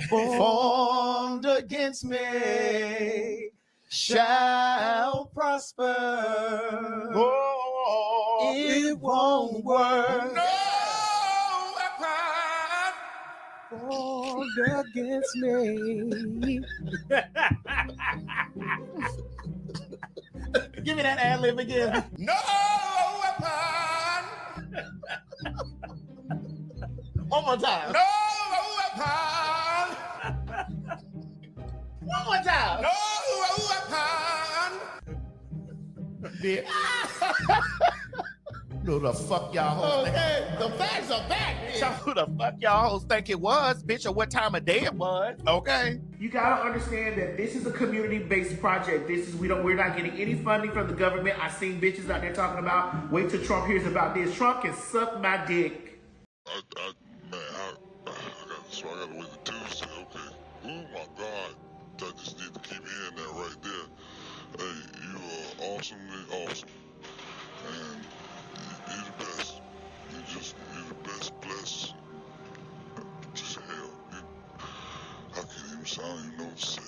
formed against me shall prosper. Oh, it won't work. No weapon formed against me. Give me that ad-lib again. No weapon. One more time. No weapon. One more time. No weapon. Bitch. Who the fuck y'all hoes? Okay, the facts are back. So who the fuck y'all hoes think it was, bitch, or what time of day it was? Okay. You gotta understand that this is a community-based project. We're not getting any funding from the government. I seen bitches out there talking about, wait till Trump hears about this. Trump can suck my dick. I gotta wait till Tuesday, okay. Oh my God. I just need to keep hearing that right there. Hey, you are awesomely awesome. And you're the best. You're the best, blessed. Just hell. I can't even sound, you know what to say.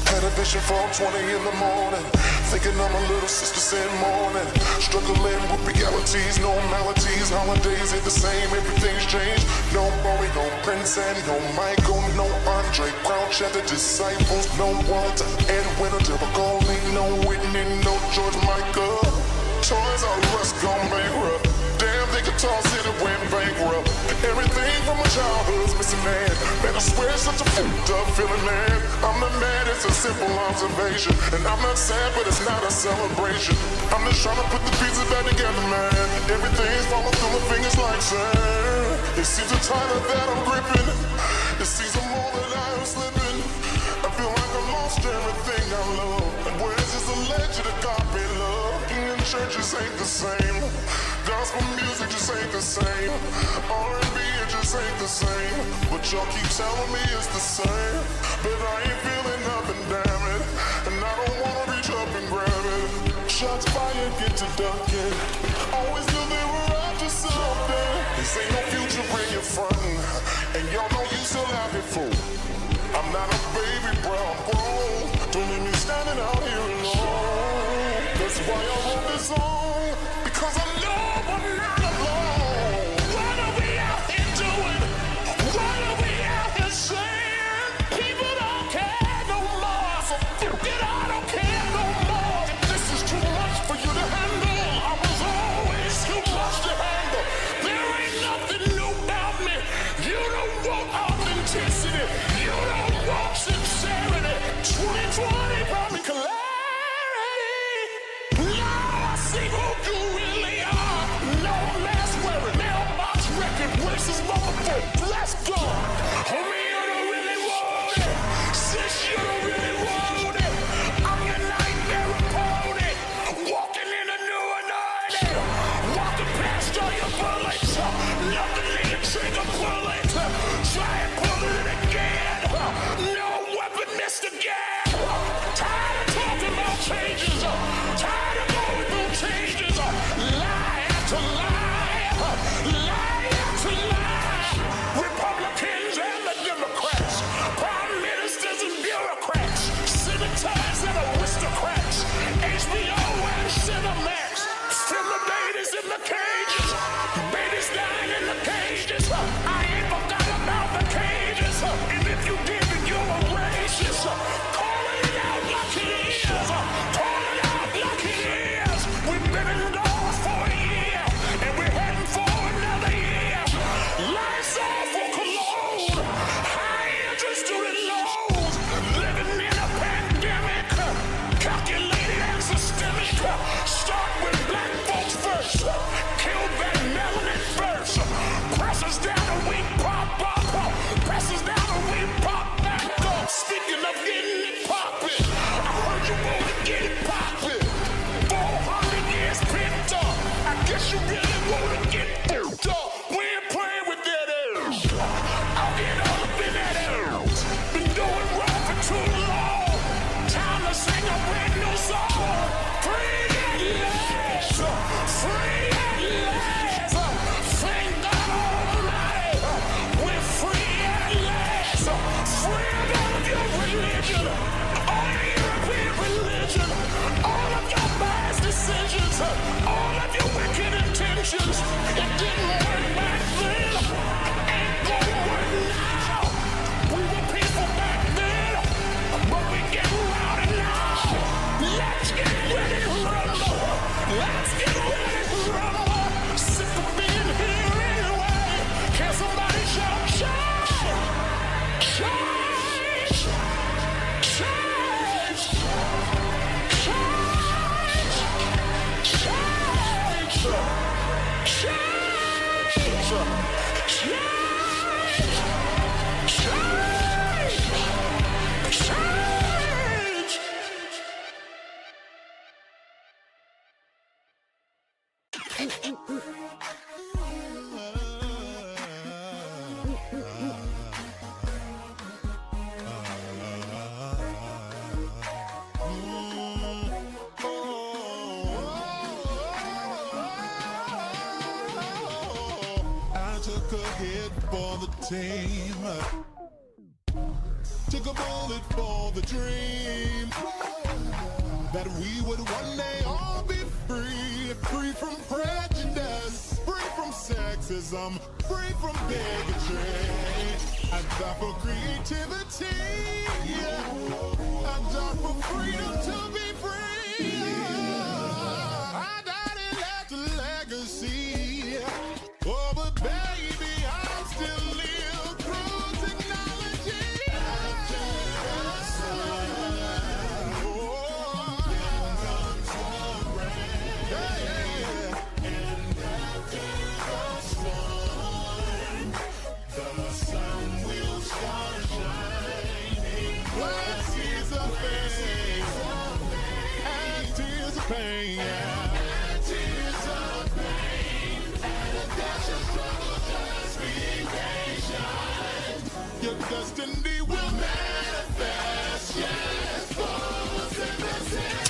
Had a vision from 20 in the morning, thinking of my little sister said morning. Struggling with realities, no maladies, holidays ain't the same, everything's changed. No Bowie, no Prince, and no Michael, no Andre Crouch at the Disciples, no Walter, Edwin, or Deborah Golding, no Whitney, no George Michael. Toys R Us gone bankrupt. Damn, they guitar city went bankrupt. Everything from my childhood's missing, man. Man, I swear it's such a fucked up feeling, man. I'm not mad, it's a simple observation. And I'm not sad, but it's not a celebration. I'm just trying to put the pieces back together, man. Everything's falling through my fingers like sand. It seems a tighter that I'm gripping. It seems the more that I am slipping. I feel like I lost everything I love. And where's this alleged that God be love? In churches ain't the same. Gospel music just ain't the same. R&B it just ain't the same. But y'all keep telling me it's the same. But I ain't feeling nothing, damn it. And I don't wanna reach up and grab it. Shots fired, get to ducking. Always knew they were after something. This ain't no future when you're frontin'. And y'all know you still out here fool. I'm not a baby, bro, I'm grown. Don't leave me standing out here alone. That's why I wrote this song. Because I know I'm not alone. What are we out here doing? What are we out here saying? People don't care no more. So fuck it, I don't care no more. If this is too much for you to handle, I was always too much to handle. There ain't nothing new about me. You don't want authenticity. You don't want sincerity. 2020 brought me clarity. Now I see who you really are. No less wearing mailbox record racist motherfucker. Let's go. Homie, you don't really want it. Sis, you don't really want it. I'm your nightmare opponent. Walking in a new anointing. Walking past all your bullets. Nothing in your trigger bullet. Try and pull it again. No weapon missed again. Tired of talking about changes. Tired of going through changes. Lie after lie. Lie after lie. Republicans and the Democrats. Prime ministers and bureaucrats. Senators and aristocrats. HBO and Cinemax. Still the babies in the cages. Babies dying in the cages. I ain't forgot about the cages. And if you did, then you're a racist. Calling it out like it is. Call it out like it is. We've been indoors for a year. And we're heading for another year. Lights off for Cologne. High interest student loans. Living in a pandemic. Calculated and systemic. Start with black folks first. Kill that melanin first. Press us down and we pop up. Press us down and we pop back up. Speaking of getting it poppin', I heard you wanna get it poppin'. 400 years picked up. I guess you really wanna get picked up. We ain't playing with that ass. I'll get all up in that ass. Been doing wrong for too long. Time to sing a brand new song. Free at last. Free at last. Thank God Almighty. We're free at last. look ahead for the team. Took a bullet for the dream that we would one day all be free, free from prejudice, free from sexism, free from bigotry. I die for creativity, I die for freedom to be free. I died and left a legacy. Oh, but baby, I still live through technology. Pain, and tears of pain, and a dash of struggle, just be patient. Your destiny will manifest, yes, falls in the sand.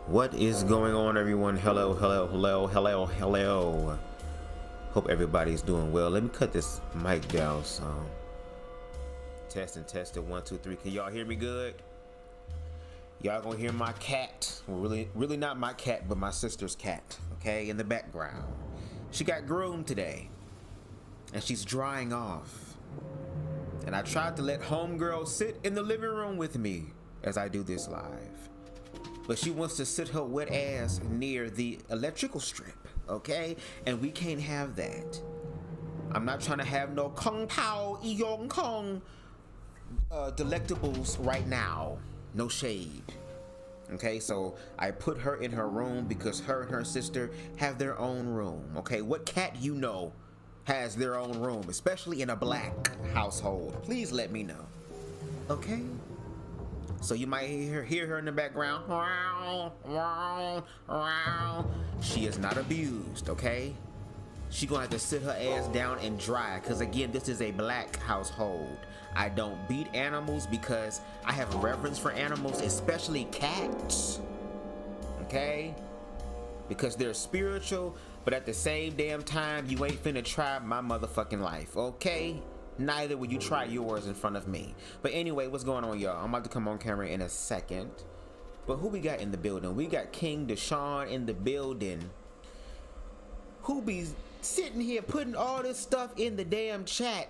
What is going on, everyone? Hello. Hope everybody's doing well. Let me cut this mic down some. Testing 1 2 3. Can y'all hear me good? Y'all gonna hear my cat? Well, really not my cat, but my sister's cat, okay, in the background. She got groomed today and she's drying off, and I tried to let homegirl sit in the living room with me as I do this live, but she wants to sit her wet ass near the electrical strip, okay? And we can't have that. I'm not trying to have no Kung Pao Eong Kong delectables right now. No shade. Okay, so I put her in her room because her and her sister have their own room, okay? What cat you know has their own room, especially in a black household? Please let me know, okay? So you might hear her in the background. She is not abused, okay? She gonna have to sit her ass down and dry, because again, this is a black household. I don't beat animals because I have reverence for animals, especially cats, okay? Because they're spiritual, but at the same damn time, you ain't finna try my motherfucking life, okay? Neither will you try yours in front of me. But anyway, what's going on, y'all? I'm about to come on camera in a second. But who we got in the building? We got King Deshaun in the building, who be sitting here putting all this stuff in the damn chat,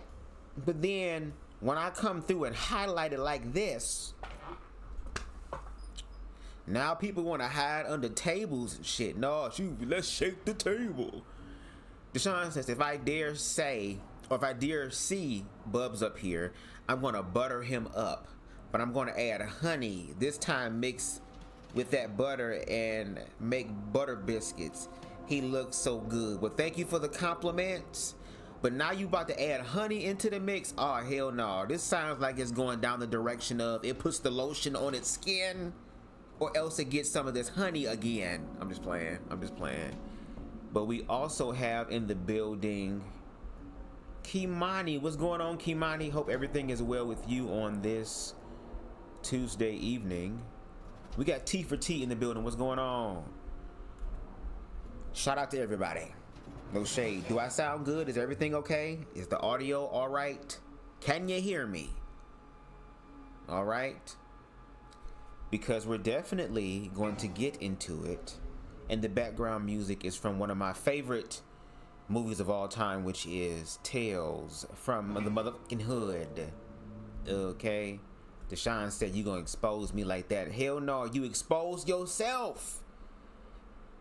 but then when I come through and highlight it like this, now people want to hide under tables and shit. No, let's shake the table. Deshaun says, if I dare say, or if I dare see Bubz up here, I'm gonna butter him up, but I'm gonna add honey, this time mix with that butter and make butter biscuits. He looks so good. Well, thank you for the compliments, but now you about to add honey into the mix? Oh, hell no. This sounds like it's going down the direction of it puts the lotion on its skin, or else it gets some of this honey again. I'm just playing. But we also have in the building Kimani. What's going on, Kimani? Hope everything is well with you on this Tuesday evening. We got T for T in the building. What's going on? Shout out to everybody. No shade. Do I sound good? Is everything okay? Is the audio all right? Can you hear me? All right? Because we're definitely going to get into it. And the background music is from one of my favorite movies of all time, which is Tales from the Motherfucking Hood. Okay? Deshaun said, you gonna expose me like that? Hell no, you expose yourself.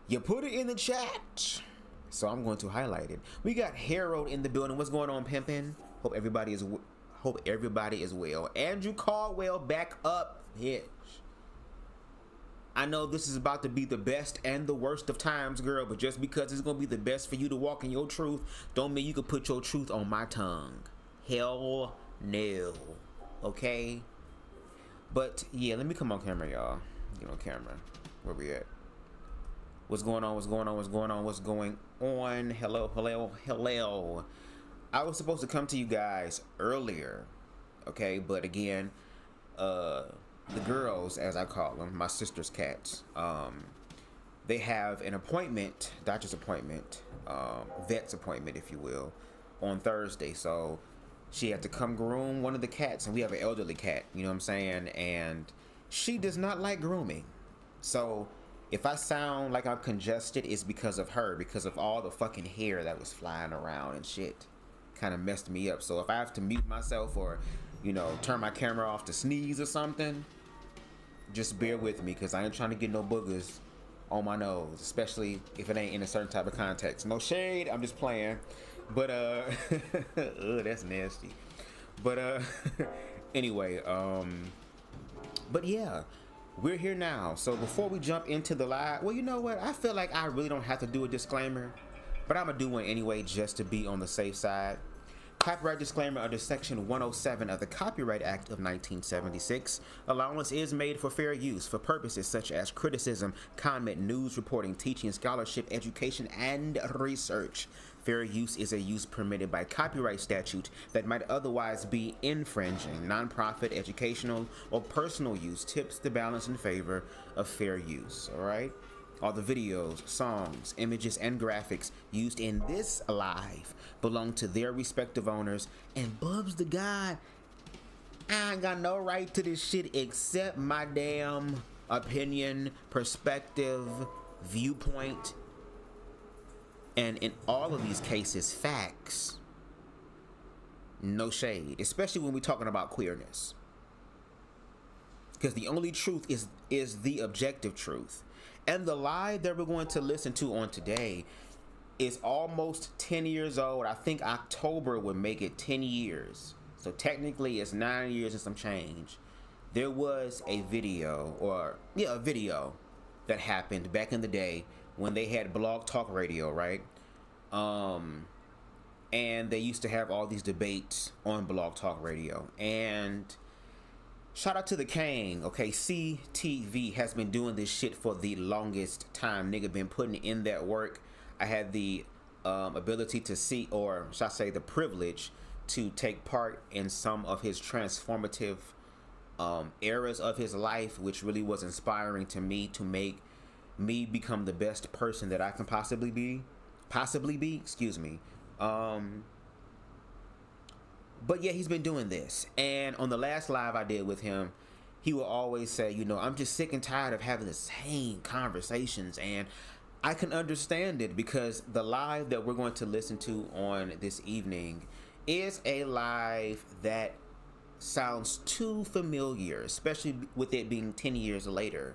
You put it in the chat, so I'm going to highlight it. We got Harold in the building. What's going on, pimpin'? Hope everybody is well. Andrew Caldwell back up, bitch. I know this is about to be the best and the worst of times, girl, but just because it's gonna be the best for you to walk in your truth, don't mean you can put your truth on my tongue. Hell no. Okay? But yeah, let me come on camera, y'all. Get on camera. Where we at? What's going on? What's going on? What's going on? What's going on? Hello, hello, hello. I was supposed to come to you guys earlier, okay? But again, the girls, as I call them, my sister's cats, they have an appointment, doctor's appointment, vet's appointment, if you will, on Thursday. So she had to come groom one of the cats, and we have an elderly cat, you know what I'm saying? And she does not like grooming. So if I sound like I'm congested, it's because of her, because of all the fucking hair that was flying around and shit. Kind of messed me up. So if I have to mute myself or, you know, turn my camera off to sneeze or something, just bear with me, because I ain't trying to get no boogers on my nose, especially if it ain't in a certain type of context. No shade, I'm just playing. But ugh, that's nasty. But anyway, but yeah, we're here now. So before we jump into the live, well, you know what? I feel like I really don't have to do a disclaimer, but I'm gonna do one anyway just to be on the safe side. Copyright disclaimer under Section 107 of the Copyright Act of 1976. Allowance is made for fair use for purposes such as criticism, comment, news reporting, teaching, scholarship, education, and research. Fair use is a use permitted by copyright statute that might otherwise be infringing. Nonprofit, educational, or personal use tips the balance in favor of fair use, all right? All the videos, songs, images, and graphics used in this live belong to their respective owners, and BubzDaGawd, I ain't got no right to this shit except my damn opinion, perspective, viewpoint, and in all of these cases, facts. No shade, especially when we're talking about queerness, because the only truth is the objective truth. And the live that we're going to listen to on today is almost 10 years old. I think October would make it 10 years. So technically it's 9 years and some change. There was a video, a video that happened back in the day when they had Blog Talk Radio, right? And they used to have all these debates on Blog Talk Radio. And shout out to the king, okay? CTV has been doing this shit for the longest time. Nigga been putting in that work. I had the ability to see, or should I say the privilege, to take part in some of his transformative eras of his life, which really was inspiring to me, to make me become the best person that I can possibly be, excuse me. But yeah, he's been doing this. And on the last live I did with him, he will always say, you know, I'm just sick and tired of having the same conversations. And I can understand it, because the live that we're going to listen to on this evening is a live that sounds too familiar, especially with it being 10 years later.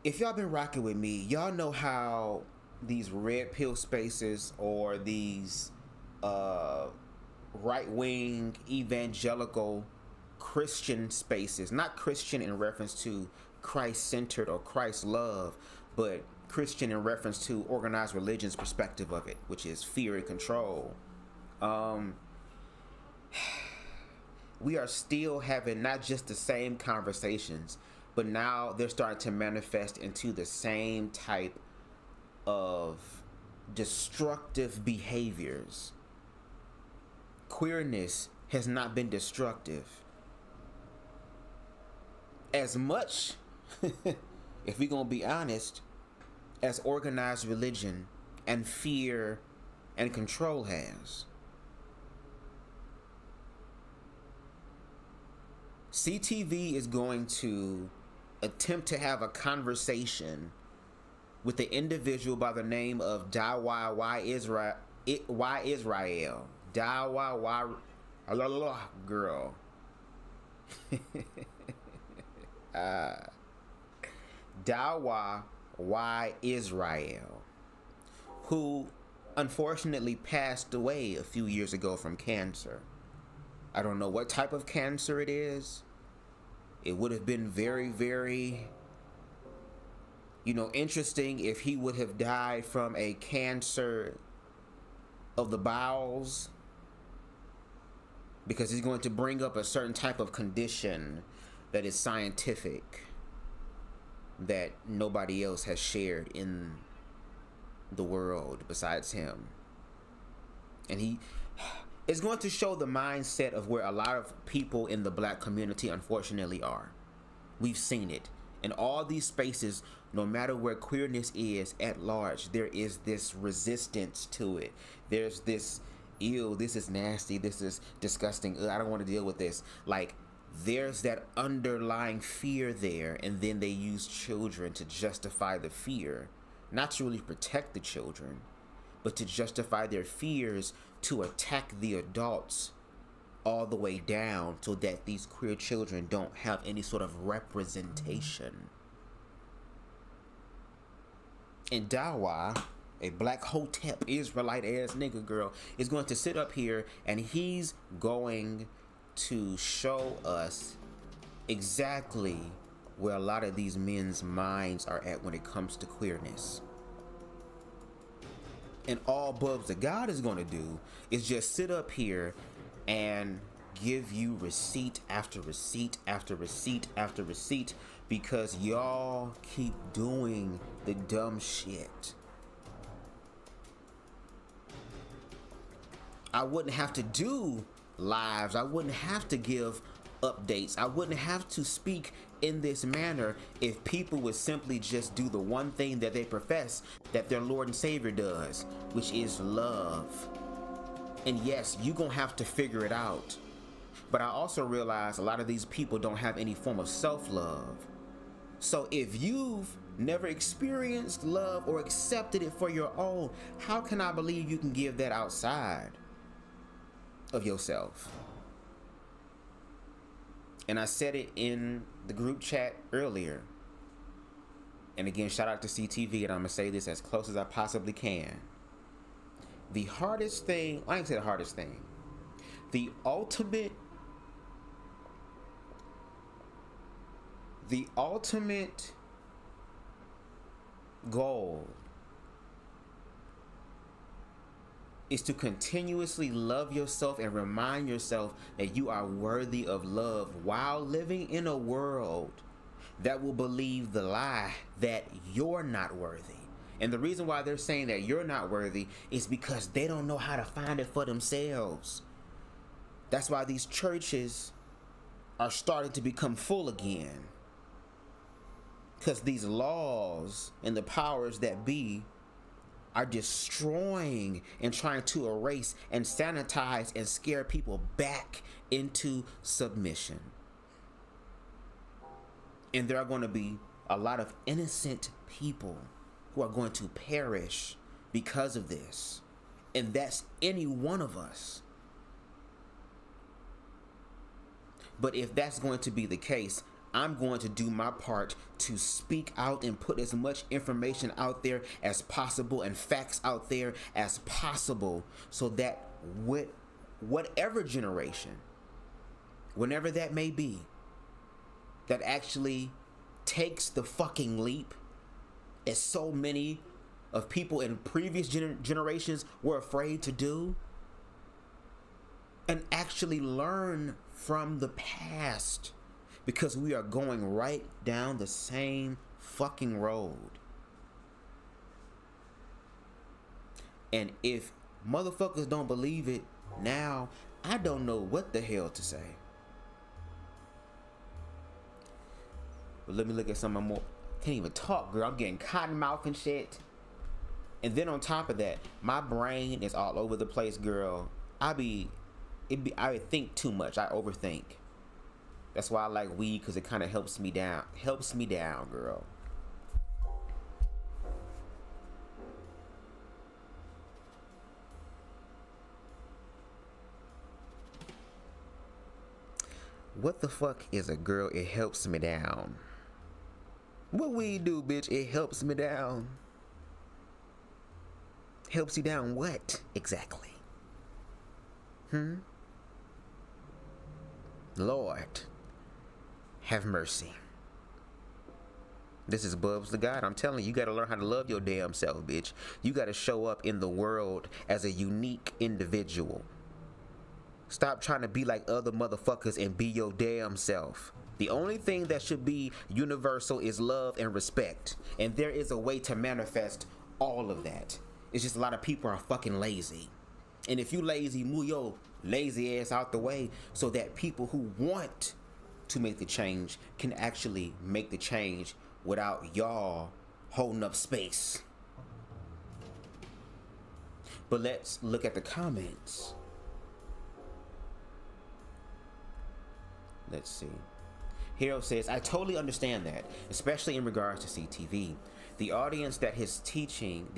If y'all been rocking with me, y'all know how these red pill spaces or these right-wing evangelical Christian spaces, not Christian in reference to Christ-centered or Christ-love, but Christian in reference to organized religion's perspective of it, which is fear and control. We are still having not just the same conversations, but now they're starting to manifest into the same type of destructive behaviors. Queerness has not been destructive as much, if we're gonna be honest, as organized religion and fear and control has. CTV is going to attempt to have a conversation with the individual by the name of Israel. Girl. Dawa Y Israel, who unfortunately passed away a few years ago from cancer. I don't know what type of cancer it is. It would have been very, very, interesting if he would have died from a cancer of the bowels, because he's going to bring up a certain type of condition that is scientific that nobody else has shared in the world besides him. And he is going to show the mindset of where a lot of people in the black community unfortunately are. We've seen it in all these spaces. No matter where queerness is at large, there is this resistance to it. There's this, ew, this is nasty, this is disgusting, I don't want to deal with this. Like, there's that underlying fear there, and then they use children to justify the fear, not to really protect the children, but to justify their fears, to attack the adults all the way down, so that these queer children don't have any sort of representation. And Dawa, a black Hotep Israelite ass nigga girl, is going to sit up here and he's going to show us exactly where a lot of these men's minds are at when it comes to queerness. And all BubzDaGawd is going to do is just sit up here and give you receipt after receipt after receipt after receipt, because y'all keep doing the dumb shit. I wouldn't have to do lives, I wouldn't have to give updates, I wouldn't have to speak in this manner if people would simply just do the one thing that they profess that their Lord and Savior does, which is love. And yes, you're gonna have to figure it out. But I also realize a lot of these people don't have any form of self-love. So if you've never experienced love or accepted it for your own, how can I believe you can give that outside of yourself? And I said it in the group chat earlier. And again, shout out to CTV, and I'm gonna say this as close as I possibly can. The hardest thing, I ain't say the hardest thing, the ultimate goal is to continuously love yourself and remind yourself that you are worthy of love while living in a world that will believe the lie that you're not worthy. And the reason why they're saying that you're not worthy is because they don't know how to find it for themselves. That's why these churches are starting to become full again. Because these laws and the powers that be are destroying and trying to erase and sanitize and scare people back into submission. And there are going to be a lot of innocent people who are going to perish because of this. And that's any one of us. But if that's going to be the case, I'm going to do my part to speak out and put as much information out there as possible and facts out there as possible, so that with whatever generation, whenever that may be, that actually takes the fucking leap, as so many of people in previous generations were afraid to do, and actually learn from the past, because we are going right down the same fucking road. And if motherfuckers don't believe it now, I don't know what the hell to say. But let me look at some more. Can't even talk, girl. I'm getting cotton mouth and shit. And then on top of that, my brain is all over the place, girl. I think too much. I overthink. That's why I like weed, because it kind of helps me down. Helps me down, girl. What the fuck is a girl? It helps me down. What weed do, bitch? It helps me down. Helps you down what exactly? Lord, have mercy. This is BubzDaGawd. I'm telling you, you gotta learn how to love your damn self, bitch. You gotta show up in the world as a unique individual. Stop trying to be like other motherfuckers and be your damn self. The only thing that should be universal is love and respect. And there is a way to manifest all of that. It's just a lot of people are fucking lazy. And if you lazy, move your lazy ass out the way so that people who want to make the change can actually make the change without y'all holding up space. But let's look at the comments. Let's see. Hero says, I totally understand that, especially in regards to CTV. The audience that his teachings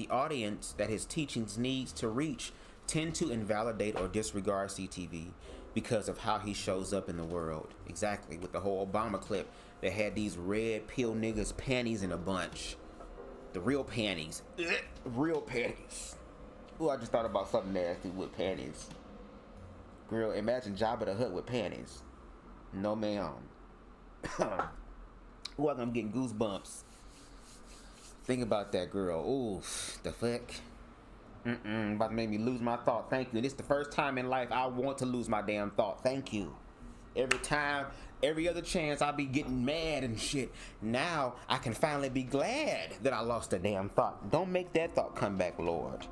needs to reach tend to invalidate or disregard CTV because of how he shows up in the world. Exactly, with the whole Obama clip that had these red pill niggas panties in a bunch. The real panties. Real panties. Ooh, I just thought about something nasty with panties. Girl, imagine Jabba the Hutt with panties. No ma'am. Ooh, I'm getting goosebumps. Think about that, girl. Ooh, the fuck? About to make me lose my thought. Thank you. And it's the first time in life I want to lose my damn thought. Thank you. Every time, every other chance, I'll be getting mad and shit. Now I can finally be glad that I lost a damn thought. Don't make that thought come back, Lord.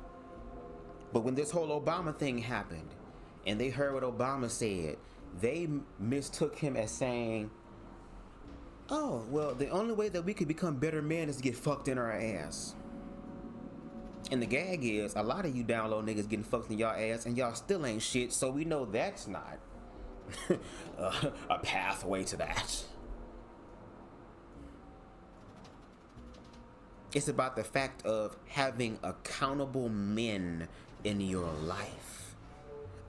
But when this whole Obama thing happened, and they heard what Obama said, they mistook him as saying, oh, well, the only way that we could become better men is to get fucked in our ass. And the gag is, a lot of you down low niggas getting fucked in y'all ass and y'all still ain't shit, so we know that's not a pathway to that. It's about the fact of having accountable men in your life.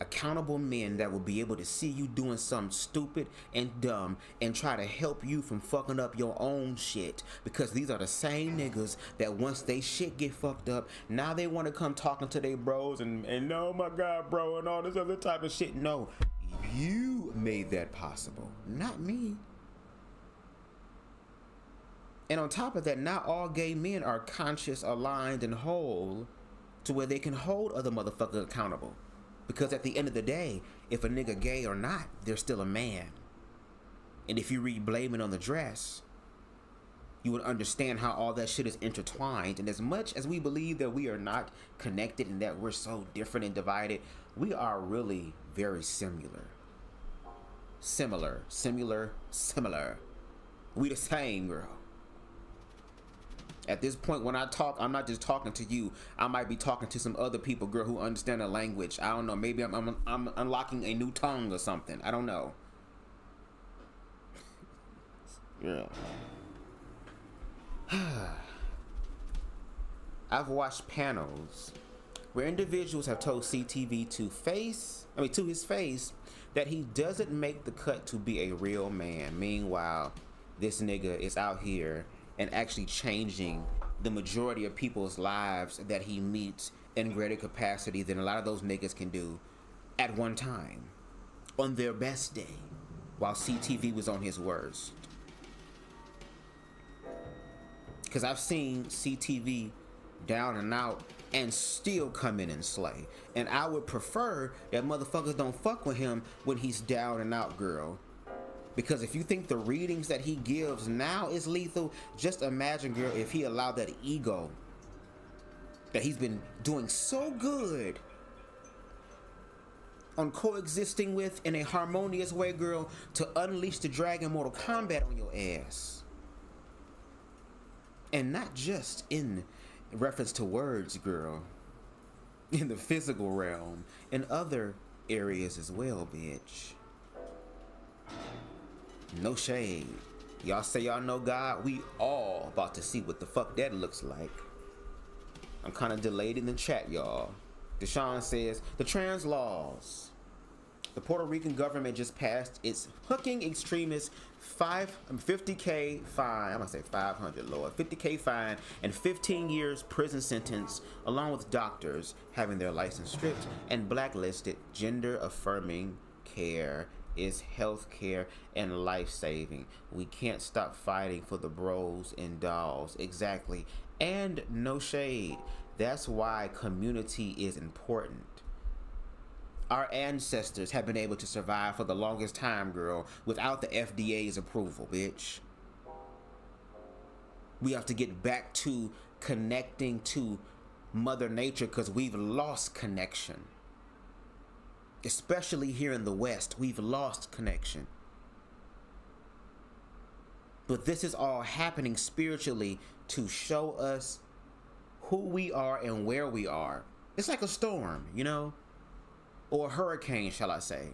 Accountable men that will be able to see you doing something stupid and dumb and try to help you from fucking up your own shit, because these are the same niggas that once they shit get fucked up, now they want to come talking to their bros and oh my god bro and all this other type of shit. No, you made that possible, not me. And on top of that, not all gay men are conscious, aligned, and whole to where they can hold other motherfuckers accountable. Because at the end of the day, if a nigga gay or not, they're still a man. And if you read Blaming on the Dress, you would understand how all that shit is intertwined. And as much as we believe that we are not connected and that we're so different and divided, we are really very similar. Similar. We the same, girl. At this point, when I talk, I'm not just talking to you. I might be talking to some other people, girl, who understand the language. I don't know. Maybe I'm unlocking a new tongue or something. I don't know. Yeah. I've watched panels where individuals have told CTV to his face, that he doesn't make the cut to be a real man. Meanwhile, this nigga is out here and actually changing the majority of people's lives that he meets in greater capacity than a lot of those niggas can do at one time, on their best day, while CTV was on his worst. Because I've seen CTV down and out and still come in and slay. And I would prefer that motherfuckers don't fuck with him when he's down and out, girl. Because if you think the readings that he gives now is lethal, just imagine, girl, if he allowed that ego that he's been doing so good on coexisting with in a harmonious way, girl, to unleash the dragon Mortal Kombat on your ass. And not just in reference to words, girl. In the physical realm. In other areas as well, bitch. No shade. Y'all say y'all know God. We all about to see what the fuck that looks like. I'm kind of delayed in the chat, y'all. Deshaun says, the trans laws. The Puerto Rican government just passed its hooking extremists 50K fine. I'm gonna say 500, Lord. 50K fine and 15 years prison sentence, along with doctors having their license stripped and blacklisted. Gender affirming care is health care and life-saving. We can't stop fighting for the bros and dolls. Exactly. And no shade. That's why community is important. Our ancestors have been able to survive for the longest time, girl, without the FDA's approval, bitch. We have to get back to connecting to Mother Nature because we've lost connection. Especially here in the West, we've lost connection. But this is all happening spiritually to show us who we are and where we are. It's like a storm, you know? Or a hurricane, shall I say.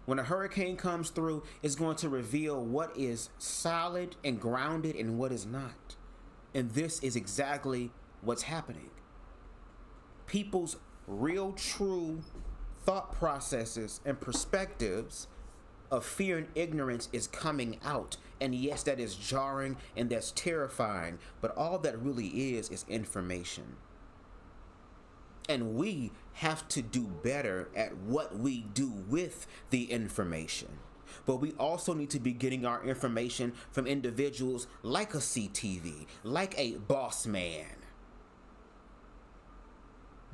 When a hurricane comes through, it's going to reveal what is solid and grounded and what is not. And this is exactly what's happening. People's real, true thought processes and perspectives of fear and ignorance is coming out. And yes, that is jarring and that's terrifying, but all that really is information. And we have to do better at what we do with the information. But we also need to be getting our information from individuals like a CTV, like a Boss Man,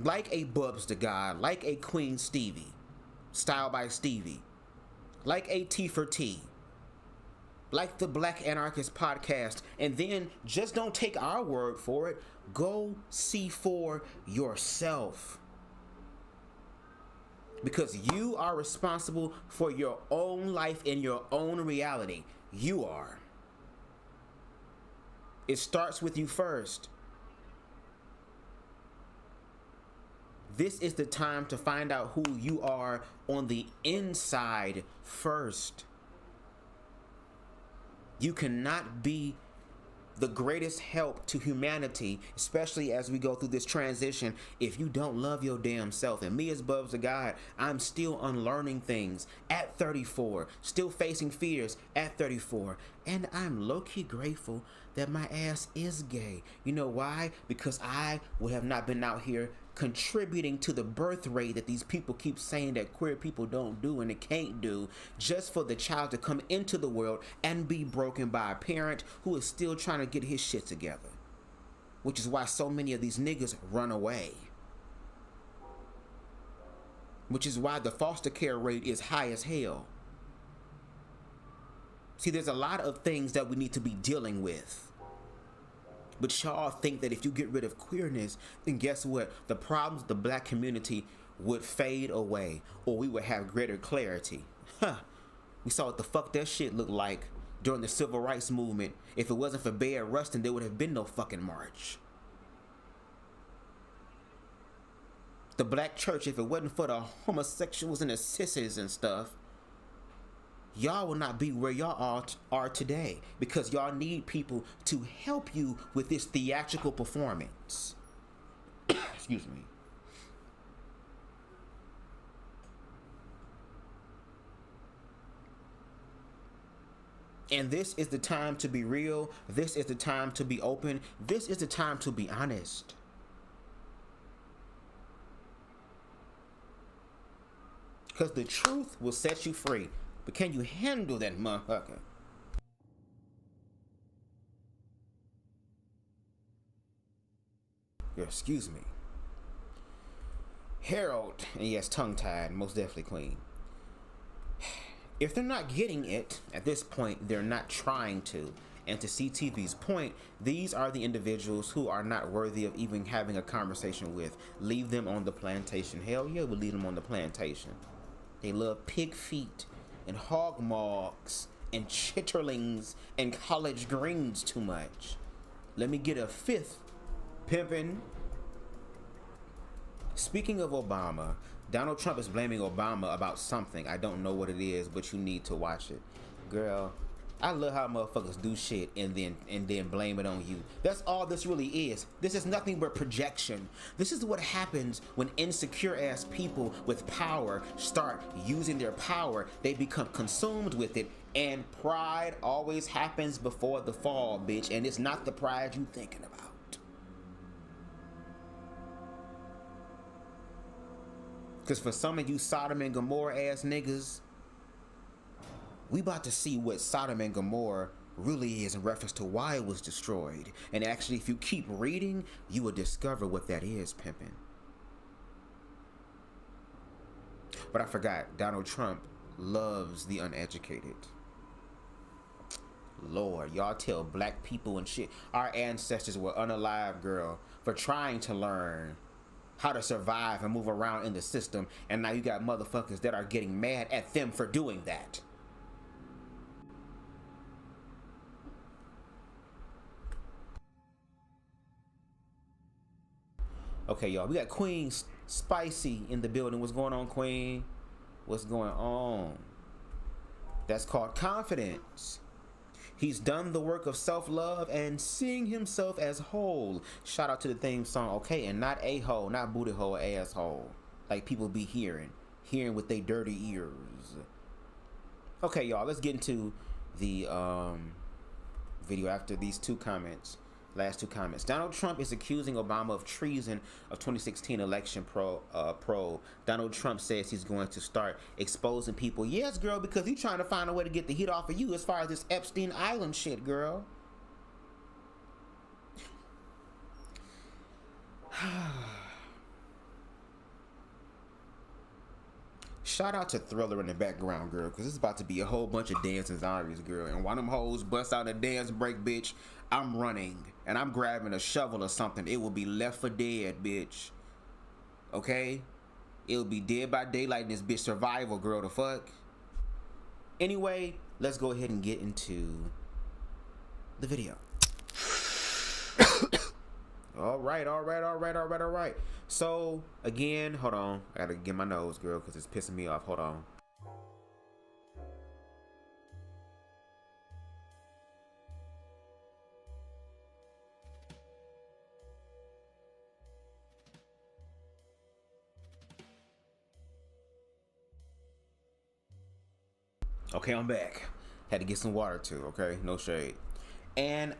like a BubzDaGawd, like a Queen Stevie, Style by Stevie, like a T for T, like the Black Anarchist podcast. And then just don't take our word for it. Go see for yourself. Because you are responsible for your own life and your own reality. You are. It starts with you first. This is the time to find out who you are on the inside first. You cannot be the greatest help to humanity, especially as we go through this transition, if you don't love your damn self. And me as BubzDaGawd, I'm still unlearning things at 34, still facing fears at 34, and I'm low-key grateful that my ass is gay. You know why? Because I would have not been out here contributing to the birth rate that these people keep saying that queer people don't do and it can't do, just for the child to come into the world and be broken by a parent who is still trying to get his shit together. Which is why so many of these niggas run away. Which is why the foster care rate is high as hell. See, there's a lot of things that we need to be dealing with. But y'all think that if you get rid of queerness, then guess what? The problems of the black community would fade away, or we would have greater clarity. Huh. We saw what the fuck that shit looked like during the civil rights movement. If it wasn't for Bayard Rustin, there would have been no fucking march. The black church, if it wasn't for the homosexuals and the sissies and stuff, y'all will not be where y'all are today, because y'all need people to help you with this theatrical performance. Excuse me. And this is the time to be real. This is the time to be open. This is the time to be honest. Because the truth will set you free. But can you handle that motherfucker? Excuse me. Harold, and yes, tongue-tied, most definitely Queen. If they're not getting it, at this point, they're not trying to. And to CTV's point, these are the individuals who are not worthy of even having a conversation with. Leave them on the plantation. Hell yeah, we'll leave them on the plantation. They love pig feet and hog mogs and chitterlings and collard greens too much. Let me get a fifth pimpin'. Speaking of Obama, Donald Trump is blaming Obama about something. I don't know what it is, but you need to watch it. Girl, I love how motherfuckers do shit and then blame it on you. That's all this really is. This is nothing but projection. This is what happens when insecure ass people with power start using their power. They become consumed with it, and pride always happens before the fall, bitch. And it's not the pride you thinking about. Because for some of you Sodom and Gomorrah ass niggas, we about to see what Sodom and Gomorrah really is in reference to why it was destroyed. And actually, if you keep reading, you will discover what that is, pimpin'. But I forgot, Donald Trump loves the uneducated. Lord, y'all tell black people and shit. Our ancestors were unalive, girl, for trying to learn how to survive and move around in the system. And now you got motherfuckers that are getting mad at them for doing that. Okay, y'all, we got Queen Spicy in the building. What's going on, Queen? What's going on? That's called confidence. He's done the work of self-love and seeing himself as whole. Shout out to the theme song, okay? And not a-hole, not booty hole, asshole. Like people be hearing with their dirty ears. Okay, y'all, let's get into the video after these last two comments. Donald Trump is accusing Obama of treason of 2016 election probe. Donald Trump says he's going to start exposing people. Yes, girl, because he's trying to find a way to get the heat off of you as far as this Epstein Island shit, girl. Shout out to Thriller in the background, girl, because it's about to be a whole bunch of dancing zombies, girl. And one of them hoes busts out a dance break, bitch. I'm running, and I'm grabbing a shovel or something. It will be Left for Dead, bitch. Okay? It'll be Dead by Daylight in this bitch. Survival, girl, the fuck? Anyway, let's go ahead and get into the video. All right. So, again, hold on. I gotta get my nose, girl, because it's pissing me off. Hold on. Okay, I'm back. Had to get some water too, okay? No shade. And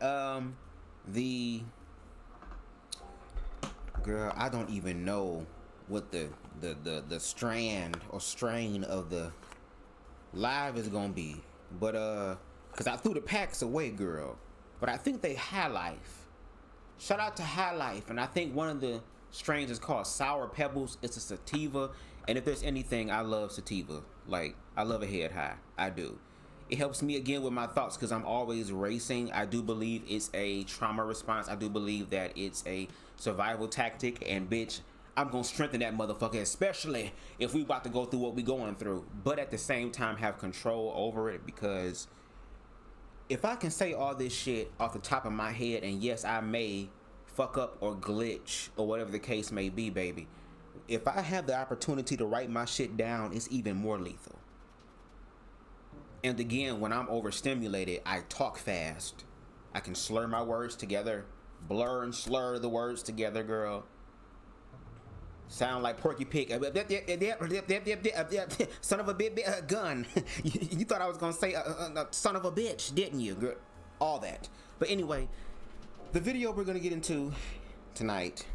girl, I don't even know what the strand or strain of the live is gonna be. But cause I threw the packs away, girl. But I think they High Life. Shout out to High Life. And I think one of the strains is called Sour Pebbles. It's a sativa. And if there's anything, I love sativa. Like, I love a head high. I do. It helps me again with my thoughts because I'm always racing. I do believe it's a trauma response. I do believe that it's a survival tactic. And bitch, I'm gonna strengthen that motherfucker, especially if we about to go through what we going through. But at the same time, have control over it, because if I can say all this shit off the top of my head, and yes, I may fuck up or glitch or whatever the case may be, baby. If I have the opportunity to write my shit down, it's even more lethal. And again, when I'm overstimulated, I talk fast. I can slur my words together, blur and slur the words together, girl. Sound like Porky Pig. Son of a bitch, gun. You thought I was gonna say son of a bitch, didn't you, girl? All that. But anyway, the video we're gonna get into tonight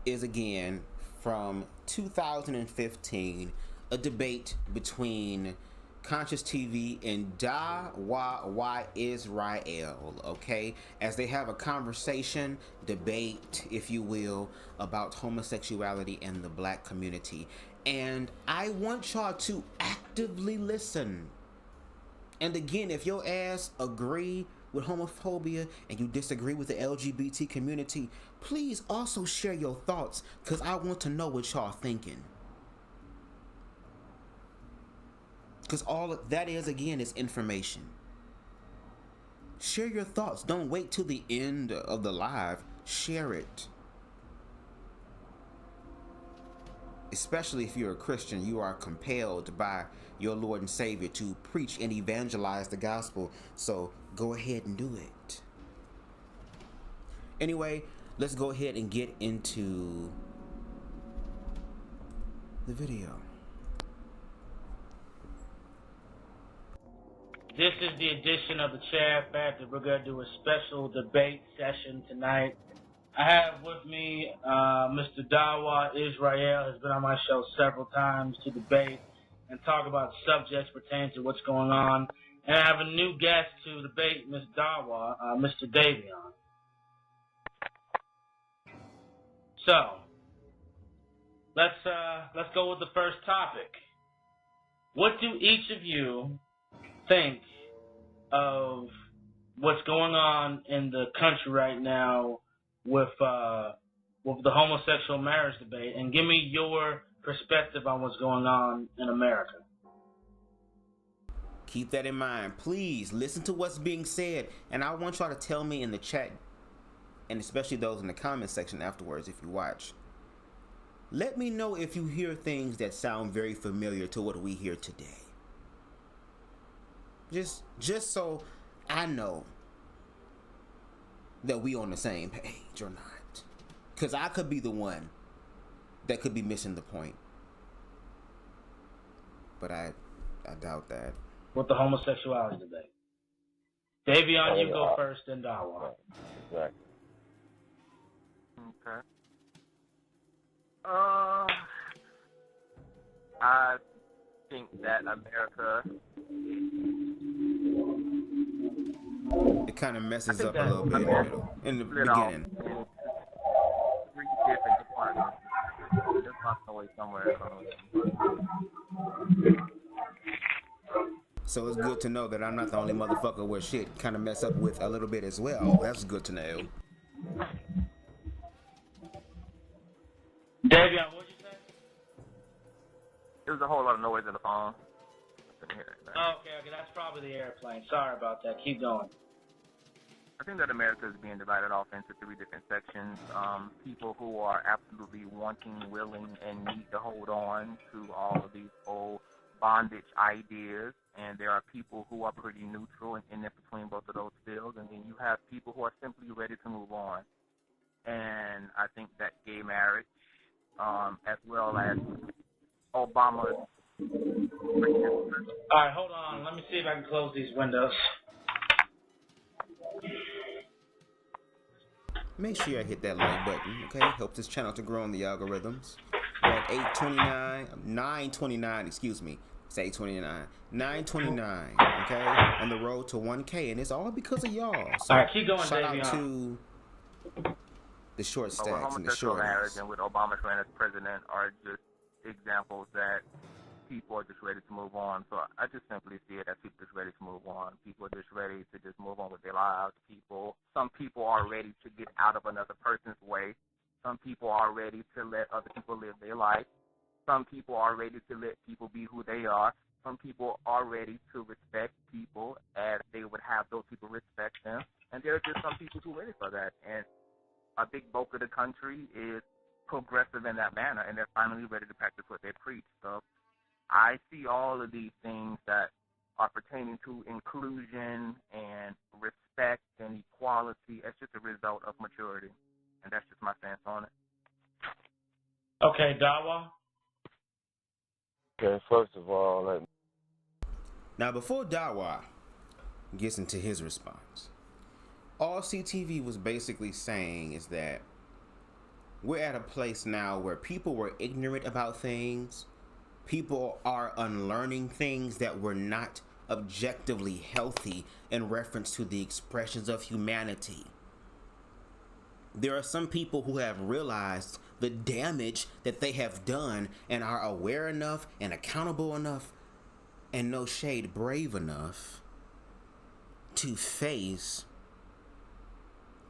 is again from 2015, a debate between Conscious TV and Dawa Israel, okay? As they have a conversation, debate, if you will, about homosexuality and the black community. And I want y'all to actively listen. And again, if your ass agree with homophobia and you disagree with the LGBT community, please also share your thoughts, because I want to know what y'all thinking. Because all that is, again, is information. Share your thoughts. Don't wait till the end of the live. Share it. Especially if you're a Christian, you are compelled by your Lord and Savior to preach and evangelize the gospel. So go ahead and do it. Anyway, let's go ahead and get into the video. This is the edition of the Chair Factor. We're going to do a special debate session tonight. I have with me Mr. Dawa Israel, has been on my show several times to debate and talk about subjects pertaining to what's going on. And I have a new guest to debate Ms. Dawa, Mr. Davion. So, let's go with the first topic. what do each of you think of what's going on in the country right now with the homosexual marriage debate? And give me your perspective on what's going on in America. Keep that in mind. Please listen to what's being said. And I want y'all to tell me in the chat, and especially those in the comment section afterwards if you watch. Let me know if you hear things that sound very familiar to what we hear today. Just so I know that we on the same page or not. Because I could be the one that could be missing the point. But I doubt that. With the homosexuality debate. Davion, you go first, then Dawa. Exactly. Okay. I think that America. It kind of messes up a little bit in the beginning. Three different departments. Just lost away somewhere. So it's good to know that I'm not the only motherfucker where shit kind of mess up with a little bit as well. That's good to know. Davion, what'd you say? There was a whole lot of noise in the phone. Okay, that's probably the airplane. Sorry about that. Keep going. I think that America is being divided off into three different sections. People who are absolutely wanting, willing, and need to hold on to all of these old bondage ideas, and there are people who are pretty neutral and in between both of those fields, and then you have people who are simply ready to move on. And I think that gay marriage, as well as Obama's. Alright, hold on. Let me see if I can close these windows. Make sure you hit that like button, okay? Helps this channel to grow on the algorithms. We're at 929, excuse me. It's 829. 929, okay? On the road to 1K, and it's all because of y'all. So alright, keep going, shout Davion. out to the short stacks and the homosexual short marriage and with Obama running as president are just examples that people are just ready to move on. So I just simply see it as people just ready to move on. People are just ready to just move on with their lives. Some people are ready to get out of another person's way. Some people are ready to let other people live their life. Some people are ready to let people be who they are. Some people are ready to respect people as they would have those people respect them. And there are just some people who are ready for that. And a big bulk of the country is progressive in that manner, and they're finally ready to practice what they preach. So I see all of these things that are pertaining to inclusion and respect and equality as just a result of maturity. And that's just my stance on it. Okay, Dawa? Okay, first of all, Now, before Dawa gets into his response, all CTV was basically saying is that we're at a place now where people were ignorant about things. People are unlearning things that were not objectively healthy in reference to the expressions of humanity. There are some people who have realized the damage that they have done and are aware enough and accountable enough and, no shade, brave enough to face,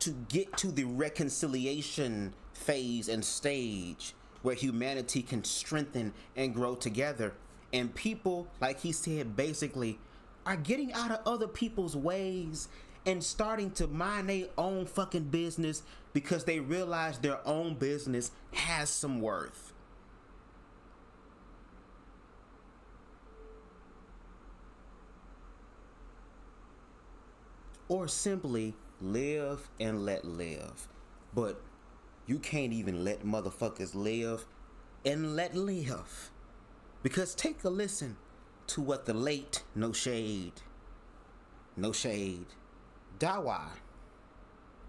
to get to the reconciliation phase and stage where humanity can strengthen and grow together. And people, like he said, basically are getting out of other people's ways and starting to mind their own fucking business because they realize their own business has some worth. Or simply live and let live. But you can't even let motherfuckers live and let live. Because take a listen to what the late, no shade, Dawa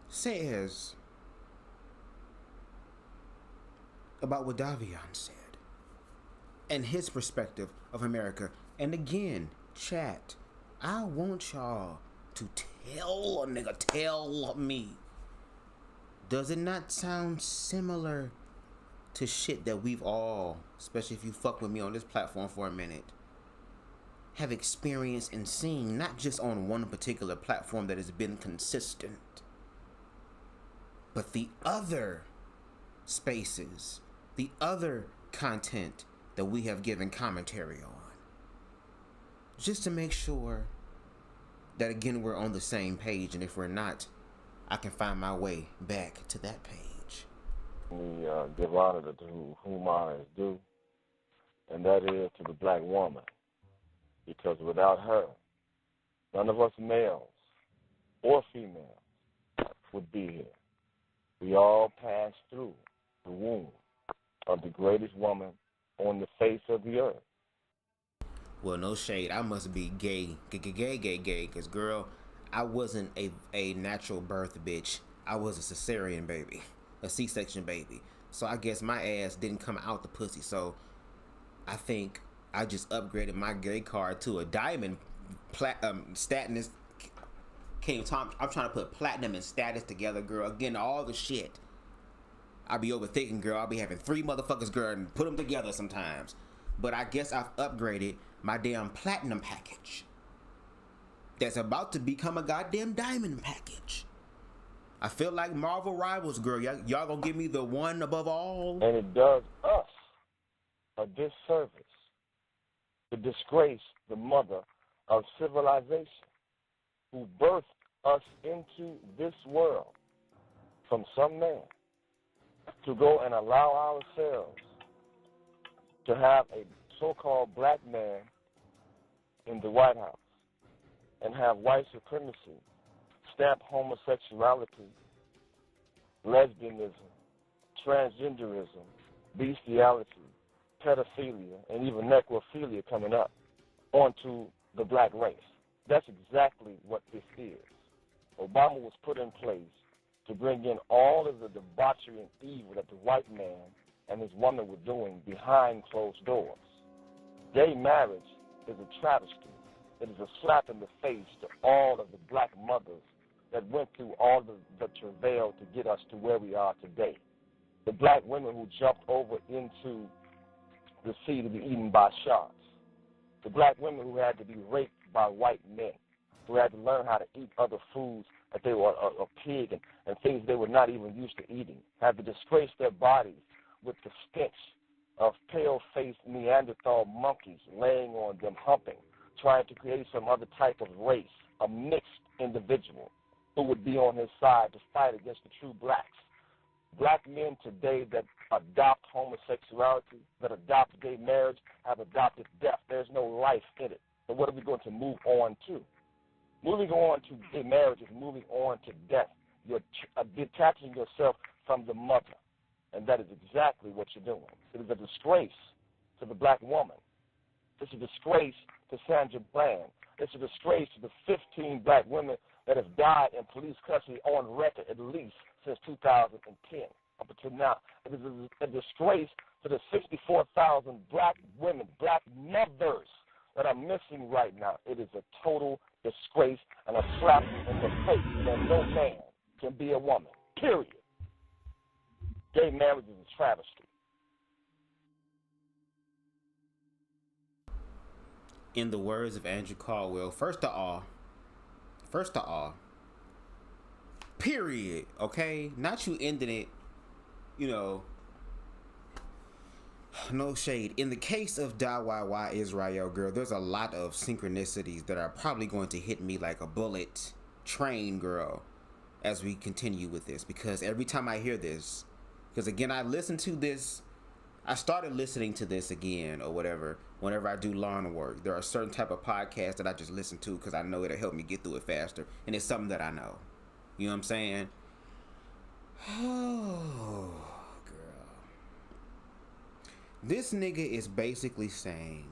says about what Davion said and his perspective of America. And again, chat, I want y'all to tell a nigga, tell me, does it not sound similar to shit that we've all, especially if you fuck with me on this platform for a minute, have experienced and seen, not just on one particular platform that has been consistent, but the other spaces, the other content that we have given commentary on. Just to make sure that, again, we're on the same page, and if we're not, I can find my way back to that page. We give honor to whom honor is due, and that is to the black woman. Because without her, none of us males or females would be here. We all passed through the womb of the greatest woman on the face of the earth. Well, no shade. I must be gay, because, girl, I wasn't a natural birth bitch. I was a cesarean baby, a C-section baby. So I guess my ass didn't come out the pussy. So I think I just upgraded my gay card to a diamond status. I'm trying to put platinum and status together, girl. Again, all the shit. I be overthinking, girl. I'll be having 3 motherfuckers, girl, and put them together sometimes. But I guess I've upgraded my damn platinum package. That's about to become a goddamn diamond package. I feel like Marvel Rivals, girl. Y'all gonna give me the one above all? And it does us a disservice to disgrace the mother of civilization who birthed us into this world from some man to go and allow ourselves to have a so-called black man in the White House and have white supremacy stamp homosexuality, lesbianism, transgenderism, bestiality, pedophilia, and even necrophilia coming up onto the black race. That's exactly what this is. Obama was put in place to bring in all of the debauchery and evil that the white man and his woman were doing behind closed doors. Gay marriage is a travesty. It is a slap in the face to all of the black mothers that went through all the travail to get us to where we are today. The black women who jumped over into the sea to be eaten by sharks. The black women who had to be raped by white men, who had to learn how to eat other foods that they were a pig and things they were not even used to eating, had to disgrace their bodies with the stench of pale-faced Neanderthal monkeys laying on them, humping, trying to create some other type of race, a mixed individual who would be on his side to fight against the true blacks. Black men today that adopt homosexuality, that adopt gay marriage, have adopted death. There's no life in it. So what are we going to move on to? Moving on to gay marriage is moving on to death. You're detaching yourself from the mother, and that is exactly what you're doing. It is a disgrace to the black woman. It's a disgrace to Sandra Bland. It's a disgrace to the 15 black women that have died in police custody on record at least since 2010 up until now. It is a disgrace to the 64,000 black women, black mothers that are missing right now. It is a total disgrace and a slap in the face that no man can be a woman, period. Gay marriage is a travesty. In the words of Andrew Caldwell, first of all, period, okay? Not you ending it, no shade. In the case of DIY Israel, girl, there's a lot of synchronicities that are probably going to hit me like a bullet train, girl, as we continue with this. Because every time I hear this, because again, I started listening to this again or whatever, whenever I do lawn work. There are certain type of podcasts that I just listen to because I know it'll help me get through it faster. And it's something that I know. You know what I'm saying? Oh, girl. This nigga is basically saying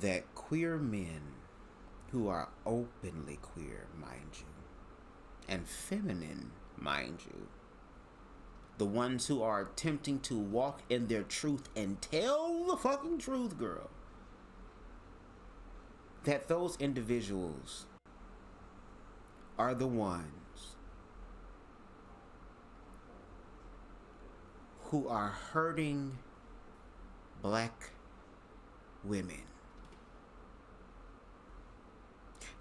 that queer men who are openly queer, mind you, and feminine, mind you, the ones who are attempting to walk in their truth and tell the fucking truth, girl, that those individuals are the ones who are hurting black women.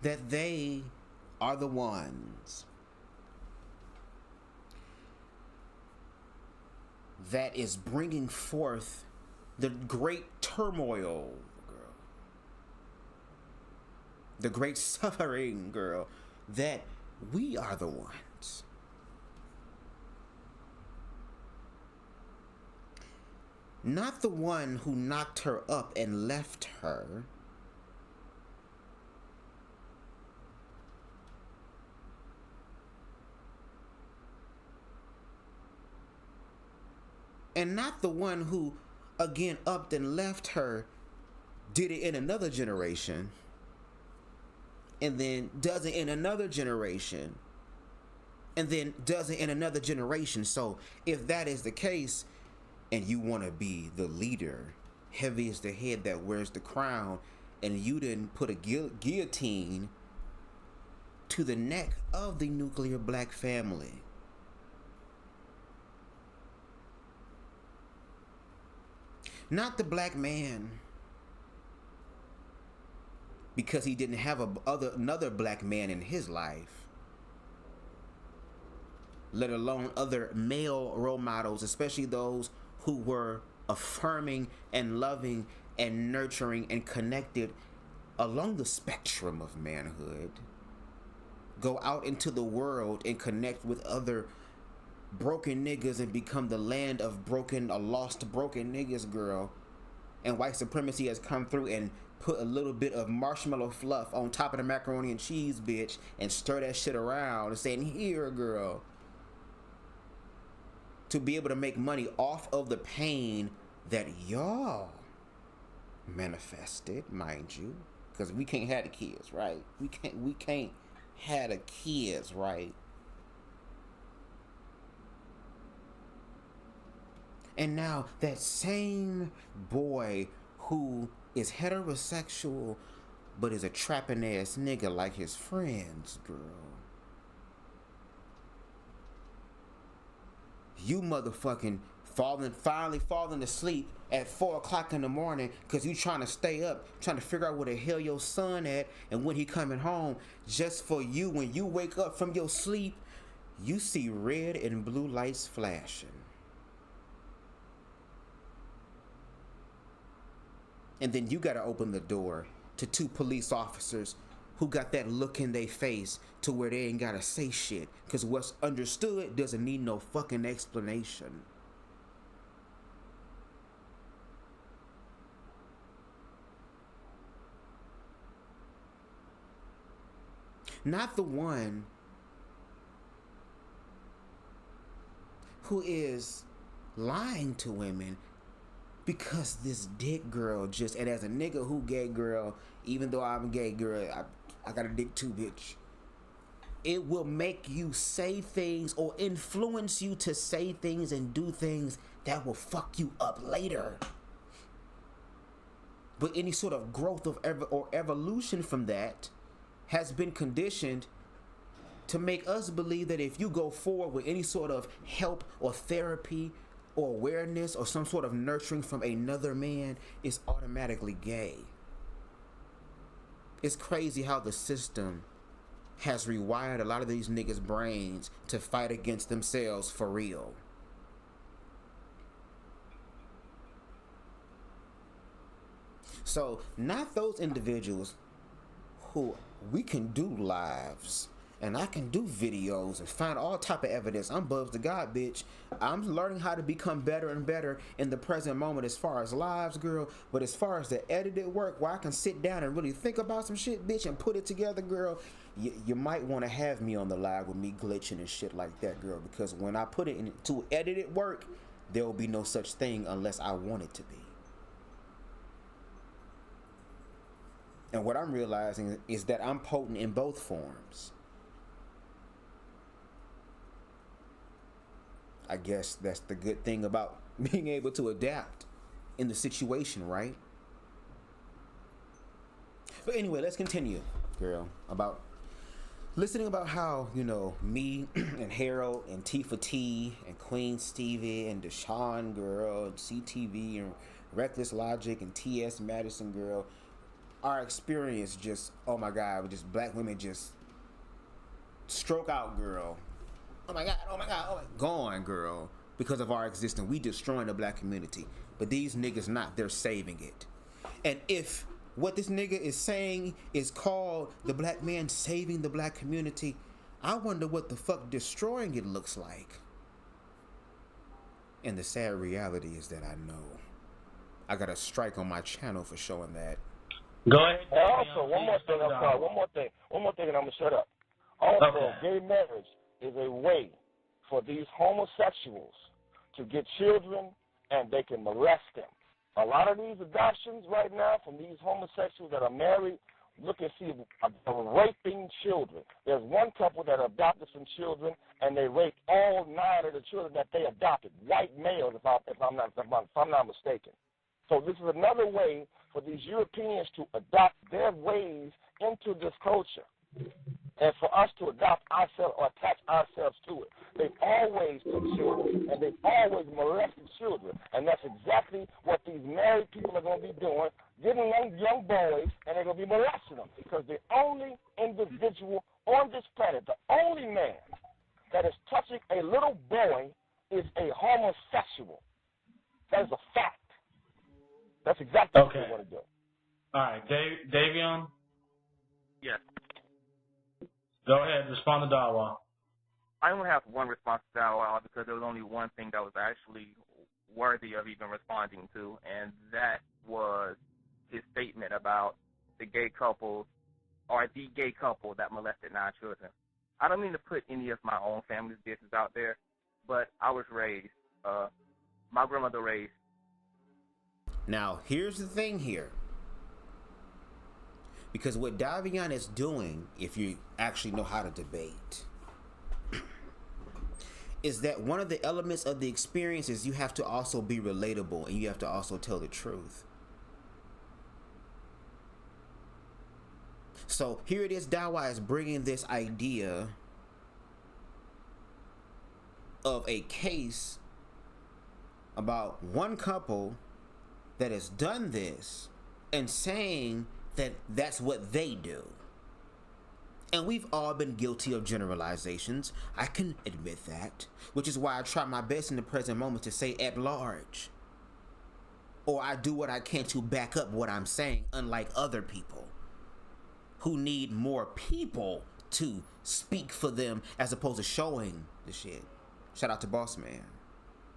That they are the ones that is bringing forth the great turmoil, girl. The great suffering, girl. That we are the ones. Not the one who knocked her up and left her. And not the one who, again, upped and left her, did it in another generation, and then does it in another generation, and then does it in another generation. So if that is the case, and you want to be the leader, heavy is the head that wears the crown, and you didn't put a guillotine to the neck of the nuclear black family, not the black man, because he didn't have another black man in his life, let alone other male role models, especially those who were affirming and loving and nurturing and connected along the spectrum of manhood. Go out into the world and connect with other broken niggas and become the land of lost broken niggas, girl. And white supremacy has come through and put a little bit of marshmallow fluff on top of the macaroni and cheese, bitch, and stir that shit around and saying, here, girl. To be able to make money off of the pain that y'all manifested, mind you. Because we can't have the kids, right? We can't have the kids, right? And now that same boy who is heterosexual but is a trapping ass nigga like his friends, girl. You motherfucking finally falling asleep at 4 o'clock in the morning because you trying to stay up, trying to figure out where the hell your son at and when he coming home, just for you, when you wake up from your sleep, you see red and blue lights flashing. And then you gotta open the door to 2 police officers who got that look in their face to where they ain't gotta say shit. Cause what's understood doesn't need no fucking explanation. Not the one who is lying to women because this dick girl just, and as a nigga who gay, girl, even though I'm a gay, girl, I got a dick too, bitch. It will make you say things or influence you to say things and do things that will fuck you up later. But any sort of growth or evolution from that has been conditioned to make us believe that if you go forward with any sort of help or therapy or awareness or some sort of nurturing from another man, it's automatically gay. It's crazy how the system has rewired a lot of these niggas' brains to fight against themselves for real. So, not those individuals who we can do lives and I can do videos and find all type of evidence. I'm BubzDaGawd, bitch. I'm learning how to become better and better in the present moment as far as lives, girl. But as far as the edited work where I can sit down and really think about some shit, bitch, and put it together, girl, you might want to have me on the live with me glitching and shit like that, girl. Because when I put it into edited work, there will be no such thing unless I want it to be. And what I'm realizing is that I'm potent in both forms. I guess that's the good thing about being able to adapt in the situation, right? But anyway, let's continue, girl, about listening about how, you know, me and Harold and Tifa T and Queen Stevie and Deshaun, girl, and CTV and Reckless Logic and T.S. Madison, girl, our experience just, oh my God, with just black women just stroke out, girl. Oh my God, oh my God, oh my God. Gone, girl. Because of our existence. We destroying the black community. But these niggas not, they're saving it. And if what this nigga is saying is called the black man saving the black community, I wonder what the fuck destroying it looks like. And the sad reality is that I know. I got a strike on my channel for showing that. Go ahead. And also, one more thing, I'm sorry, one more thing, and I'm going to shut up. Also, gay marriage is a way for these homosexuals to get children, and they can molest them. A lot of these adoptions right now from these homosexuals that are married, look and see, are raping children. There's one couple that adopted some children, and they raped all 9 of the children that they adopted, white males, if I'm not mistaken. So this is another way for these Europeans to adopt their ways into this culture, and for us to adopt ourselves or attach ourselves to it. They've always took children, and they've always molested children, and that's exactly what these married people are going to be doing, getting young boys, and they're going to be molesting them, because the only individual on this planet, the only man that is touching a little boy is a homosexual. That is a fact. That's exactly what they want to do. All right, Davion? Yes. Go ahead, respond to Dawa. I only have one response to Dawa because there was only one thing that was actually worthy of even responding to, and that was his statement about the gay couple or the gay couple that molested 9 children. I don't mean to put any of my own family's business out there, but I was raised, my grandmother raised. Now, here's the thing here. Because what Davion is doing, if you actually know how to debate, is that one of the elements of the experience is you have to also be relatable and you have to also tell the truth. So here it is, Dawa is bringing this idea of a case about one couple that has done this and saying that that's what they do. And we've all been guilty of generalizations. I can admit that, which is why I try my best in the present moment to say at large. Or I do what I can to back up what I'm saying, unlike other people who need more people to speak for them as opposed to showing the shit. Shout out to Boss Man.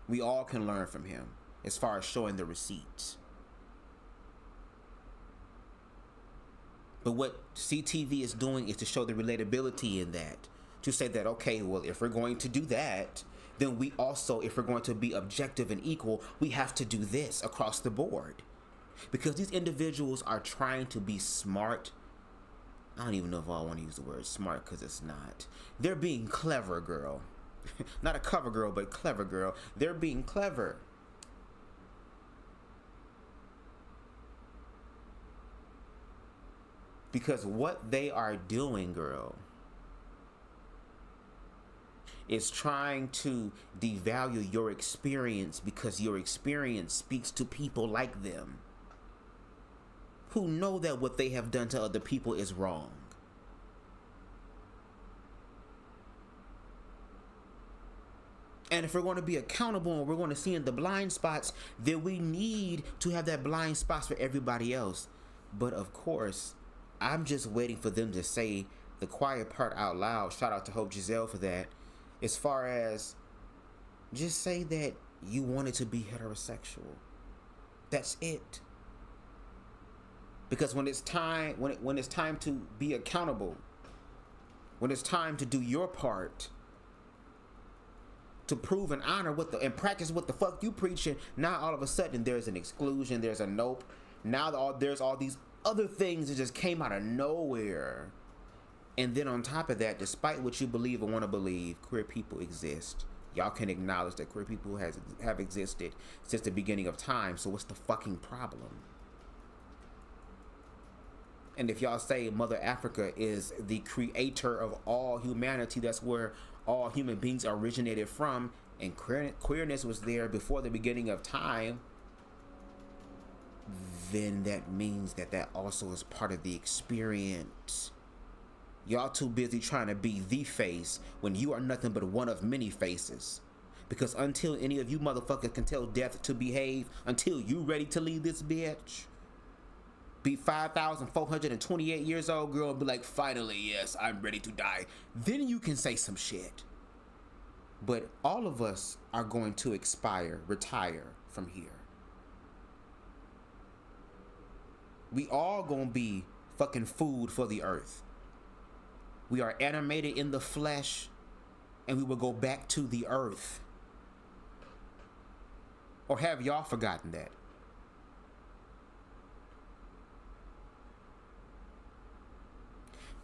We all can learn from him as far as showing the receipts. But what CTV is doing is to show the relatability in that. To say that, okay, well, if we're going to do that, then we also, if we're going to be objective and equal, we have to do this across the board. Because these individuals are trying to be smart. I don't even know if I want to use the word smart because it's not. They're being clever, girl. Not a cover girl, but clever girl. They're being clever. Because what they are doing, girl, is trying to devalue your experience because your experience speaks to people like them who know that what they have done to other people is wrong. And if we're going to be accountable and we're going to see in the blind spots, then we need to have that blind spots for everybody else. But of course, I'm just waiting for them to say the quiet part out loud. Shout out to Hope Giselle for that. As far as just say that you wanted to be heterosexual. That's it. Because when it's time, when it's time to be accountable, when it's time to do your part, to prove and honor and practice what the fuck you preaching, now all of a sudden there's an exclusion, there's a nope. Now there's all these other things that just came out of nowhere. And then on top of that, despite what you believe or want to believe, queer people exist. Y'all can acknowledge that queer people have existed since the beginning of time. So what's the fucking problem? And if y'all say Mother Africa is the creator of all humanity, that's where all human beings originated from, and queerness was there before the beginning of time, then that means that also is part of the experience. Y'all too busy trying to be the face when you are nothing but one of many faces. Because until any of you motherfuckers can tell death to behave, until you ready to leave this bitch, be 5,428 years old girl and be like, finally, yes, I'm ready to die. Then you can say some shit. But all of us are going to retire from here. We all gonna be fucking food for the earth. We are animated in the flesh, and we will go back to the earth. Or have y'all forgotten that?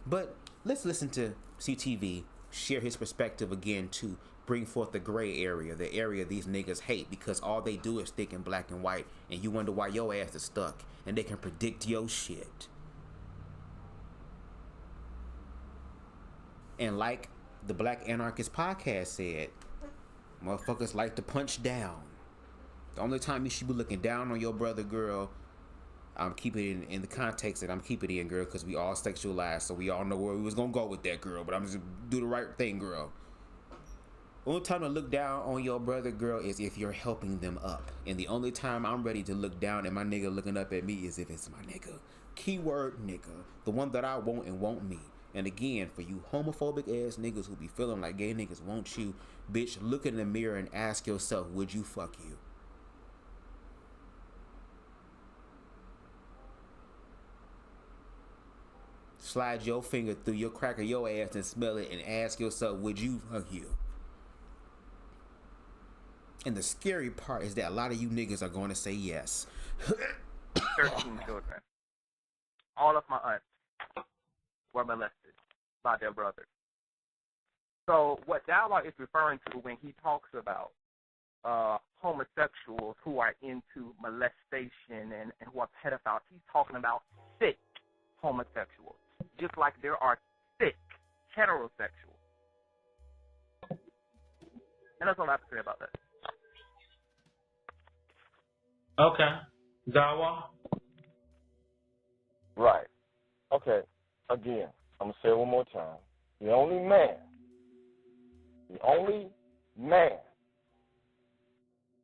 But let's listen to CTV share his perspective again to bring forth the gray area, the area these niggas hate because all they do is stick in black and white, and you wonder why your ass is stuck, and they can predict your shit. And like the Black Anarchist podcast said, motherfuckers like to punch down. The only time you should be looking down on your brother, girl, I'm keeping it in the context that I'm keeping it in, girl, because we all sexualized, so we all know where we was gonna go with that, girl, but I'm just do the right thing, girl. The only time to look down on your brother, girl, is if you're helping them up. And the only time I'm ready to look down at my nigga looking up at me is if it's my nigga. Keyword nigga. The one that I want and want me. And again, for you homophobic ass niggas who be feeling like gay niggas want you, bitch, look in the mirror and ask yourself, would you fuck you? Slide your finger through your crack of your ass and smell it and ask yourself, would you fuck you? And the scary part is that a lot of you niggas are going to say yes. 13 children. All of my aunts were molested by their brothers. So what Dawah is referring to when he talks about homosexuals who are into molestation and who are pedophiles, he's talking about sick homosexuals, just like there are sick heterosexuals. And that's all I have to say about that. Okay. Dawah? Right. Okay. Again, I'm going to say it one more time. The only man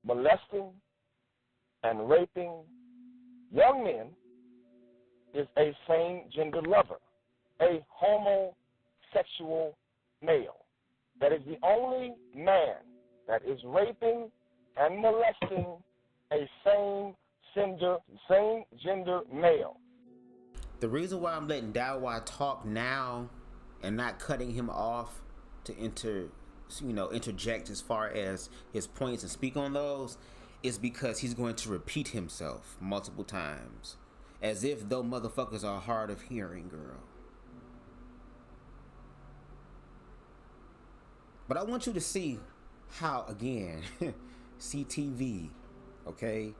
molesting and raping young men is a same-gender lover, a homosexual male. That is the only man that is raping and molesting a same-gender male. The reason why I'm letting Dawah talk now and not cutting him off to interject as far as his points and speak on those is because he's going to repeat himself multiple times. As if though motherfuckers are hard of hearing, girl. But I want you to see how, again, CTV, okay?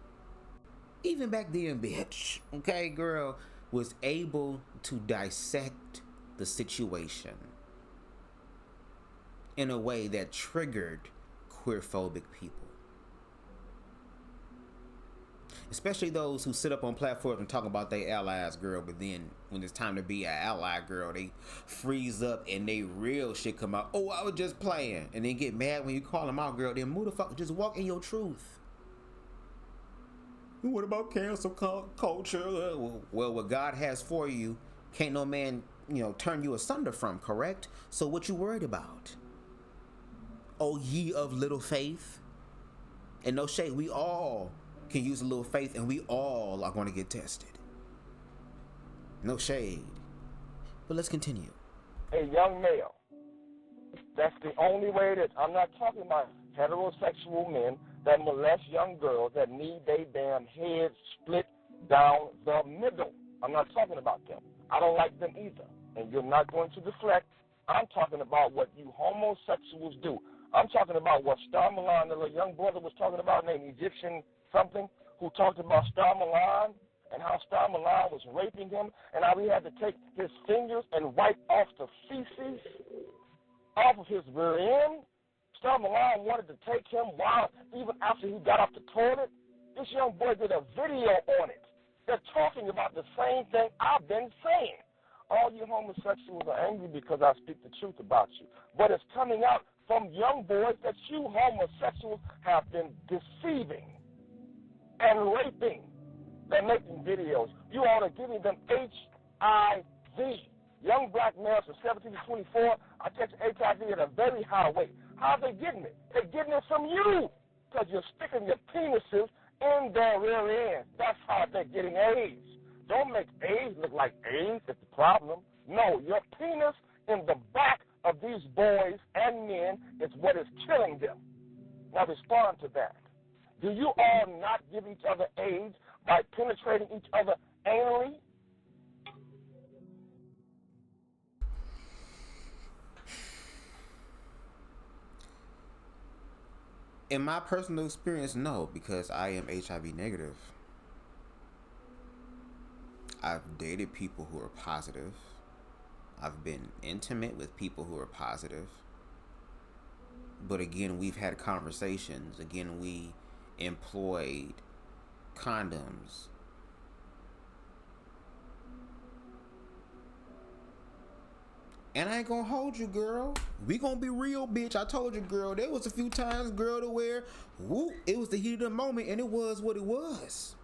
Even back then, bitch, okay, girl, was able to dissect the situation in a way that triggered queerphobic people. Especially those who sit up on platforms and talk about their allies, girl, but then when it's time to be an ally, girl, they freeze up and they real shit come out. Oh, I was just playing. And then get mad when you call them out, girl. Then motherfucker, just walk in your truth. What about cancel culture? Well, what God has for you, can't no man, turn you asunder from, correct? So what you worried about? Oh, ye of little faith? And no shade, we all can use a little faith, and we all are going to get tested. No shade. But let's continue. A young male. That's the only way that I'm not talking about heterosexual men that molest young girls that need their damn heads split down the middle. I'm not talking about them. I don't like them either. And you're not going to deflect. I'm talking about what you homosexuals do. I'm talking about what Star Milan, the little young brother was talking about, named Egyptian something, who talked about Star Milan and how Star Milan was raping him and how he had to take his fingers and wipe off the feces off of his rear end. Star Milan wanted to take him even after he got off the toilet. This young boy did a video on it. They're talking about the same thing I've been saying. All you homosexuals are angry because I speak the truth about you. But it's coming out from young boys that you homosexuals have been deceiving and raping. They're making videos. You all are giving them HIV. Young black males from 17 to 24 are catching HIV at a very high rate. How are they getting it? They're getting it from you because you're sticking your penises in their rear ends. That's how they're getting AIDS. Don't make AIDS look like AIDS is the problem. No, your penis in the back of these boys and men is what is killing them. Now respond to that. Do you all not give each other AIDS by penetrating each other anally? In my personal experience, no, because I am HIV negative. I've dated people who are positive. I've been intimate with people who are positive. But again, we've had conversations. Again, we employed condoms. And I ain't gonna hold you, girl. We gonna be real, bitch. I told you, girl. There was a few times, girl, to where, whoop, it was the heat of the moment, and it was what it was.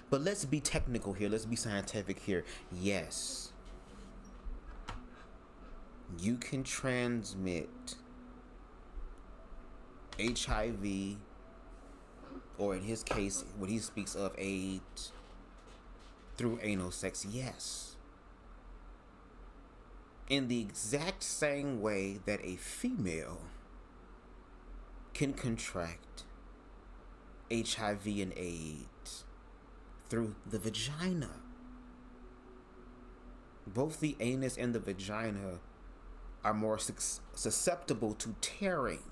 But let's be technical here. Let's be scientific here. Yes. You can transmit HIV, or in his case, what he speaks of, AIDS, through anal sex, yes. In the exact same way that a female can contract HIV and AIDS through the vagina. Both the anus and the vagina are more susceptible to tearing.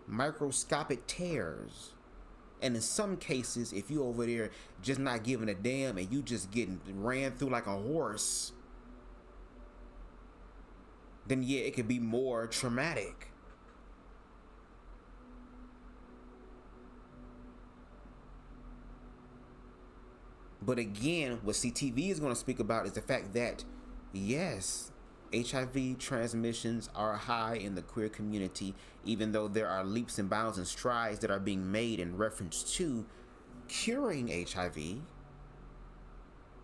Microscopic tears. And in some cases, if you over there just not giving a damn and you just getting ran through like a horse, then yeah, it could be more traumatic. But again, what CTV is going to speak about is the fact that, yes, HIV transmissions are high in the queer community, even though there are leaps and bounds and strides that are being made in reference to curing HIV.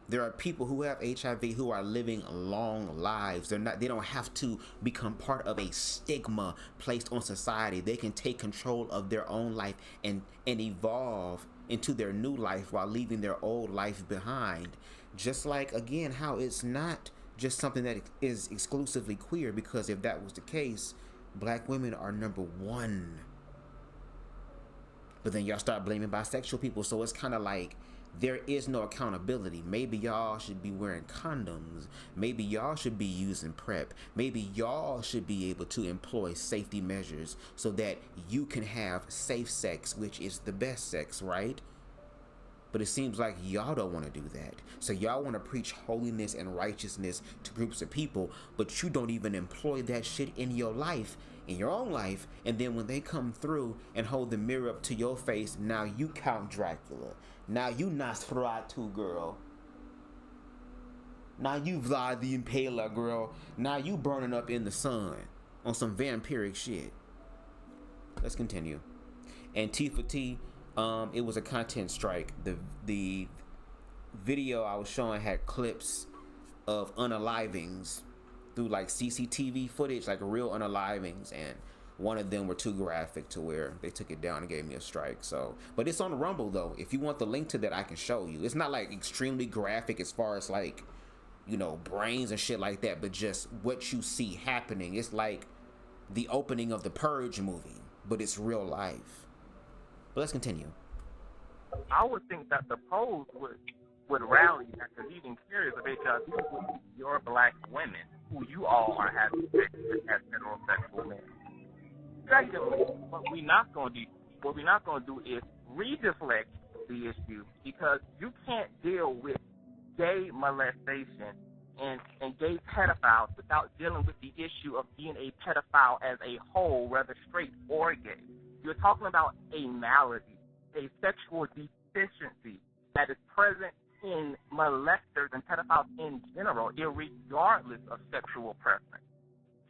There are people who have HIV who are living long lives. They don't have to become part of a stigma placed on society. They can take control of their own life and evolve into their new life while leaving their old life behind. Just like, again, how it's not just something that is exclusively queer, because if that was the case, black women are number one. But then y'all start blaming bisexual people, so it's kind of like there is no accountability. Maybe y'all should be wearing condoms. Maybe y'all should be using PrEP. Maybe y'all should be able to employ safety measures so that you can have safe sex, which is the best sex, right? But it seems like y'all don't want to do that. So y'all want to preach holiness and righteousness to groups of people, but you don't even employ that shit in your life, in your own life. And then when they come through and hold the mirror up to your face, now you Count Dracula. Now you Nosferatu, girl. Now you Vlad the Impaler, girl. Now you burning up in the sun on some vampiric shit. Let's continue. And T for T, it was a content strike. The video I was showing had clips of unalivings through like CCTV footage, like real unalivings, and one of them were too graphic to where they took it down and gave me a strike. So, but it's on Rumble though. If you want the link to that, I can show you. It's not like extremely graphic as far as like, you know, brains and shit like that, but just what you see happening. It's like the opening of the Purge movie, but it's real life. But let's continue. I would think that the polls would rally at the leading carriers of HIV, your black women, who you all are having sex with as heterosexual men. Secondly, what we're not going to do is redeflect the issue, because you can't deal with gay molestation and gay pedophiles without dealing with the issue of being a pedophile as a whole, whether straight or gay. You're talking about a malady, a sexual deficiency that is present in molesters and pedophiles in general, irregardless of sexual preference.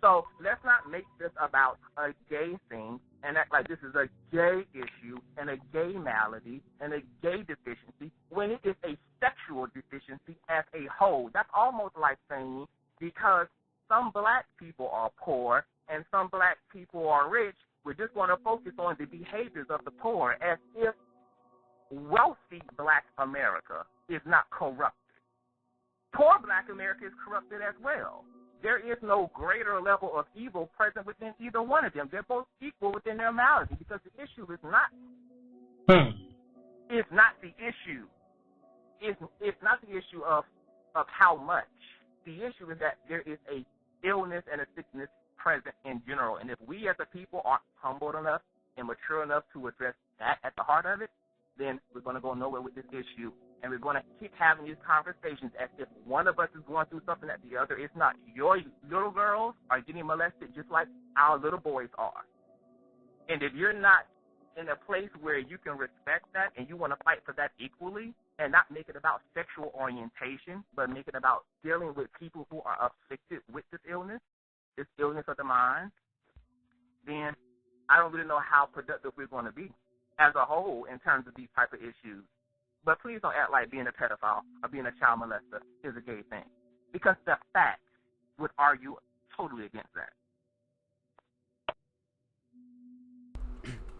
So let's not make this about a gay thing and act like this is a gay issue and a gay malady and a gay deficiency when it is a sexual deficiency as a whole. That's almost like saying because some black people are poor and some black people are rich, we're just going to focus on the behaviors of the poor as if wealthy black America is not corrupted. Poor black America is corrupted as well. There is no greater level of evil present within either one of them. They're both equal within their malady because the issue is not it's not the issue. It's not the issue of how much. The issue is that there is a illness and a sickness present in general. And if we as a people are humbled enough and mature enough to address that at the heart of it, then we're going to go nowhere with this issue. And we're going to keep having these conversations as if one of us is going through something that the other is not. Your little girls are getting molested just like our little boys are. And if you're not in a place where you can respect that and you want to fight for that equally and not make it about sexual orientation, but make it about dealing with people who are afflicted with this illness of the mind, then I don't really know how productive we're going to be as a whole in terms of these type of issues. But please don't act like being a pedophile or being a child molester is a gay thing, because the facts would argue totally against that.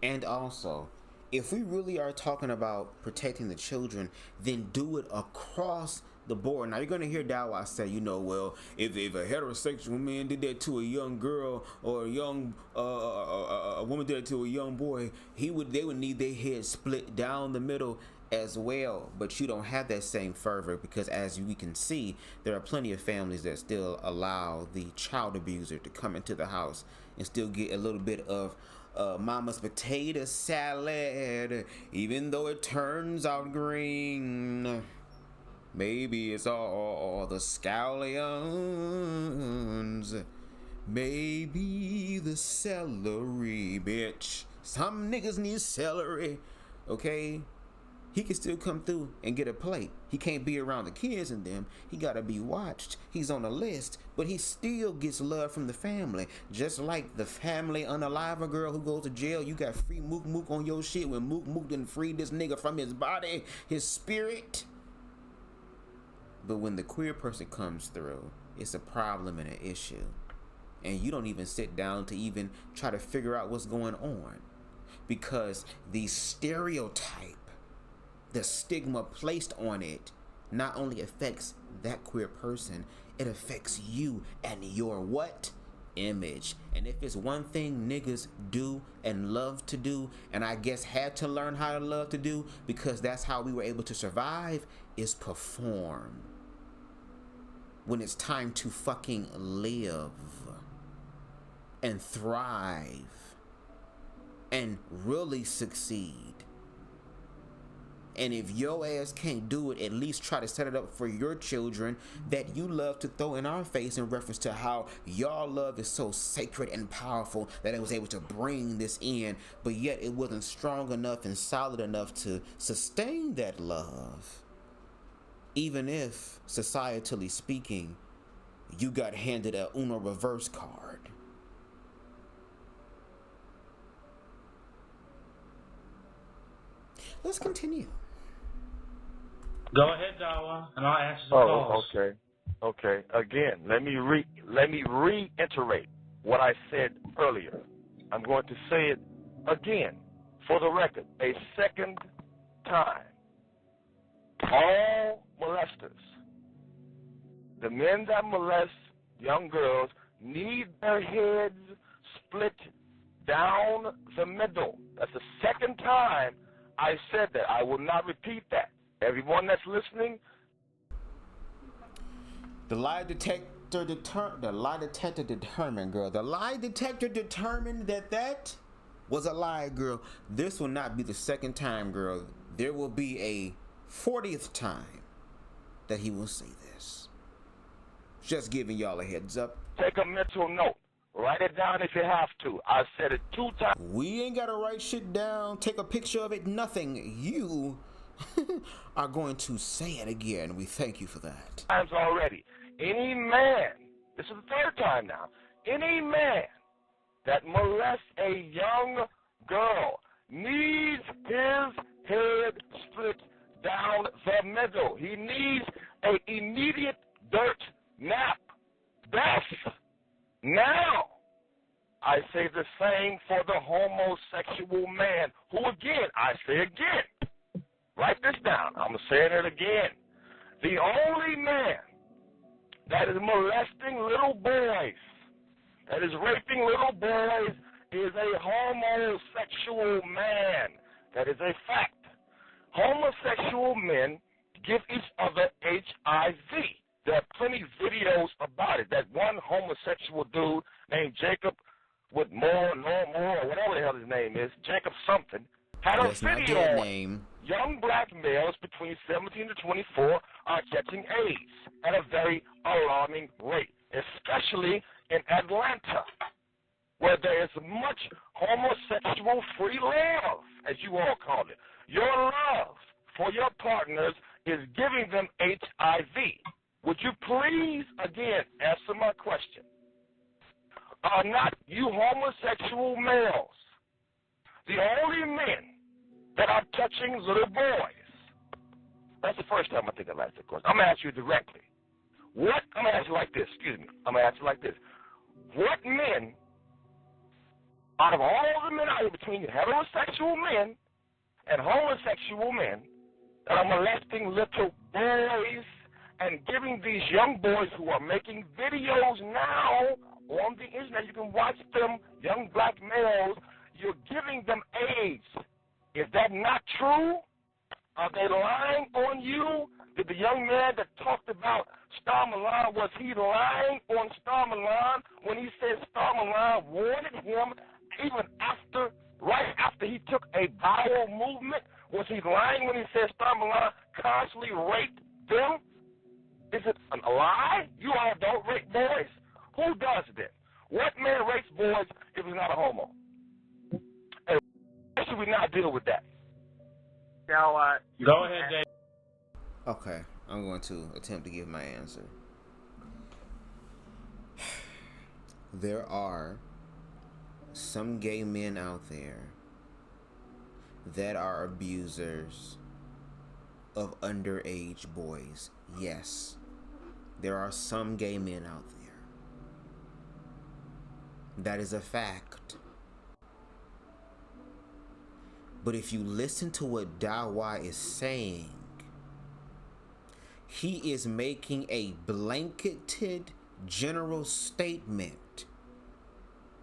And also, if we really are talking about protecting the children, then do it across the board. Now, you're going to hear Dawa say, well, if a heterosexual man did that to a young girl or a young a woman did that to a young boy, they would need their head split down the middle as well. But you don't have that same fervor, because as we can see, there are plenty of families that still allow the child abuser to come into the house and still get a little bit of mama's potato salad, even though it turns out green. Maybe it's all the scallions. Maybe the celery, bitch. Some niggas need celery, okay? He can still come through and get a plate. He can't be around the kids and them. He gotta be watched. He's on a list, but he still gets love from the family. Just like the family unalive a girl who goes to jail, you got free Mook Mook on your shit when Mook Mook didn't free this nigga from his body, his spirit. But when the queer person comes through, it's a problem and an issue. And you don't even sit down to even try to figure out what's going on. Because the stereotype, the stigma placed on it, not only affects that queer person, it affects you and your what? Image. And if it's one thing niggas do and love to do, and I guess had to learn how to love to do, because that's how we were able to survive, is perform. When it's time to fucking live and thrive and really succeed. And if your ass can't do it, at least try to set it up for your children that you love to throw in our face in reference to how y'all love is so sacred and powerful that it was able to bring this in, but yet it wasn't strong enough and solid enough to sustain that love. Even if, societally speaking, you got handed a Uno reverse card. Let's continue. Go ahead, Dawa, and I'll answer some calls. Okay. Again, let me reiterate what I said earlier. I'm going to say it again, for the record, a second time. All molesters, the men that molest young girls, need their heads split down the middle. That's the second time I said that. I will not repeat that. Everyone that's listening. The lie detector determined that was a lie, girl. This will not be the second time, girl. There will be a 40th time that he will say this. Just giving y'all a heads up. Take a mental note. Write it down if you have to. I said it 2 times. We ain't gotta write shit down, take a picture of it, nothing. You are going to say it again. We thank you for that. Times already. Any man, this is the 3rd time now, any man that molests a young girl needs his head split down the middle. He needs an immediate dirt nap. Death. Now, I say the same for the homosexual man, who again, I say again, write this down, I'm saying it again. The only man that is molesting little boys, that is raping little boys, is a homosexual man. That is a fact. Homosexual men give each other HIV. There are plenty of videos about it. That one homosexual dude named Jacob with more, or whatever the hell his name is, Jacob something, had a video on young black males between 17 to 24 are catching AIDS at a very alarming rate, especially in Atlanta, where there is much homosexual free love, as you all call it. Your love for your partners is giving them HIV. Would you please, again, answer my question? Are not you homosexual males the only men that are touching little boys? That's the first time I think I've asked the question. I'm going to ask you directly. I'm going to ask you like this. Excuse me. I'm going to ask you like this. What men, out of all the men out here between heterosexual men and homosexual men, that are molesting little boys and giving these young boys who are making videos now on the internet, you can watch them, young black males, you're giving them AIDS. Is that not true? Are they lying on you? Did the young man that talked about Star Milan, was he lying on Star Milan when he said Star Milan wanted him even after, right after he took a bowel movement? Was he lying when he said Star Milan constantly raped them? Is it a lie? You all don't rape boys? Who does then? What man rapes boys if he's not a homo? And why should we not deal with that? Go ahead, Jay. Okay, I'm going to attempt to give my answer. There are some gay men out there that are abusers of underage boys. Yes, there are some gay men out there. That is a fact. But if you listen to what Dawa is saying, he is making a blanketed general statement.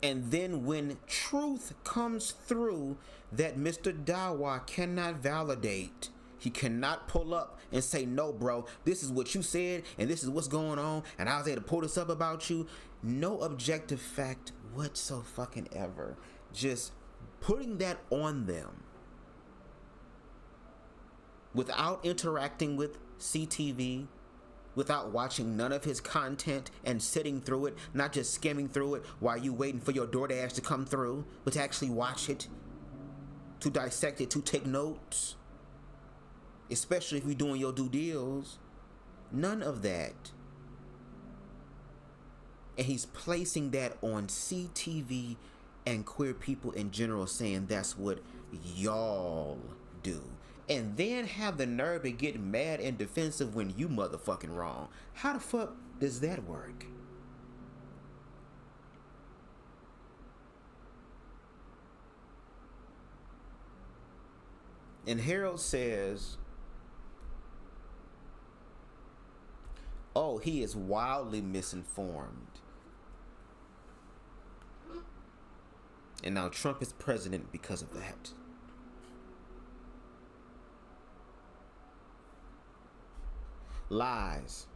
And then when truth comes through that Mr. Dawa cannot validate, he cannot pull up and say, no, bro, this is what you said, and this is what's going on, and I was able to pull this up about you. No objective fact whatsoever. Just putting that on them without interacting with CTV, without watching none of his content and sitting through it, not just skimming through it while you waiting for your DoorDash to come through, but to actually watch it, to dissect it, to take notes, especially if you're doing your due deals. None of that. And he's placing that on CTV and queer people in general, saying that's what y'all do. And then have the nerve to get mad and defensive when you motherfucking wrong. How the fuck does that work? And Harold says, oh, he is wildly misinformed. And now Trump is president because of that. Lies.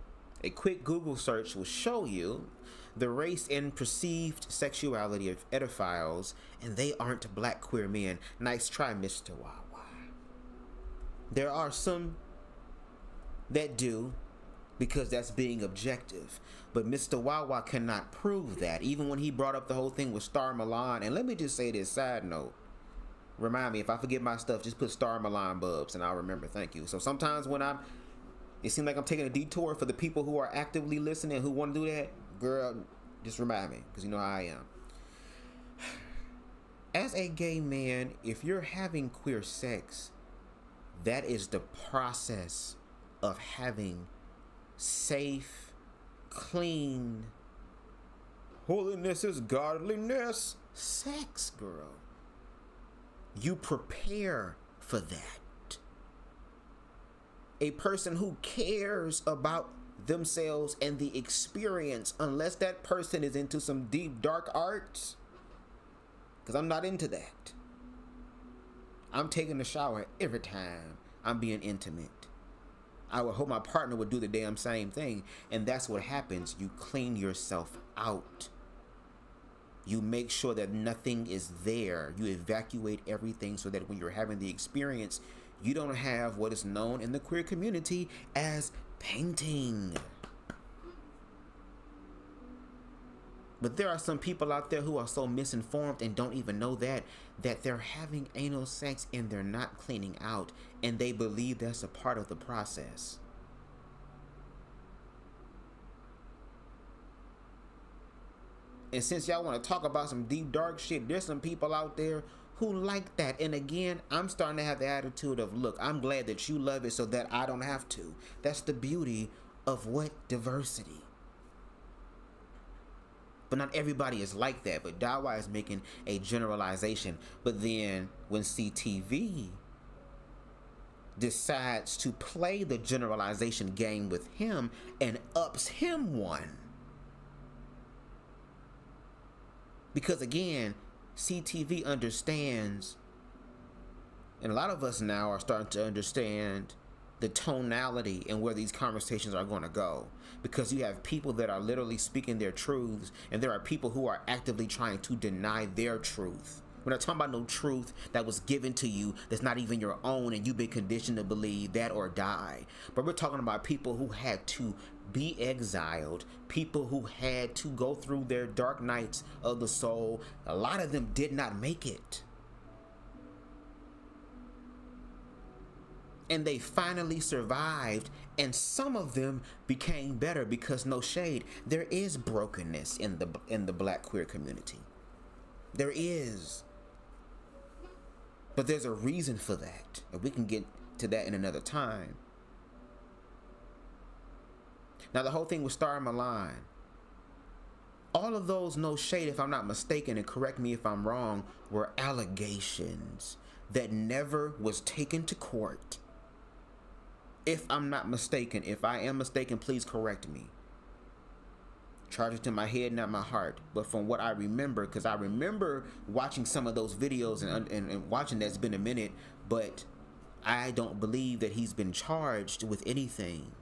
A quick Google search will show you the race and perceived sexuality of pedophiles, and they aren't black queer men. Nice try, Mr. Wawa. There are some that do, because that's being objective. But Mr. Wawa cannot prove that, even when he brought up the whole thing with Star Milan. And let me just say this side note. Remind me, if I forget my stuff, just put Star Milan Bubs and I'll remember. Thank you. So sometimes when it seems like I'm taking a detour for the people who are actively listening, who want to do that, girl, just remind me, because you know how I am. As a gay man, if you're having queer sex, that is the process of having safe, clean, holiness is godliness sex, girl. You prepare for that. A person who cares about themselves and the experience, unless that person is into some deep dark arts, because I'm not into that. I'm taking a shower every time I'm being intimate. I would hope my partner would do the damn same thing. And that's what happens. You clean yourself out. You make sure that nothing is there. You evacuate everything so that when you're having the experience, you don't have what is known in the queer community as painting. But there are some people out there who are so misinformed and don't even know that they're having anal sex and they're not cleaning out, and they believe that's a part of the process. And since y'all want to talk about some deep dark shit, there's some people out there who like that. And again, I'm starting to have the attitude of, look, I'm glad that you love it so that I don't have to. That's the beauty of what diversity. But not everybody is like that. But Dawa is making a generalization. But then when CTV decides to play the generalization game with him and ups him one. Because again, CTV understands, and a lot of us now are starting to understand the tonality and where these conversations are going to go. Because you have people that are literally speaking their truths, and there are people who are actively trying to deny their truth. We're not talking about no truth that was given to you that's not even your own and you've been conditioned to believe that or die. But we're talking about people who had to be exiled, people who had to go through their dark nights of the soul. A lot of them did not make it. And they finally survived, and some of them became better because, no shade, there is brokenness in the black queer community. There is. But there's a reason for that, and we can get to that in another time. Now, the whole thing with Star Milan, all of those, no shade if I'm not mistaken, and correct me if I'm wrong, were allegations that never was taken to court. If I'm not mistaken, if I am mistaken, please correct me. Charge it to my head, not my heart. But from what I remember, because I remember watching some of those videos and watching that's been a minute, but I don't believe that he's been charged with anything.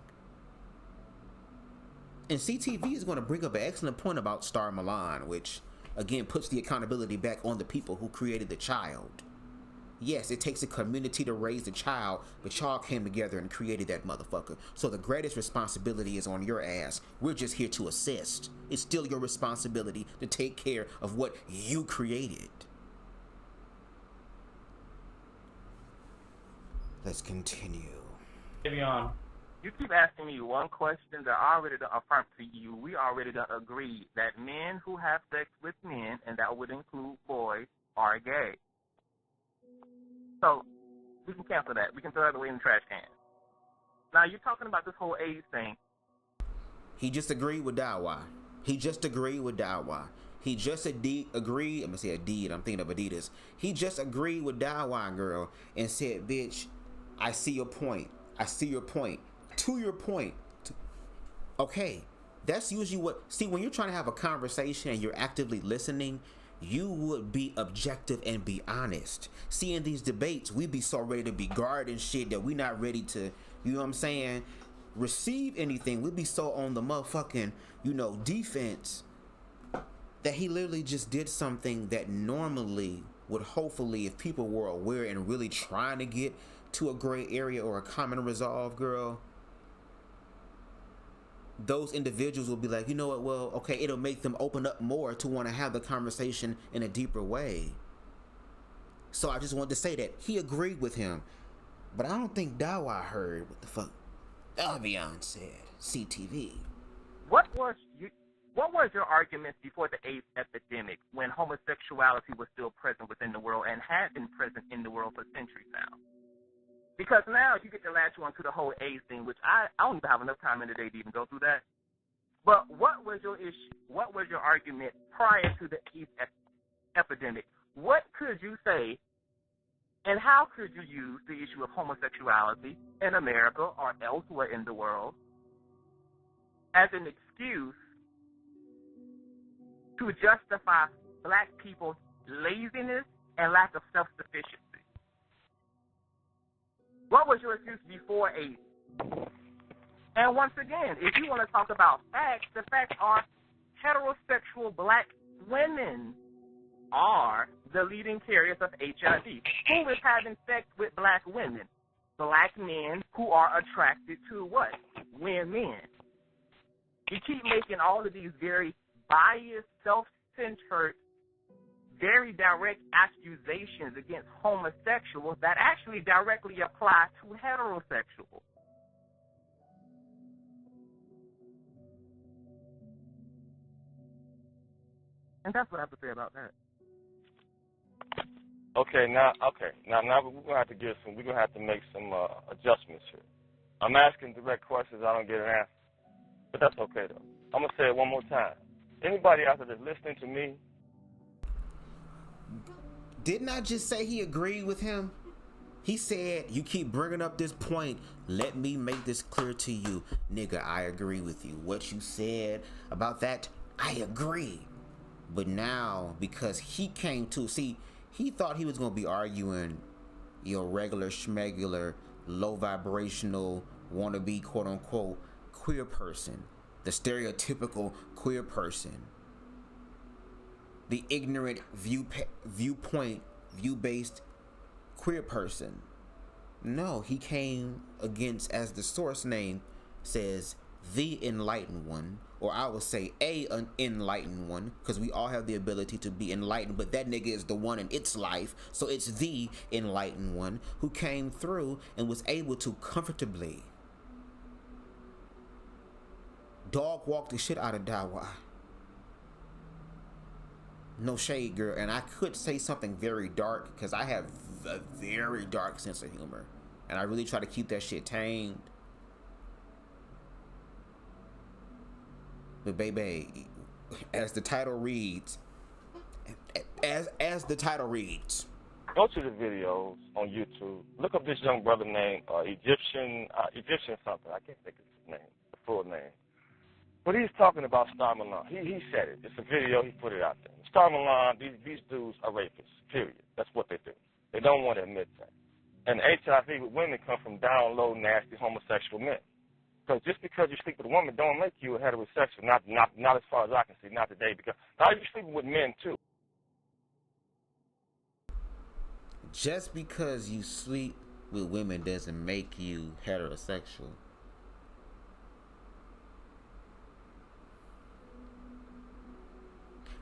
And CTV is going to bring up an excellent point about Star Milan, which again puts the accountability back on the people who created the child. Yes, it takes a community to raise the child, but y'all came together and created that motherfucker. So the greatest responsibility is on your ass. We're just here to assist. It's still your responsibility to take care of what you created. Let's continue. Davion, You keep asking me one question that I already done affirmed to you. We already done agreed that men who have sex with men, and that would include boys, are gay. So we can cancel that. We can throw that away in the trash can. Now, you're talking about this whole AIDS thing. He just agreed with Dawa. He just agreed with Dawa. He just agreed. I'm going to say Adidas. I'm thinking of Adidas. He just agreed with Dawa, girl, and said, bitch, I see your point. I see your point. To your point. Okay. That's usually what... See, when you're trying to have a conversation and you're actively listening, you would be objective and be honest. See, in these debates, we be so ready to be guarding shit that we not ready to, you know what I'm saying, receive anything. We be so on the motherfucking, defense that he literally just did something that normally would hopefully, if people were aware and really trying to get to a gray area or a common resolve, girl, those individuals will be like, you know what, well, okay, it'll make them open up more to want to have the conversation in a deeper way. So I just wanted to say that he agreed with him. But I don't think Dawa heard what the fuck Avion said. CTV. What was your argument before the AIDS epidemic when homosexuality was still present within the world and had been present in the world for centuries now? Because now you get to latch on to the whole AIDS thing, which I don't even have enough time in the day to even go through that. But what was your issue? What was your argument prior to the AIDS epidemic? What could you say, and how could you use the issue of homosexuality in America or elsewhere in the world as an excuse to justify black people's laziness and lack of self-sufficiency? What was your excuse before AIDS? And once again, if you want to talk about facts, the facts are heterosexual black women are the leading carriers of HIV. Who is having sex with black women? Black men who are attracted to what? Women. You keep making all of these very biased, self-centered, very direct accusations against homosexuals that actually directly apply to heterosexuals. And that's what I have to say about that. Now we're gonna have to make some adjustments here. I'm asking direct questions, I don't get an answer, but that's okay though. I'm gonna say it one more time. Anybody out there that's listening to me? Didn't I just say he agreed with him? He said, you keep bringing up this point. Let me make this clear to you. Nigga, I agree with you. What you said about that, I agree. But now, because he came to, see, he thought he was going to be arguing your regular schmegular, low vibrational, wannabe, quote unquote, queer person. The stereotypical queer person. The ignorant view-based queer person. No, he came against, as the source name says, the Enlightened One, or I would say an Enlightened One, because we all have the ability to be enlightened, but that nigga is the one in its life, so it's the Enlightened One who came through and was able to comfortably dog walk the shit out of Dawa. No shade, girl, and I could say something very dark because I have a very dark sense of humor, and I really try to keep that shit tamed. But baby, as the title reads, as the title reads, go to the videos on YouTube. Look up this young brother named Egyptian something. I can't think of his name, the full name. But he's talking about Star Milan. He said it. It's a video. He put it out there. Star Milan, these dudes are rapists, period. That's what they do. They don't want to admit that. And HIV with women come from down low, nasty homosexual men. Because just because you sleep with a woman don't make you a heterosexual. Not as far as I can see, not today. Because now you're sleeping with men too. Just because you sleep with women doesn't make you heterosexual.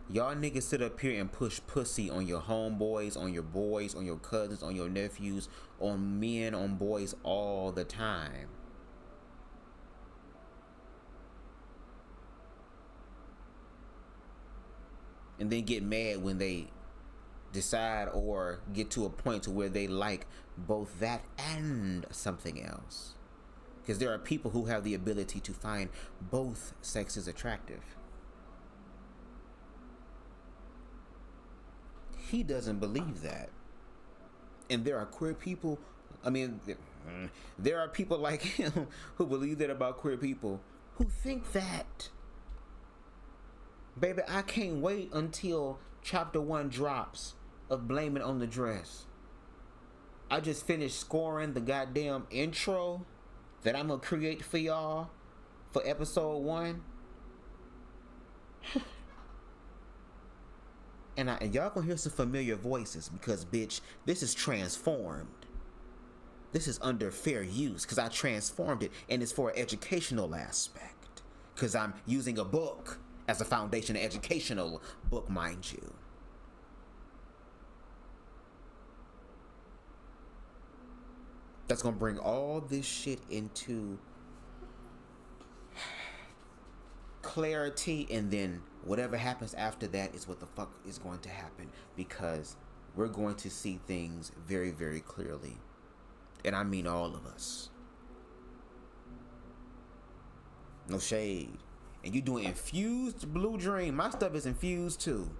Y'all niggas sit up here and push pussy on your homeboys, on your boys, on your cousins, on your nephews, on men, on boys all the time. And then get mad when they decide or get to a point to where they like both that and something else. Because there are people who have the ability to find both sexes attractive. He doesn't believe that. And there are queer people, there are people like him who believe that about queer people who think that. Baby, I can't wait until chapter 1 drops of Blame It on the Dress. I just finished scoring the goddamn intro that I'm gonna create for y'all for episode 1. And y'all gonna hear some familiar voices because, bitch, this is transformed. This is under fair use because I transformed it and it's for an educational aspect. because I'm using a book as a foundation, an educational book, mind you. That's going to bring all this shit into clarity, and then whatever happens after that is what the fuck is going to happen, because we're going to see things very, very clearly. And I mean all of us. No shade. And you doing infused Blue Dream. My stuff is infused too.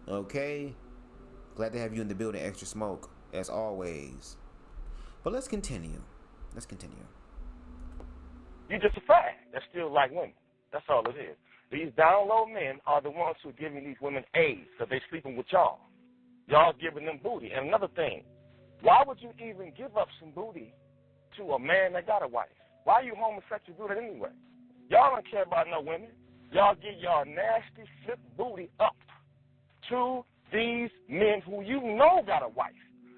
Okay? Glad to have you in the building, Extra Smoke, as always. But let's continue. Let's continue. You're just a fag. That's still like women. That's all it is. These down low men are the ones who are giving these women AIDS, so they sleeping with y'all. Y'all giving them booty. And another thing, why would you even give up some booty to a man that got a wife? Why you homosexual do that anyway? Y'all don't care about no women. Y'all give y'all nasty flip booty up to these men who you know got a wife.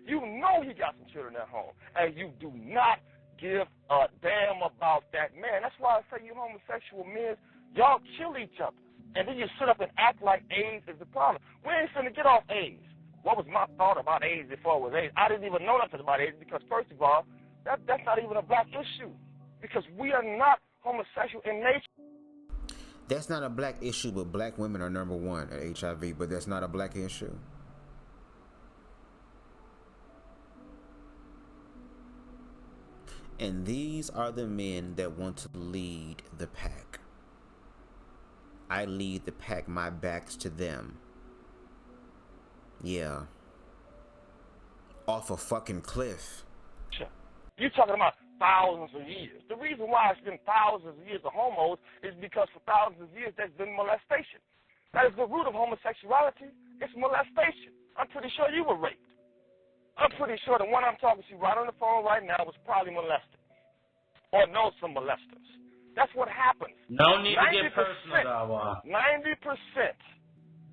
You know he got some children at home. And you do not give a damn about that man. That's why I say you homosexual men, y'all kill each other. And then you sit up and act like AIDS is the problem. We ain't finna get off AIDS. What was my thought about AIDS before it was AIDS? I didn't even know nothing about AIDS because, first of all, that's not even a black issue. Because we are not homosexual in nature. That's not a black issue, but black women are number one at HIV, but that's not a black issue. And these are the men that want to lead the pack. I lead the pack, my back's to them. Yeah. Off a fucking cliff. You're talking about thousands of years. The reason why it's been thousands of years of homos is because for thousands of years there's been molestation. That is the root of homosexuality. It's molestation. I'm pretty sure you were raped. I'm pretty sure the one I'm talking to right on the phone right now was probably molested or knows some molesters. That's what happens. No need to get personal, Dawa. 90%.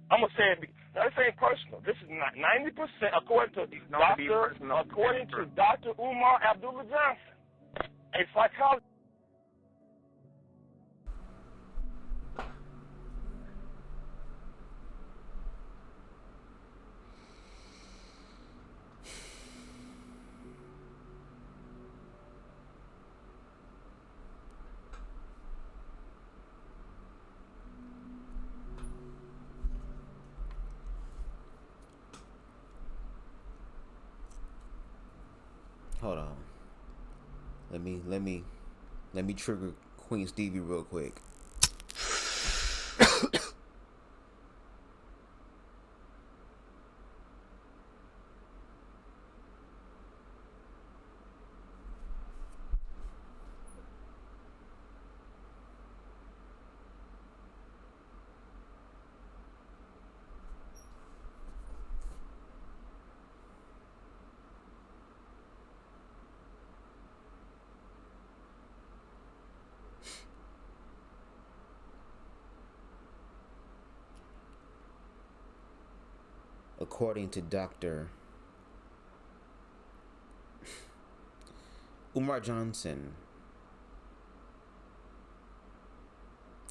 I'm going to say it. This ain't personal. This is not 90% according to Dr. Umar Abdullah Johnson, a psychologist. Hold on. Let me trigger Queen Stevie real quick. According to Dr. Umar Johnson,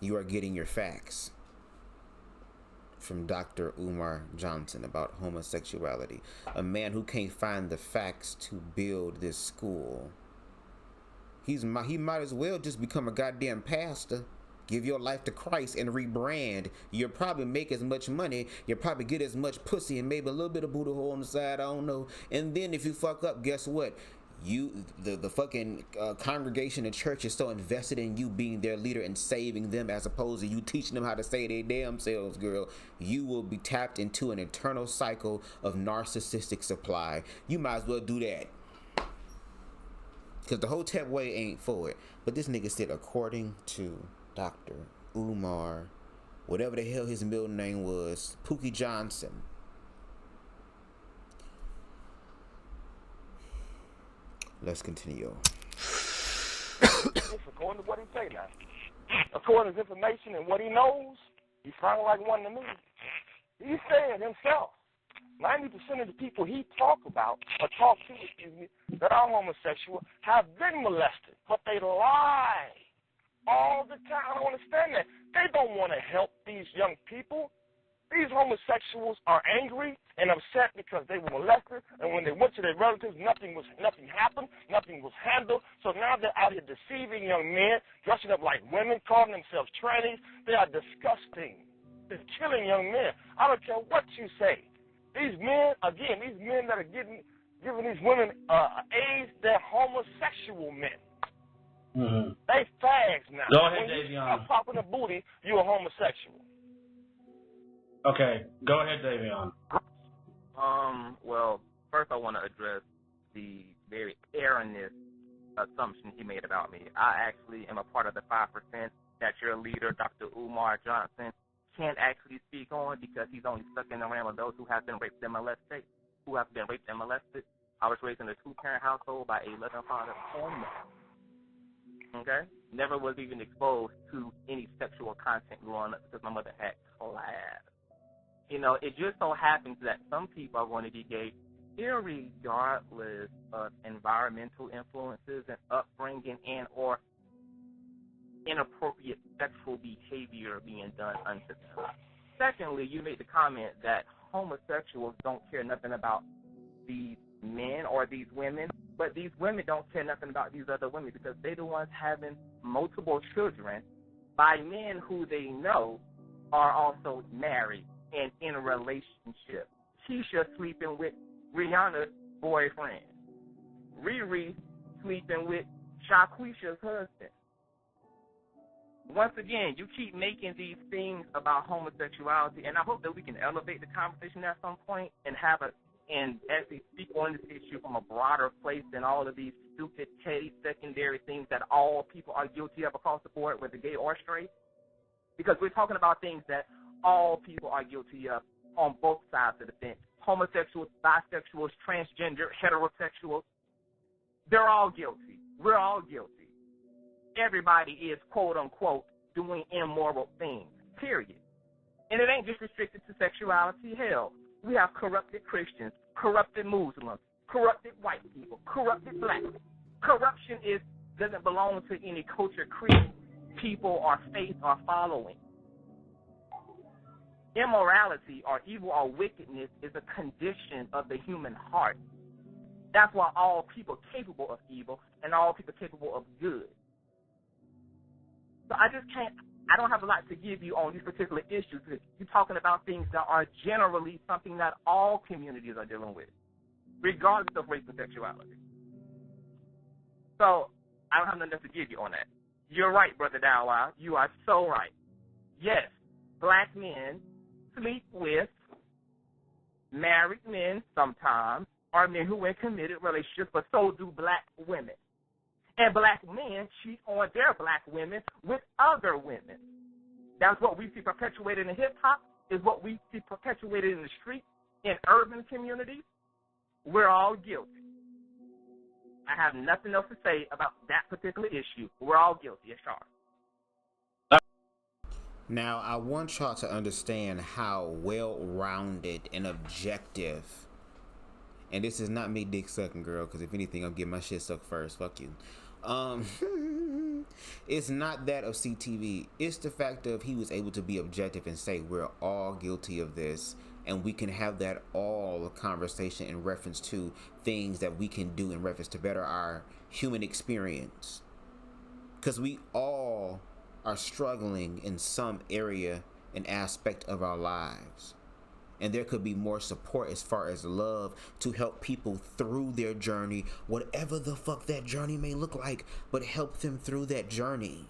you are getting your facts from Dr. Umar Johnson about homosexuality. A man who can't find the facts to build this school. He might as well just become a goddamn pastor. Give your life to Christ and rebrand. You'll probably make as much money. You'll probably get as much pussy and maybe a little bit of booty hole on the side. I don't know. And then if you fuck up, guess what? The fucking congregation and church is so invested in you being their leader and saving them as opposed to you teaching them how to save their damn selves, girl. You will be tapped into an eternal cycle of narcissistic supply. You might as well do that. Because the Hotep way ain't for it. But this nigga said according to Dr. Umar, whatever the hell his middle name was, Pookie Johnson. Let's continue. According to what he say now, according to his information and what he knows, he sounds like one to me. He said himself, 90% of the people he talk about, or talk to, that are homosexual, have been molested, but they lie. all the time. I don't understand that. They don't want to help these young people. These homosexuals are angry and upset because they were molested, and when they went to their relatives, nothing happened, nothing was handled. So now they're out here deceiving young men, dressing up like women, calling themselves trannies. They are disgusting. They're killing young men. I don't care what you say. These men, again, these men that are giving these women AIDS, they're homosexual men. Mm-hmm. They fags now. Go ahead, when you Davion. start popping a booty, you're a homosexual. Okay, go ahead, Davion. Well, first I want to address the very erroneous assumption he made about me. I actually am a part of the 5% that your leader, Dr. Umar Johnson, can't actually speak on because he's only stuck in the realm of those who have been raped and molested. I was raised in a 2-parent household by a loving father and mother. Okay? Never was even exposed to any sexual content growing up because my mother had class. You know, it just so happens that some people are going to be gay irregardless of environmental influences and upbringing and or inappropriate sexual behavior being done unto them. Secondly, you made the comment that homosexuals don't care nothing about these men or these women, but these women don't care nothing about these other women because they're the ones having multiple children by men who they know are also married and in a relationship. Keisha sleeping with Rihanna's boyfriend. Riri sleeping with Shaquisha's husband. Once again, you keep making these things about homosexuality, and I hope that we can elevate the conversation at some point and actually speak on this issue from a broader place than all of these stupid, petty, secondary things that all people are guilty of across the board, whether gay or straight. Because we're talking about things that all people are guilty of on both sides of the fence. Homosexuals, bisexuals, transgender, heterosexuals, they're all guilty. We're all guilty. Everybody is, quote unquote, doing immoral things, period. And it ain't just restricted to sexuality. Hell, we have corrupted Christians, corrupted Muslims, corrupted white people, corrupted black people. Corruption doesn't belong to any culture, creed, people, or faith or following. Immorality or evil or wickedness is a condition of the human heart. That's why all people are capable of evil and all people are capable of good. So I don't have a lot to give you on these particular issues. You're talking about things that are generally something that all communities are dealing with, regardless of race and sexuality. So I don't have nothing else to give you on that. You're right, Brother Dawah. You are so right. Yes, black men sleep with married men sometimes, or men who are in committed relationships, but so do black women. And black men cheat on their black women with other women. That's what we see perpetuated in hip-hop, is what we see perpetuated in the streets, in urban communities. We're all guilty. I have nothing else to say about that particular issue. We're all guilty as charged. Now, I want y'all to understand how well-rounded and objective, and this is not me dick sucking, girl, because if anything, I'm getting my shit sucked first. Fuck you. It's not that of CTV. It's the fact of he was able to be objective and say we're all guilty of this, and we can have that all conversation in reference to things that we can do in reference to better our human experience. Because we all are struggling in some area and aspect of our lives. And there could be more support as far as love to help people through their journey, whatever the fuck that journey may look like, but help them through that journey.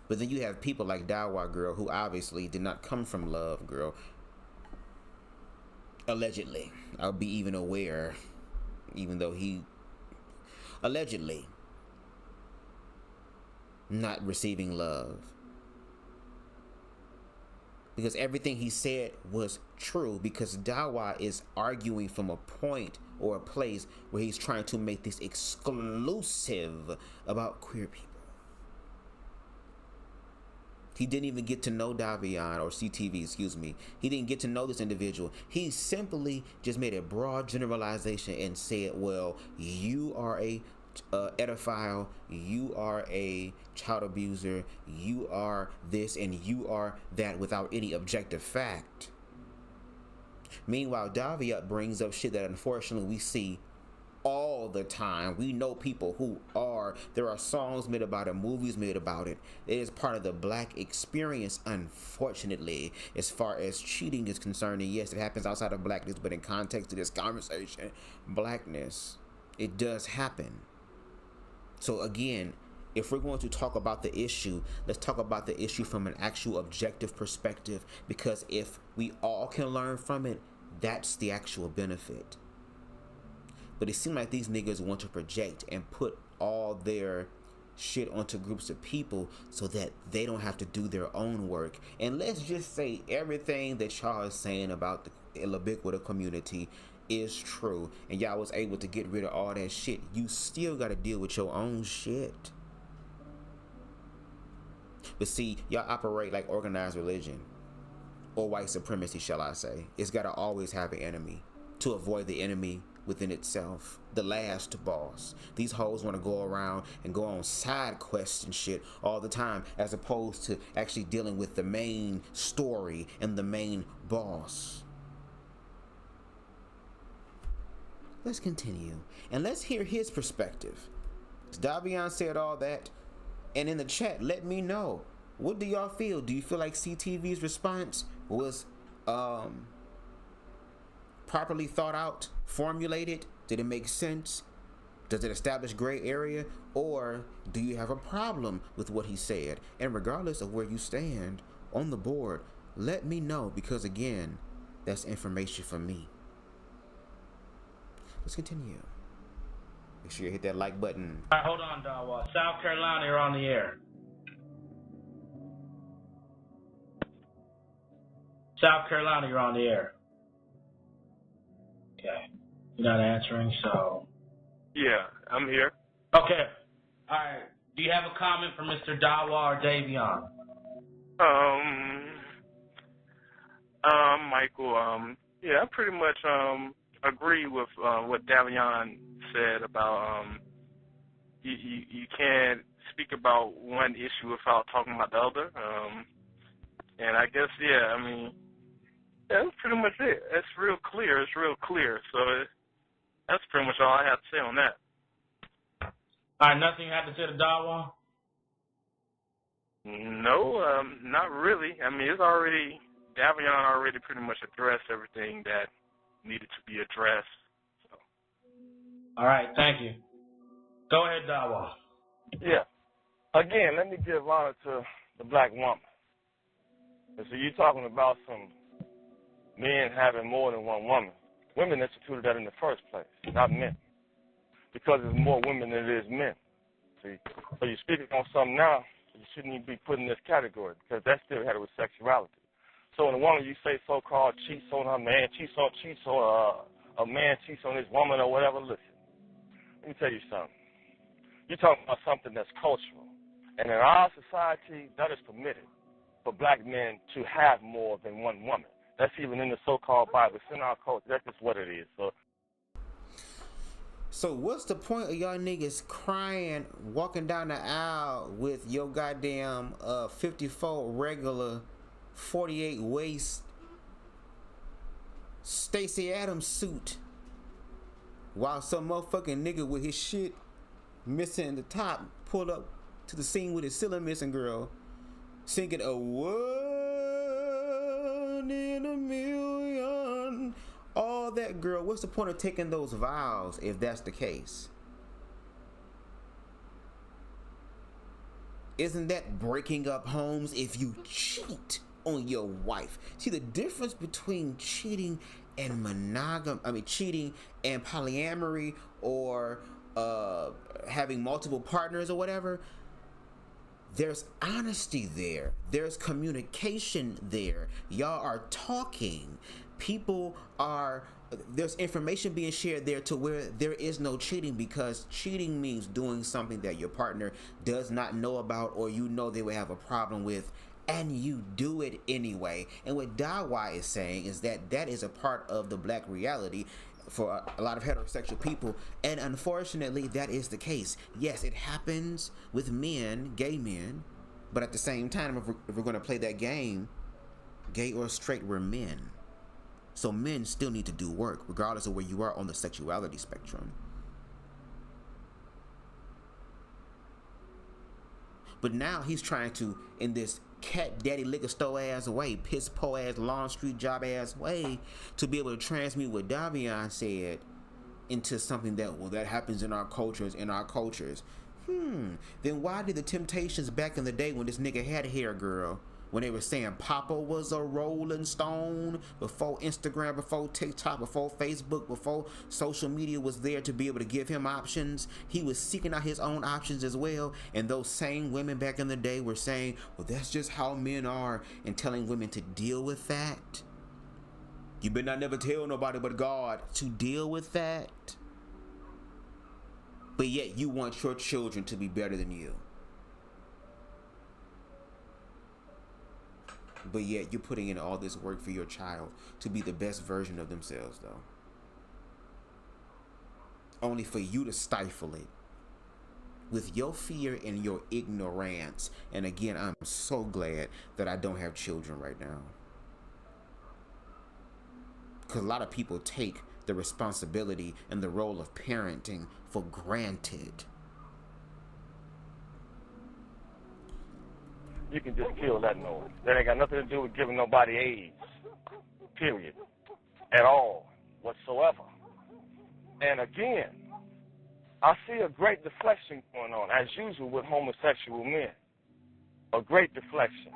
But then you have people like Dawah, girl, who obviously did not come from love, girl. Allegedly. I'll be even aware, even though he allegedly not receiving love. Because everything he said was true, because Dawah is arguing from a point or a place where he's trying to make this exclusive about queer people. He didn't even get to know Davion, or CTV, excuse me. He didn't get to know this individual. He simply just made a broad generalization and said, well, you are a pedophile, you are a child abuser, you are this and you are that without any objective fact. Meanwhile, Daviat brings up shit that unfortunately we see all the time. We know people who are, there are songs made about it, movies made about it. It is part of the black experience, unfortunately, as far as cheating is concerned. And yes, it happens outside of blackness, but in context of this conversation, blackness, it does happen. So again, if we're going to talk about the issue, let's talk about the issue from an actual objective perspective, because if we all can learn from it, that's the actual benefit. But it seems like these niggas want to project and put all their shit onto groups of people so that they don't have to do their own work. And let's just say everything that y'all is saying about the ubiquitous community is true, and y'all was able to get rid of all that shit. You still got to deal with your own shit. But see, y'all operate like organized religion, or white supremacy, shall I say. It's got to always have an enemy to avoid the enemy within itself, the last boss. These hoes want to go around and go on side quests and shit all the time, as opposed to actually dealing with the main story and the main boss. Let's continue, and let's hear his perspective. Davion said all that, and in the chat, let me know, what do y'all feel? Do you feel like CTV's response was properly thought out, formulated? Did it make sense? Does it establish gray area? Or do you have a problem with what he said? And regardless of where you stand on the board, let me know, because again, that's information for me. Let's continue. Make sure you hit that like button. All right, hold on, Dawa. South Carolina, you're on the air. South Carolina, you're on the air. Okay. You're not answering, so. Yeah, I'm here. Okay. All right. Do you have a comment for Mr. Dawa or Davion? Michael, yeah, I pretty much agree with what Davion said about you can't speak about one issue without talking about the other. And I guess, yeah, I mean, yeah, that's pretty much it. It's real clear. It's real clear. So that's pretty much all I have to say on that. All right, nothing you have to say to Dawa? No, not really. I mean, it's already, Davion already pretty much addressed everything that needed to be addressed. So. All right, thank you. Go ahead, Dawa. Yeah. Again, let me give honor to the black woman. And so you're talking about some men having more than one woman. Women instituted that in the first place, not men. Because there's more women than it is men. See? So you're speaking on something now, you shouldn't even be put in this category, because that's still heterosexuality. So when a woman, you say so-called cheats on her man, cheats on a man cheats on his woman or whatever, listen, let me tell you something. You're talking about something that's cultural. And in our society, that is permitted for black men to have more than one woman. That's even in the so-called Bible. It's in our culture. That's just what it is. So what's the point of y'all niggas crying, walking down the aisle with your goddamn 54 regular 48 waist Stacey Adams suit, while some motherfucking nigga with his shit missing the top pulled up to the scene with his ceiling missing girl singing a 1 in a million, all that, girl? What's the point of taking those vows if that's the case? Isn't that breaking up homes if you cheat on your wife? See, the difference between cheating and cheating and polyamory, or having multiple partners or whatever, there's honesty there. There's communication there. Y'all are talking. There's information being shared there to where there is no cheating, because cheating means doing something that your partner does not know about, or you know they would have a problem with, and you do it anyway. And what Dawa is saying is that that is a part of the black reality. for a lot of heterosexual people, and unfortunately that is the case. Yes, it happens with men, gay men, but at the same time, if we're going to play that game, gay or straight, we're men. So men still need to do work, regardless of where you are on the sexuality spectrum. But now he's trying to, in this cat daddy liquor store ass way, piss po ass, Lawn Street job ass way, to be able to transmute what Davion said into something that, well, that happens in our cultures, Then why did the Temptations back in the day when this nigga had a hair, girl, when they were saying Papa was a rolling stone, before Instagram, before TikTok, before Facebook, before social media was there to be able to give him options, he was seeking out his own options as well. And those same women back in the day were saying, well, that's just how men are, and telling women to deal with that. You better not never tell nobody but God to deal with that. But yet you want your children to be better than you. But yet you're putting in all this work for your child to be the best version of themselves, though. Only for you to stifle it with your fear and your ignorance. And again, I'm so glad that I don't have children right now. Because a lot of people take the responsibility and the role of parenting for granted. You can just kill that noise. That ain't got nothing to do with giving nobody AIDS, period, at all, whatsoever. And again, I see a great deflection going on, as usual with homosexual men. A great deflection.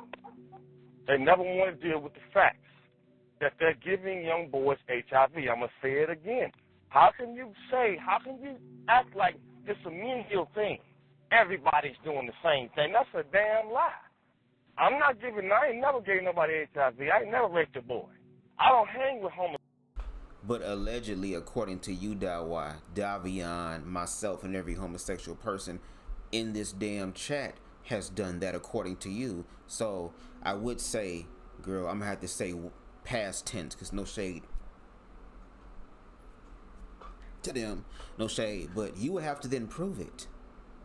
They never want to deal with the facts that they're giving young boys HIV. I'm going to say it again. How can you act like it's a menial thing? Everybody's doing the same thing. That's a damn lie. I ain't never gave nobody HIV. I ain't never raped a boy. I don't hang with homosexuals. But allegedly, according to you, Davion, myself, and every homosexual person in this damn chat has done that according to you. So I would say, girl, I'm going to have to say past tense, because no shade to them. No shade. But you would have to then prove it.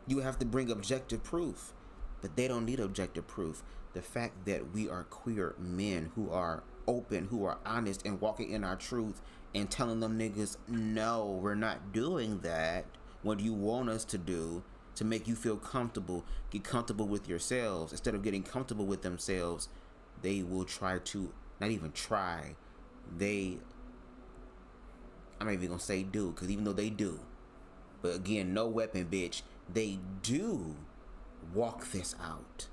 You would have to bring objective proof. But they don't need objective proof. The fact that we are queer men who are open, who are honest, and walking in our truth, and telling them niggas, no, we're not doing that. What do you want us to do to make you feel comfortable? Get comfortable with yourselves. Instead of getting comfortable with themselves, they will try to, not even try, I'm not even gonna say do, because even though they do, but again, no weapon, bitch, they do walk this out.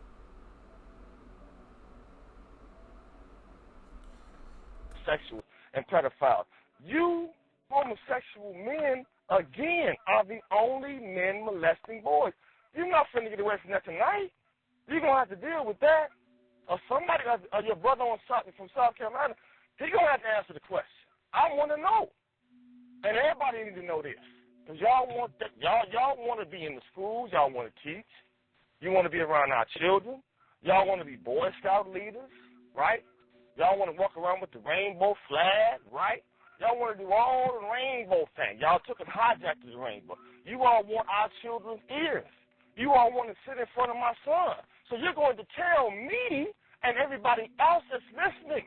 Sexual and pedophiles. You homosexual men, again, are the only men molesting boys. You're not finna get away from that tonight. You're going to have to deal with that. Or somebody, or your brother from South Carolina, he's going to have to answer the question. I want to know. And everybody needs to know this. Because y'all want to be in the schools. Y'all want to teach. You want to be around our children. Y'all want to be Boy Scout leaders, right? Y'all want to walk around with the rainbow flag, right? Y'all want to do all the rainbow things. Y'all took and hijacked the rainbow. You all want our children's ears. You all want to sit in front of my son. So you're going to tell me and everybody else that's listening.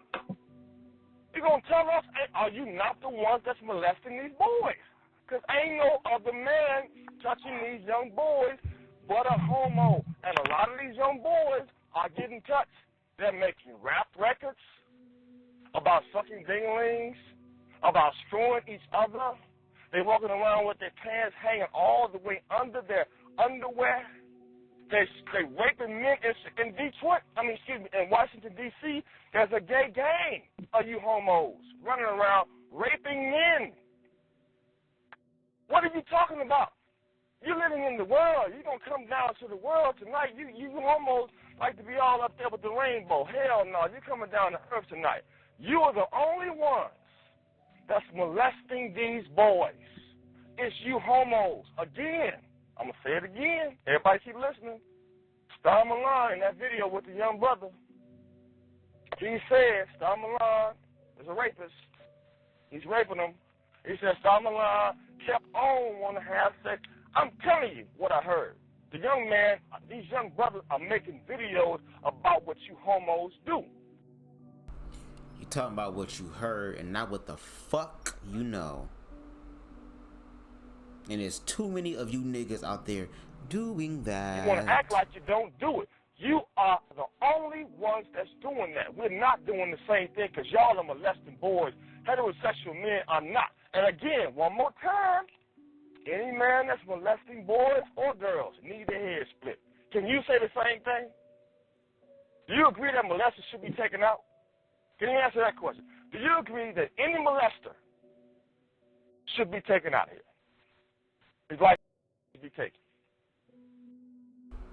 You're going to tell us, hey, are you not the ones that's molesting these boys? Because ain't no other man touching these young boys but a homo. And a lot of these young boys are getting touched. They're making rap records about sucking dinglings, about screwing each other. They're walking around with their pants hanging all the way under their underwear. They raping men in Washington, D.C. There's a gay gang of you homos running around raping men. What are you talking about? You're living in the world. You're going to come down to the world tonight. You homos like to be all up there with the rainbow. Hell no, you're coming down to earth tonight. You are the only ones that's molesting these boys. It's you homos. Again, I'm going to say it again. Everybody keep listening. Star Milan in that video with the young brother. He said Star Milan is a rapist. He's raping them. He said Summerlin kept on wanting to have sex. I'm telling you what I heard. The young man, these young brothers are making videos about what you homos do. You talking about what you heard and not what the fuck you know. And there's too many of you niggas out there doing that. You want to act like you don't do it. You are the only ones that's doing that. We're not doing the same thing because y'all are molesting boys. Heterosexual men are not. And again, one more time, any man that's molesting boys or girls need their head split. Can you say the same thing? Do you agree that molesters should be taken out? Can you answer that question? Do you agree that any molester should be taken out here? His life should be taken.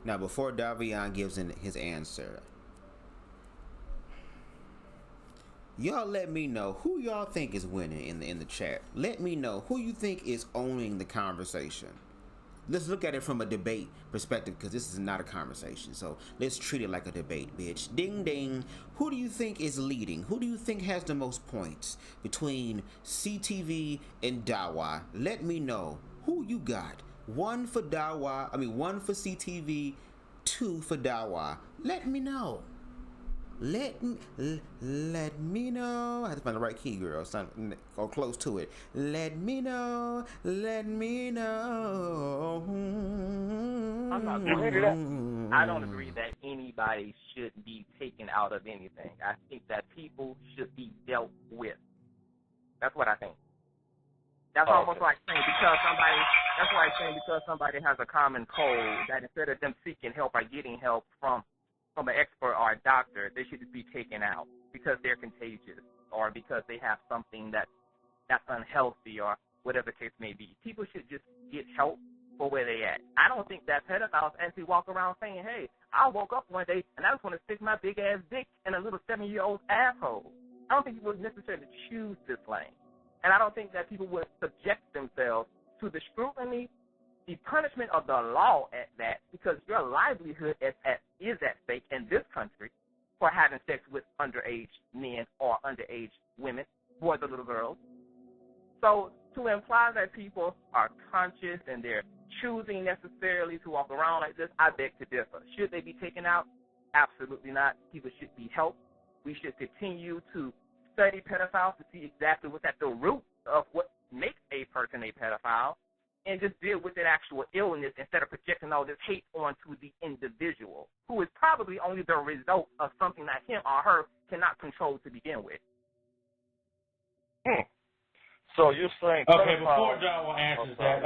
Now, before Davion gives in his answer, y'all let me know who y'all think is winning in the chat. Let me know who you think is owning the conversation. Let's look at it from a debate perspective because this is not a conversation. So let's treat it like a debate, bitch. Ding ding. Who do you think is leading? Who do you think has the most points between CTV and Dawa? Let me know who you got. One for CTV, 2 for Dawa. Let me know. Let me know. I have to find the right key, girl. Or close to it. Let me know. I'm not I don't agree that anybody should be taken out of anything. I think that people should be dealt with. That's what I think. That's almost like saying because somebody has a common cold, that instead of them seeking help or getting help from an expert or a doctor, they should just be taken out because they're contagious or because they have something that's unhealthy or whatever the case may be. People should just get help for where they at. I don't think that pedophiles actually walk around saying, hey, I woke up one day and I just want to stick my big ass dick in a little 7-year-old's asshole. I don't think people would necessarily choose this lane. And I don't think that people would subject themselves to the scrutiny, the punishment of the law at that, because your livelihood is at stake in this country for having sex with underage men or underage women, boys or little girls. So to imply that people are conscious and they're choosing necessarily to walk around like this, I beg to differ. Should they be taken out? Absolutely not. People should be helped. We should continue to study pedophiles to see exactly what's at the root of what makes a person a pedophile and just deal with that actual illness instead of projecting all this hate onto the individual, who is probably only the result of something that him or her cannot control to begin with. So you're saying... Okay, before Dawa answers that,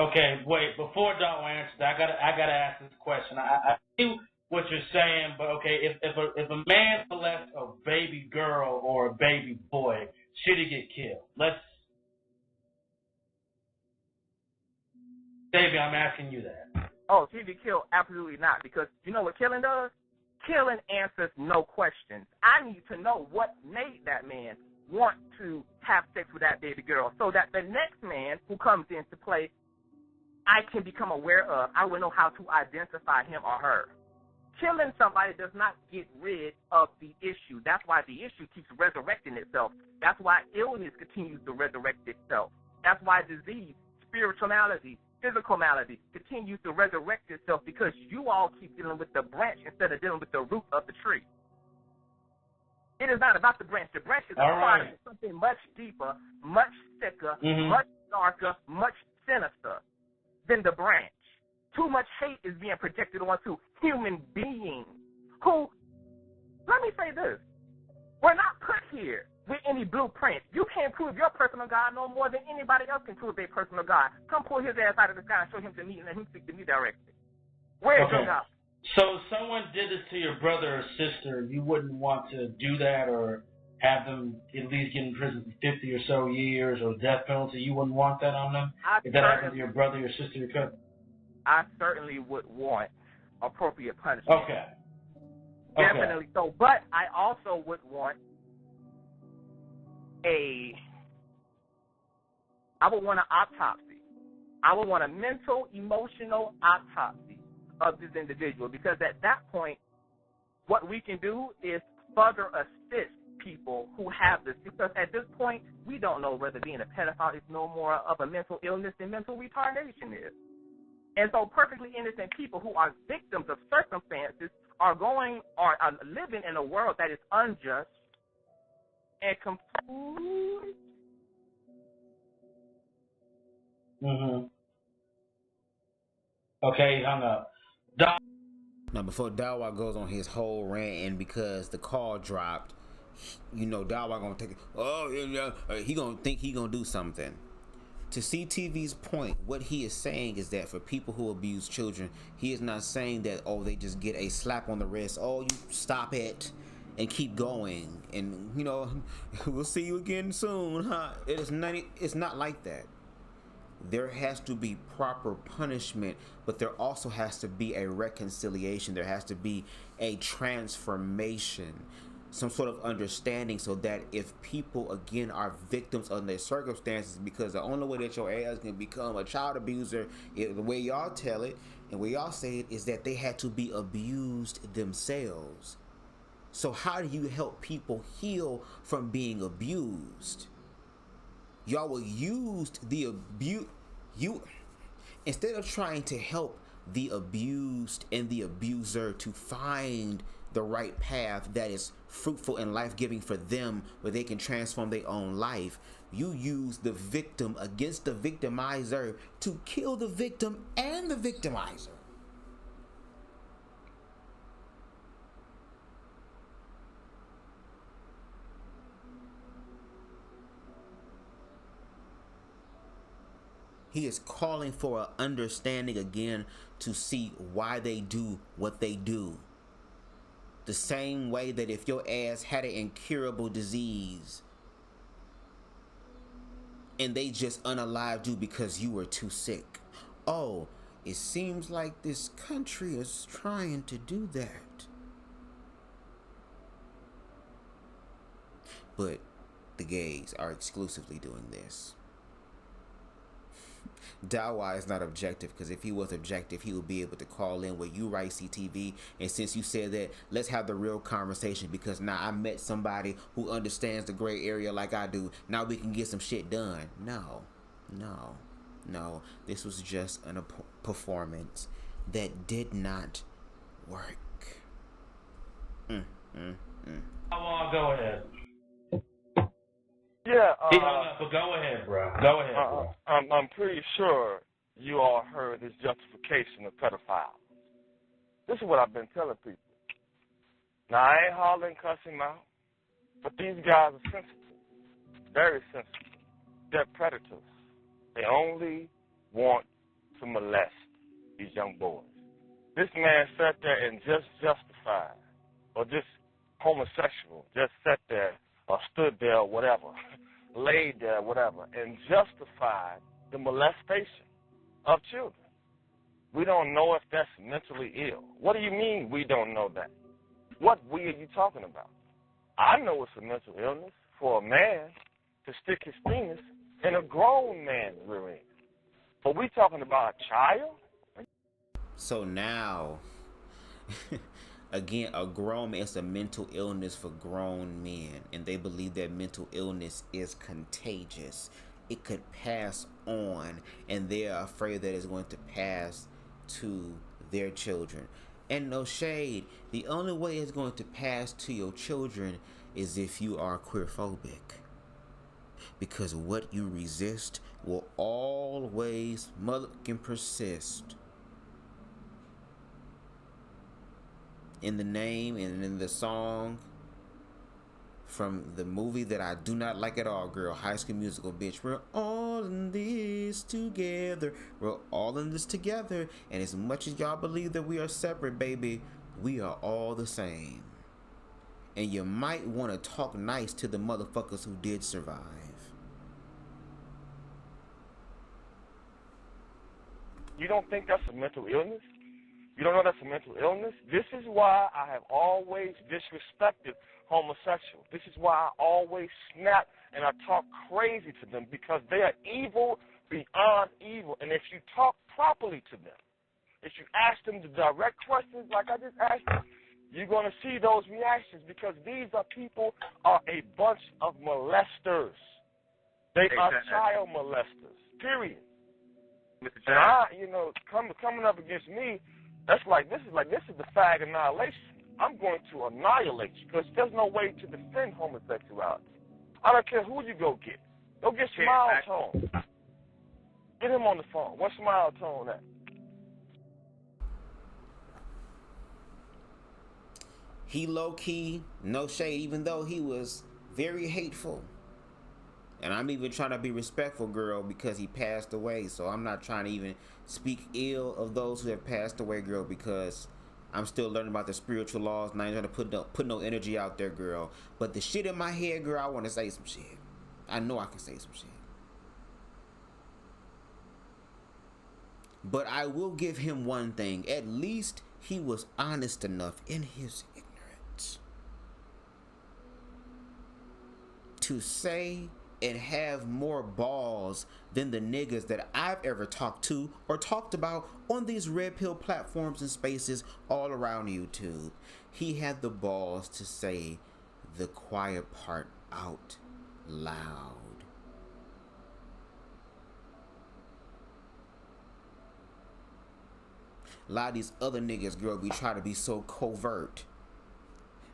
before Dawa answers that, I gotta ask this question. I see what you're saying, but okay, if a man molests a baby girl or a baby boy, should he get killed? Davey, I'm asking you that. Oh, should he be killed? Absolutely not, because you know what killing does? Killing answers no questions. I need to know what made that man want to have sex with that baby girl so that the next man who comes into play, I can become aware of. I will know how to identify him or her. Killing somebody does not get rid of the issue. That's why the issue keeps resurrecting itself. That's why illness continues to resurrect itself. That's why disease, spiritual malady, physical malady continues to resurrect itself, because you all keep dealing with the branch instead of dealing with the root of the tree. It is not about the branch. The branch is a part of something much deeper, much thicker, much darker, much sinister than the branch. Too much hate is being projected onto human beings who, let me say this, we're not put here with any blueprint. You can't prove your personal God no more than anybody else can prove their personal God. Come pull his ass out of the sky and show him to me, and let him speak to me directly. Where is your God? So if someone did this to your brother or sister, you wouldn't want to do that or have them at least get in prison for 50 or so years or death penalty? You wouldn't want that on them? If that happened to your brother, your sister, your cousin? I certainly would want appropriate punishment. Okay. Definitely so. But I also would want I would want an autopsy. I would want a mental, emotional autopsy of this individual, because at that point, what we can do is further assist people who have this, because at this point, we don't know whether being a pedophile is no more of a mental illness than mental retardation is. And so perfectly innocent people who are victims of circumstances are living in a world that is unjust and completely. Okay, hung up. Now, before Dawa goes on his whole rant, and because the call dropped, you know, Dawa gonna take it. Oh, he gonna think he gonna do something. To CTV's point, what he is saying is that for people who abuse children, he is not saying that, oh, they just get a slap on the wrist, oh, you stop it, and keep going, and, you know, we'll see you again soon, huh? It's not like that. There has to be proper punishment, but there also has to be a reconciliation. There has to be a transformation, some sort of understanding, so that if people, again, are victims of their circumstances, because the only way that your ass can become a child abuser, the way y'all tell it, and way y'all say it, is that they had to be abused themselves. So how do you help people heal from being abused? Y'all will use the instead of trying to help the abused and the abuser to find the right path that is fruitful and life-giving for them, where they can transform their own life, you use the victim against the victimizer to kill the victim and the victimizer. He is calling for an understanding again to see why they do what they do. The same way that if your ass had an incurable disease and they just unalived you because you were too sick. Oh, it seems like this country is trying to do that. But the gays are exclusively doing this. Dawa is not objective, because if he was objective, he would be able to call in where you write CTV. And since you said that, let's have the real conversation, because now I met somebody who understands the gray area like I do. Now we can get some shit done. No. This was just a performance that did not work. Go ahead. Yeah, but go ahead, bro. Go ahead, bro. I'm pretty sure you all heard this justification of pedophiles. This is what I've been telling people. Now, I ain't hollering, cussing out, but these guys are sensitive, very sensitive. They're predators. They only want to molest these young boys. This man sat there and just justified, or just homosexual, just sat there or stood there or whatever, laid there, whatever, and justified the molestation of children. We don't know if that's mentally ill. What do you mean we don't know that? What we are you talking about? I know it's a mental illness for a man to stick his penis in a grown man's rear end. But we talking about a child? So now, again, a grown man, it's a mental illness for grown men, and they believe that mental illness is contagious. It could pass on, and they're afraid that it's going to pass to their children. And no shade, the only way it's going to pass to your children is if you are queerphobic. Because what you resist will always motherfucking persist. In the name and in the song from the movie that I do not like at all, girl, High School Musical, bitch. We're all in this together. We're all in this together. And as much as y'all believe that we are separate, baby, we are all the same. And you might want to talk nice to the motherfuckers who did survive. You don't think that's a mental illness? You don't know that's a mental illness? This is why I have always disrespected homosexuals. This is why I always snap and I talk crazy to them, because they are evil beyond evil. And if you talk properly to them, if you ask them the direct questions like I just asked you, you're going to see those reactions because these people are a bunch of molesters. They are child molesters, period. Mr. And I, coming up against me, this is the fag annihilation. I'm going to annihilate you because there's no way to defend homosexuality. I don't care who you go get. Go get Smile Tone. Get him on the phone. What's Smile Tone at? He low-key, no shade, even though he was very hateful. And I'm even trying to be respectful, girl, because he passed away. So I'm not trying to even speak ill of those who have passed away, girl, because I'm still learning about the spiritual laws, and I ain't trying to put no energy out there, girl. But the shit in my head, girl, I want to say some shit. I know I can say some shit. But I will give him one thing. At least he was honest enough in his ignorance to say and have more balls than the niggas that I've ever talked to or talked about on these red pill platforms and spaces all around YouTube. He had the balls to say the quiet part out loud. A lot of these other niggas, girl, we try to be so covert.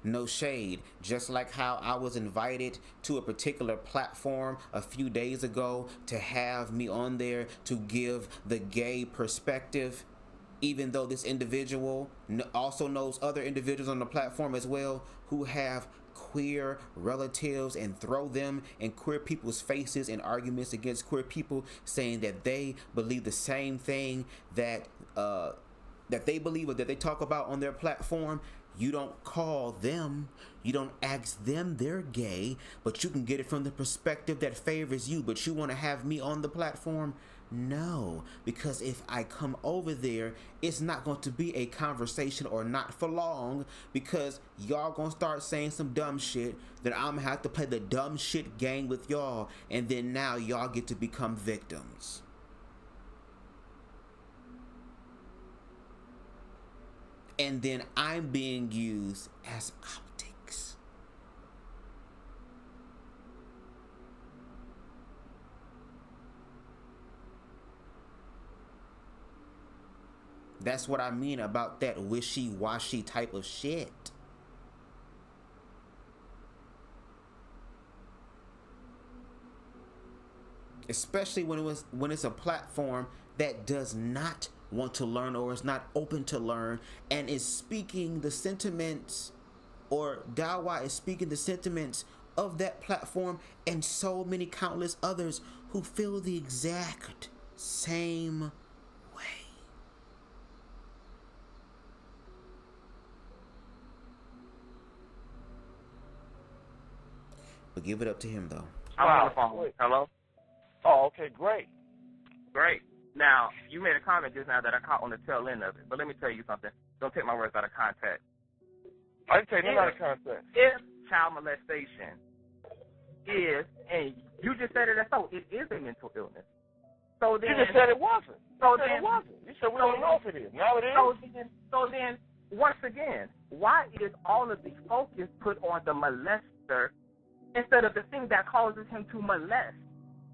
No shade. Just like how I was invited to a particular platform a few days ago to have me on there to give the gay perspective, even though this individual also knows other individuals on the platform as well who have queer relatives, and throw them in queer people's faces in arguments against queer people, saying that they believe the same thing that they believe or that they talk about on their platform. You don't call them, you don't ask them they're gay, but you can get it from the perspective that favors you. But you want to have me on the platform? No, because if I come over there, it's not going to be a conversation, or not for long, because y'all gonna start saying some dumb shit. Then I'm gonna have to play the dumb shit game with y'all, and then now y'all get to become victims. And then I'm being used as optics. That's what I mean about that wishy-washy type of shit. Especially when it's a platform that does not want to learn, or is not open to learn, and is speaking the sentiments, or Dawa is speaking the sentiments of that platform, and so many countless others who feel the exact same way. But give it up to him, though. I'm on the phone. Hello? Oh, okay, great. Great. Now, you made a comment just now that I caught on the tail end of it, but let me tell you something. Don't take my words out of context. I didn't take them out of context. If child molestation is, and you just said it as so, it is a mental illness. So then, you just said it wasn't. So then it wasn't. You said we don't know if it is. Now it is. So then, once again, why is all of the focus put on the molester instead of the thing that causes him to molest?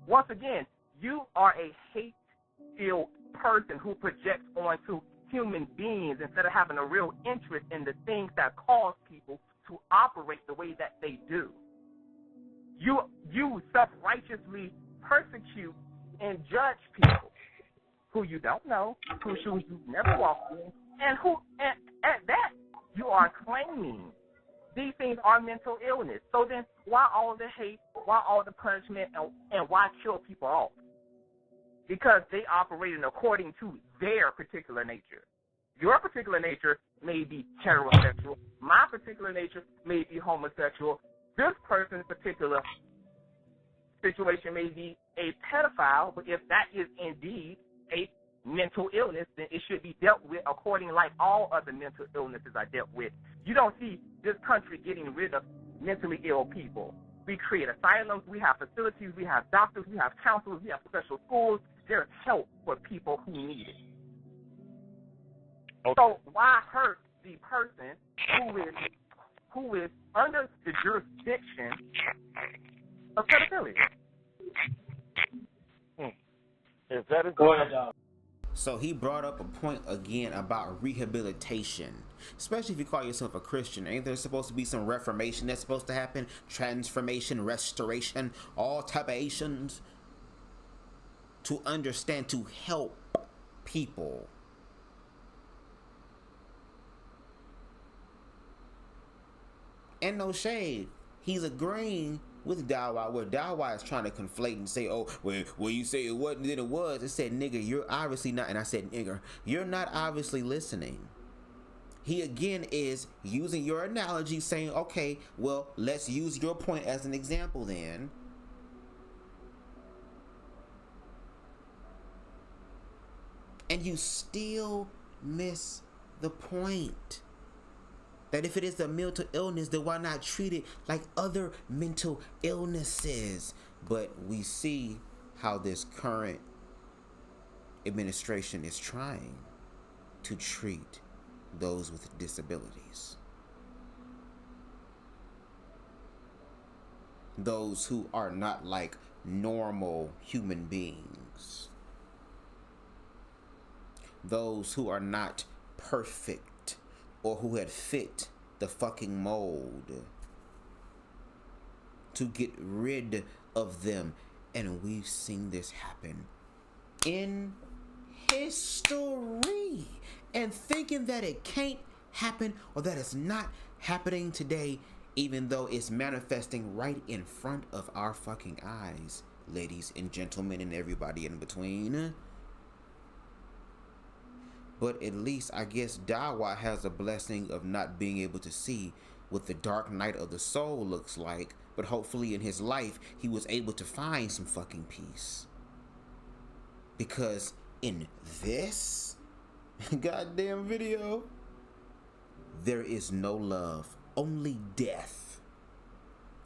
Once again, you are a hate-filled person who projects onto human beings instead of having a real interest in the things that cause people to operate the way that they do. You self-righteously persecute and judge people who you don't know, whose shoes you've never walked in, and at that you are claiming these things are mental illness. So then why all the hate, why all the punishment, and why kill people off? Because they operating according to their particular nature. Your particular nature may be heterosexual. My particular nature may be homosexual. This person's particular situation may be a pedophile, but if that is indeed a mental illness, then it should be dealt with according like all other mental illnesses are dealt with. You don't see this country getting rid of mentally ill people. We create asylums, we have facilities, we have doctors, we have counselors, we have special schools. There's help for people who need it. Okay. So why hurt the person who is under the jurisdiction of pedophilia. If that is So he brought up a point again about rehabilitation, especially if you call yourself a Christian. Ain't there supposed to be some reformation that's supposed to happen? Transformation, restoration, all type of Asians to understand, to help people. And no shade, he's agreeing with Dawa, where Dawa is trying to conflate and say, oh, well, you say it wasn't, then it was. It said, nigga, you're obviously not. And I said, nigga, you're not obviously listening. He again is using your analogy, saying, okay, well, let's use your point as an example then. And you still miss the point. That if it is a mental illness, then why not treat it like other mental illnesses? But we see how this current administration is trying to treat those with disabilities. Those who are not like normal human beings. Those who are not perfect. Or who had fit the fucking mold, to get rid of them. And we've seen this happen in history. And thinking that it can't happen or that it's not happening today, even though it's manifesting right in front of our fucking eyes, ladies and gentlemen and everybody in between. But at least I guess Dawa has a blessing of not being able to see what the dark night of the soul looks like. But hopefully in his life, he was able to find some fucking peace. Because in this goddamn video, there is no love, only death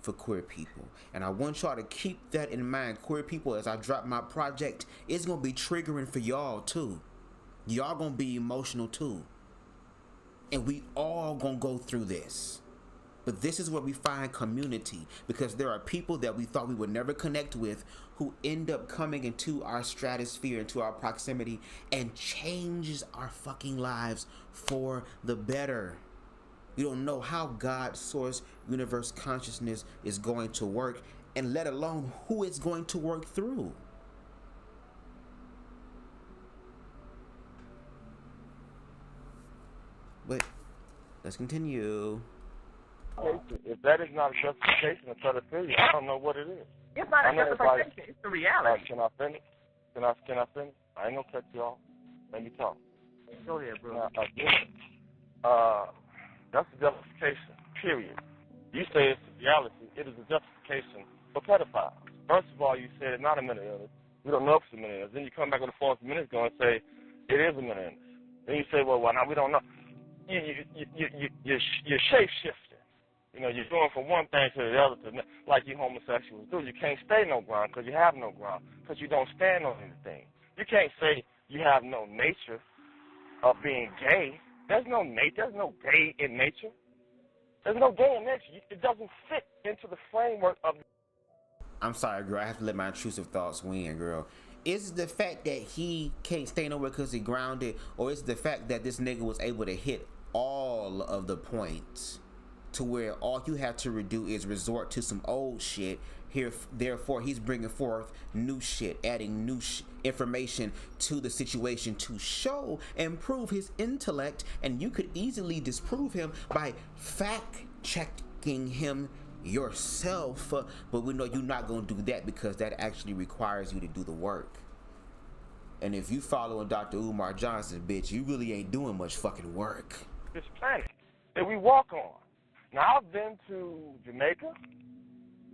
for queer people. And I want y'all to keep that in mind. Queer people, as I drop my project, it's going to be triggering for y'all too. Y'all gonna be emotional too. And we all gonna go through this. But this is where we find community, because there are people that we thought we would never connect with who end up coming into our stratosphere, into our proximity, and changes our fucking lives for the better. You don't know how God, source, universe, consciousness is going to work, and let alone who it's going to work through. But let's continue. If that is not a justification of pedophilia, I don't know what it is. It's not a justification. It's the reality. Can I finish? Can I finish? I ain't gonna cut you off. Let me talk. Go ahead, bro. That's a justification. Period. You say it's a reality. It is a justification for pedophiles. First of all, you said it's not a mental illness. We don't know if it's a mental illness. Then you come back with a false minute ago and say it is a mental illness. Then you say, well, now we don't know. You're shape-shifting. You know, you're going from one thing to the other, like you homosexuals do. You can't stay no ground because you have no ground, because you don't stand on anything. You can't say you have no nature of being gay. There's no gay in nature. There's no gay in nature. It doesn't fit into the framework of... I'm sorry, girl. I have to let my intrusive thoughts win, girl. Is it the fact that he can't stay nowhere because he grounded, or is it the fact that this nigga was able to hit all of the points to where all you have to do is resort to some old shit? Here, therefore, he's bringing forth new shit, adding new information to the situation to show and prove his intellect, and you could easily disprove him by fact-checking him yourself, but we know you're not going to do that because that actually requires you to do the work. And if you following Dr. Umar Johnson, bitch, you really ain't doing much fucking work. This planet that we walk on. Now, I've been to Jamaica.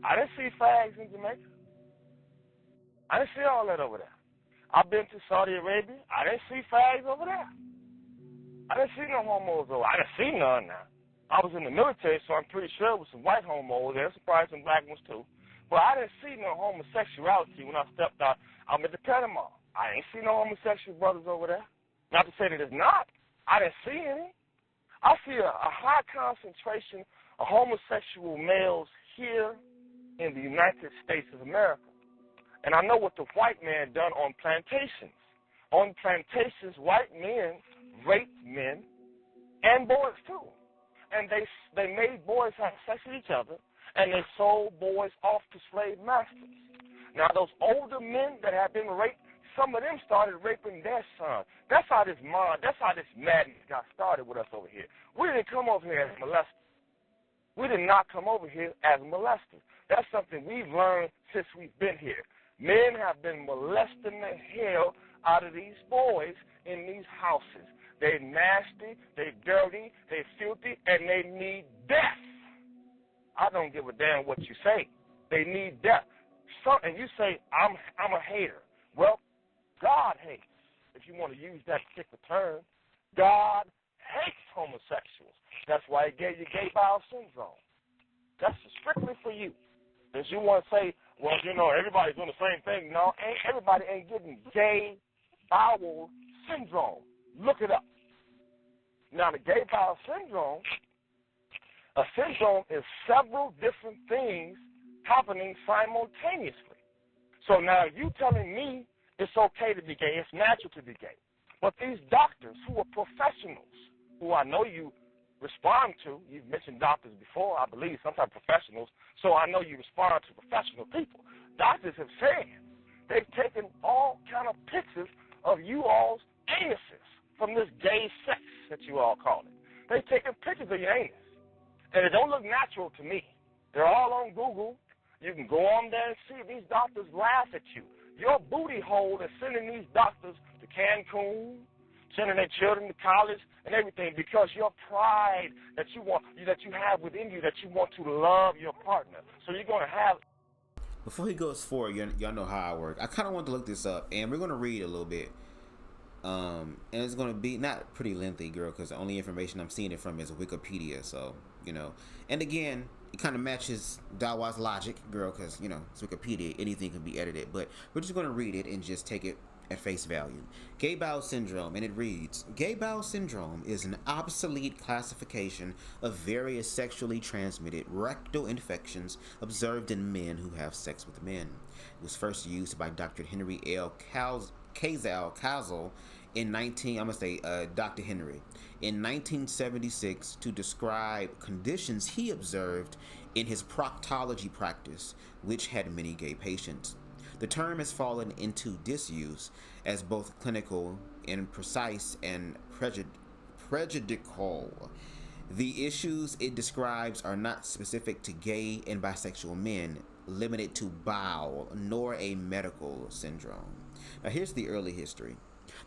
I didn't see fags in Jamaica. I didn't see all that over there. I've been to Saudi Arabia. I didn't see fags over there. I didn't see no homos over there. I didn't see none now. I was in the military, so I'm pretty sure there was some white homos there. Surprised some black ones, too. But I didn't see no homosexuality when I stepped out. I'm at the Panama. I ain't see no homosexual brothers over there. Not to say that it's not. I didn't see any. I see a high concentration of homosexual males here in the United States of America. And I know what the white man done on plantations. On plantations, white men raped men and boys too. And they made boys have sex with each other, and they sold boys off to slave masters. Now, those older men that have been raped, some of them started raping their sons. That's how this madness got started with us over here. We didn't come over here as molesters. We did not come over here as molesters. That's something we've learned since we've been here. Men have been molesting the hell out of these boys in these houses. They're nasty, they're dirty, they're filthy, and they need death. I don't give a damn what you say. They need death. And you say, I'm a hater. Well, God hates, if you want to use that particular term. God hates homosexuals. That's why he gave you gay bowel syndrome. That's strictly for you. If you want to say, well, you know, everybody's doing the same thing. No, everybody ain't getting gay bowel syndrome. Look it up. Now, the gay bowel syndrome, a syndrome is several different things happening simultaneously. So now you telling me it's okay to be gay, it's natural to be gay. But these doctors who are professionals, who I know you respond to, you've mentioned doctors before, I believe, sometimes professionals, so I know you respond to professional people. Doctors have said they've taken all kind of pictures of you all's anuses from this gay sex that you all call it. They've taken pictures of your anus, and it don't look natural to me. They're all on Google. You can go on there and see. These doctors laugh at you. Your booty hole is sending these doctors to Cancun, sending their children to college and everything because your pride that you have within you, that you want to love your partner. So you're going to have. Before he goes forward, y'all know how I work. I kind of want to look this up, and we're going to read a little bit. And it's going to be not pretty lengthy, girl, because the only information I'm seeing it from is Wikipedia. So, you know. And again, it kind of matches Dawad's logic, girl, because, you know, it's Wikipedia. Anything can be edited. But we're just going to read it and just take it at face value. Gay bowel syndrome, and it reads, Gay bowel syndrome is an obsolete classification of various sexually transmitted rectal infections observed in men who have sex with men. It was first used by Dr. Henry L. Kazel in Dr. Henry in 1976 to describe conditions he observed in his proctology practice, which had many gay patients. The term has fallen into disuse as both clinical, imprecise, and prejudicial. The issues it describes are not specific to gay and bisexual men, limited to bowel, nor a medical syndrome. Now here's the early history.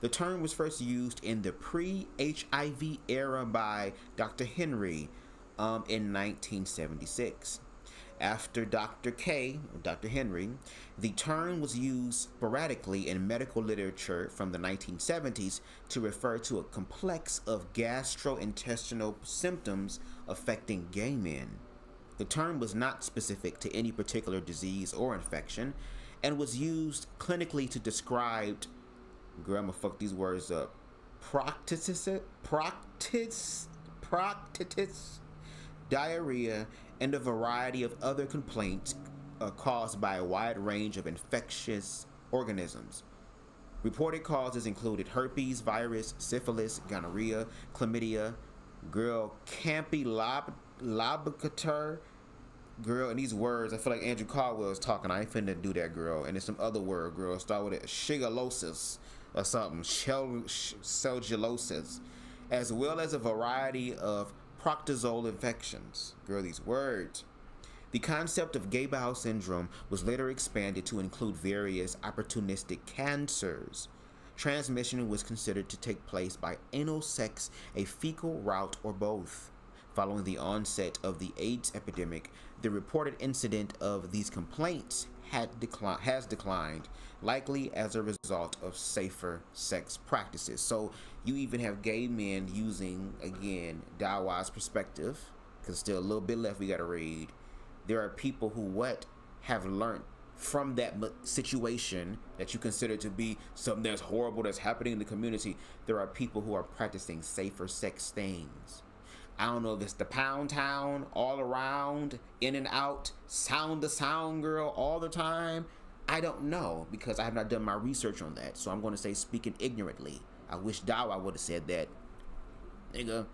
The term was first used in the pre-HIV era by Dr. Henry in 1976. After Dr. Henry, the term was used sporadically in medical literature from the 1970s to refer to a complex of gastrointestinal symptoms affecting gay men. The term was not specific to any particular disease or infection and was used clinically to describe, girl, I'm gonna fuck these words up, proctitis, diarrhea, and a variety of other complaints caused by a wide range of infectious organisms. Reported causes included herpes virus, syphilis, gonorrhea, chlamydia, girl, campylobacter, girl, and these words, I feel like Andrew Caldwell is talking. I ain't finna do that, girl. And there's some other word, girl. Start with it, shigellosis or something, cellulosis, as well as a variety of proctozole infections. Girl, these words. The concept of gay bowel syndrome was later expanded to include various opportunistic cancers. Transmission was considered to take place by anal sex, a fecal route, or both. Following the onset of the AIDS epidemic, the reported incidence of these complaints has declined, likely as a result of safer sex practices. So you even have gay men using, again, Dawa's perspective, because still a little bit left we got to read. There are people who have learned from that situation that you consider to be something that's horrible that's happening in the community. There are people who are practicing safer sex things. I don't know if it's the Pound Town, all around, in and out, sound the sound girl all the time. I don't know because I have not done my research on that. So I'm going to say speaking ignorantly. I wish Dawa would have said that. Nigga.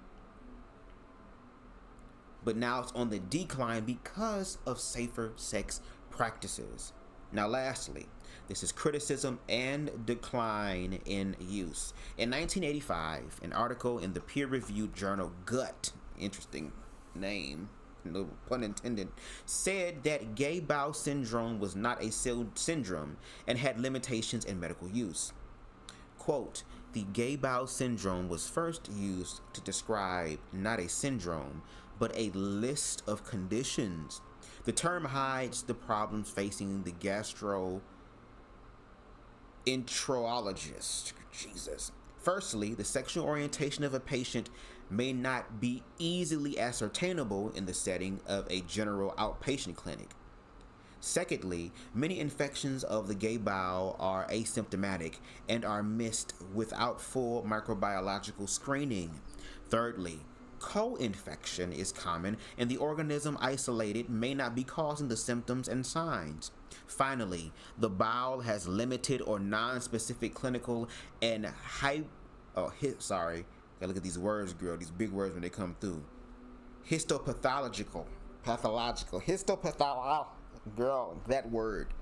But now it's on the decline because of safer sex practices. Now lastly, this is criticism and decline in use. In 1985, an article in the peer-reviewed journal Gut, interesting name, no pun intended, said that gay bowel syndrome was not a syndrome and had limitations in medical use. Quote, the gay bowel syndrome was first used to describe not a syndrome, but a list of conditions. The term hides the problems facing the gastroenterologist. Jesus. Firstly, the sexual orientation of a patient may not be easily ascertainable in the setting of a general outpatient clinic. Secondly, many infections of the gay bowel are asymptomatic and are missed without full microbiological screening. Thirdly, co-infection is common and the organism isolated may not be causing the symptoms and signs. Finally, the bowel has limited or non-specific clinical and gotta look at these words, girl, these big words when they come through. Histopathological, girl, that word.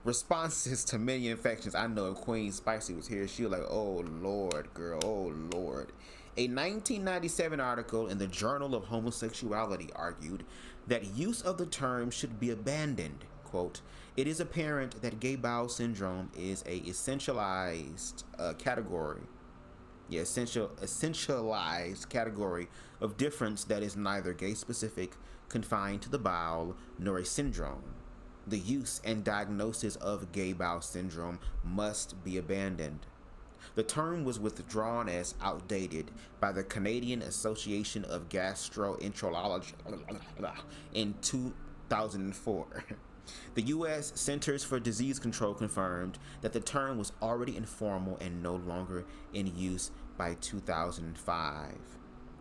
Responses to many infections. I know if Queen Spicy was here, she was like, oh Lord, girl, oh Lord. A 1997 article in the Journal of Homosexuality argued that use of the term should be abandoned. Quote, it is apparent that gay bowel syndrome is a essentialized category of difference that is neither gay specific, confined to the bowel, nor a syndrome. The use and diagnosis of gay bowel syndrome must be abandoned. The term was withdrawn as outdated by the Canadian Association of Gastroenterology in 2004. The U.S. Centers for Disease Control confirmed that the term was already informal and no longer in use by 2005.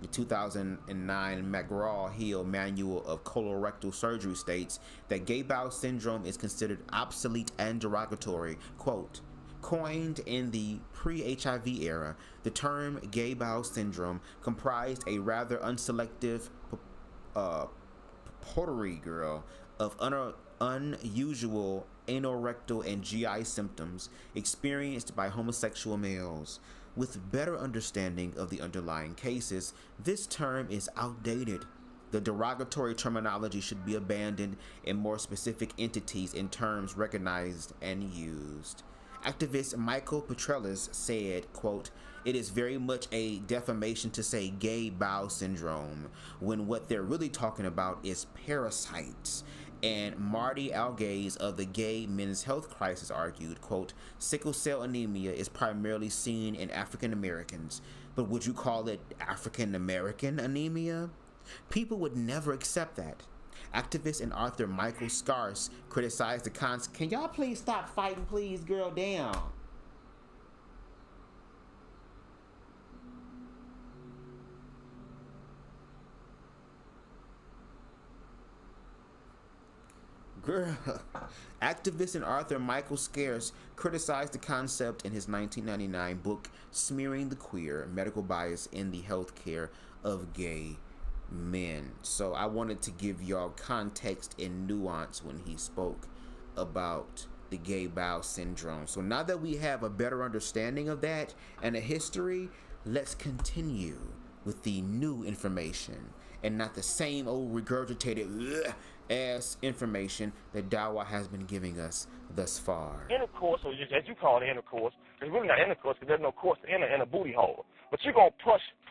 The 2009 McGraw-Hill Manual of Colorectal Surgery states that gay bowel syndrome is considered obsolete and derogatory. Quote, coined in the pre-HIV era, the term gay bowel syndrome comprised a rather unselective potpourri, girl, of unusual anorectal and GI symptoms experienced by homosexual males. With better understanding of the underlying cases, this term is outdated. The derogatory terminology should be abandoned and more specific entities in terms recognized and used. Activist Michael Petrellis said, quote, it is very much a defamation to say gay bowel syndrome when what they're really talking about is parasites. And Marty Algaze of the Gay Men's Health Crisis argued, quote, sickle cell anemia is primarily seen in African Americans, but would you call it African American anemia? People would never accept that. Activist and author Michael Scarce criticized the Can y'all please stop fighting, please, girl, down. Girl. Activist and author Michael Scarce criticized the concept in his 1999 book, Smearing the Queer, Medical Bias in the Healthcare of Gay Men. So I wanted to give y'all context and nuance when he spoke about the gay bowel syndrome. So now that we have a better understanding of that and a history, let's continue with the new information and not the same old regurgitated ass information that Dawa has been giving us thus far. Intercourse, or as you call it, intercourse, it's really not intercourse because there's no course to enter in a booty hole. But you're going to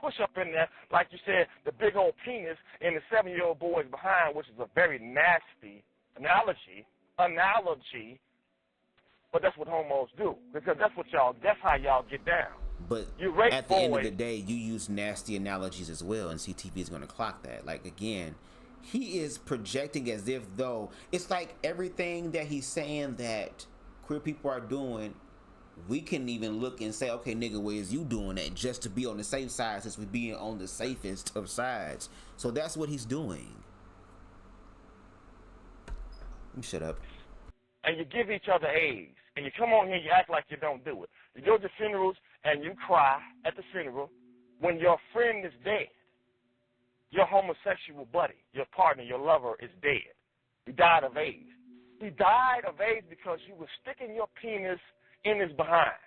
push up in there, like you said, the big old penis in the 7-year-old boy's behind, which is a very nasty analogy, but that's what homos do because that's how y'all get down. But at the end of the day, you use nasty analogies as well, and CTV is going to clock that. Like, again, he is projecting as if though it's like everything that he's saying that queer people are doing we can even look and say, okay, nigga, where is you doing that? Just to be on the safe side, since we being on the safest of sides. So that's what he's doing. You shut up. And you give each other A's. And you come on here and you act like you don't do it. You go to funerals and you cry at the funeral when your friend is dead. Your homosexual buddy, your partner, your lover is dead. He died of AIDS. He died of AIDS because you were sticking your penis in his behind.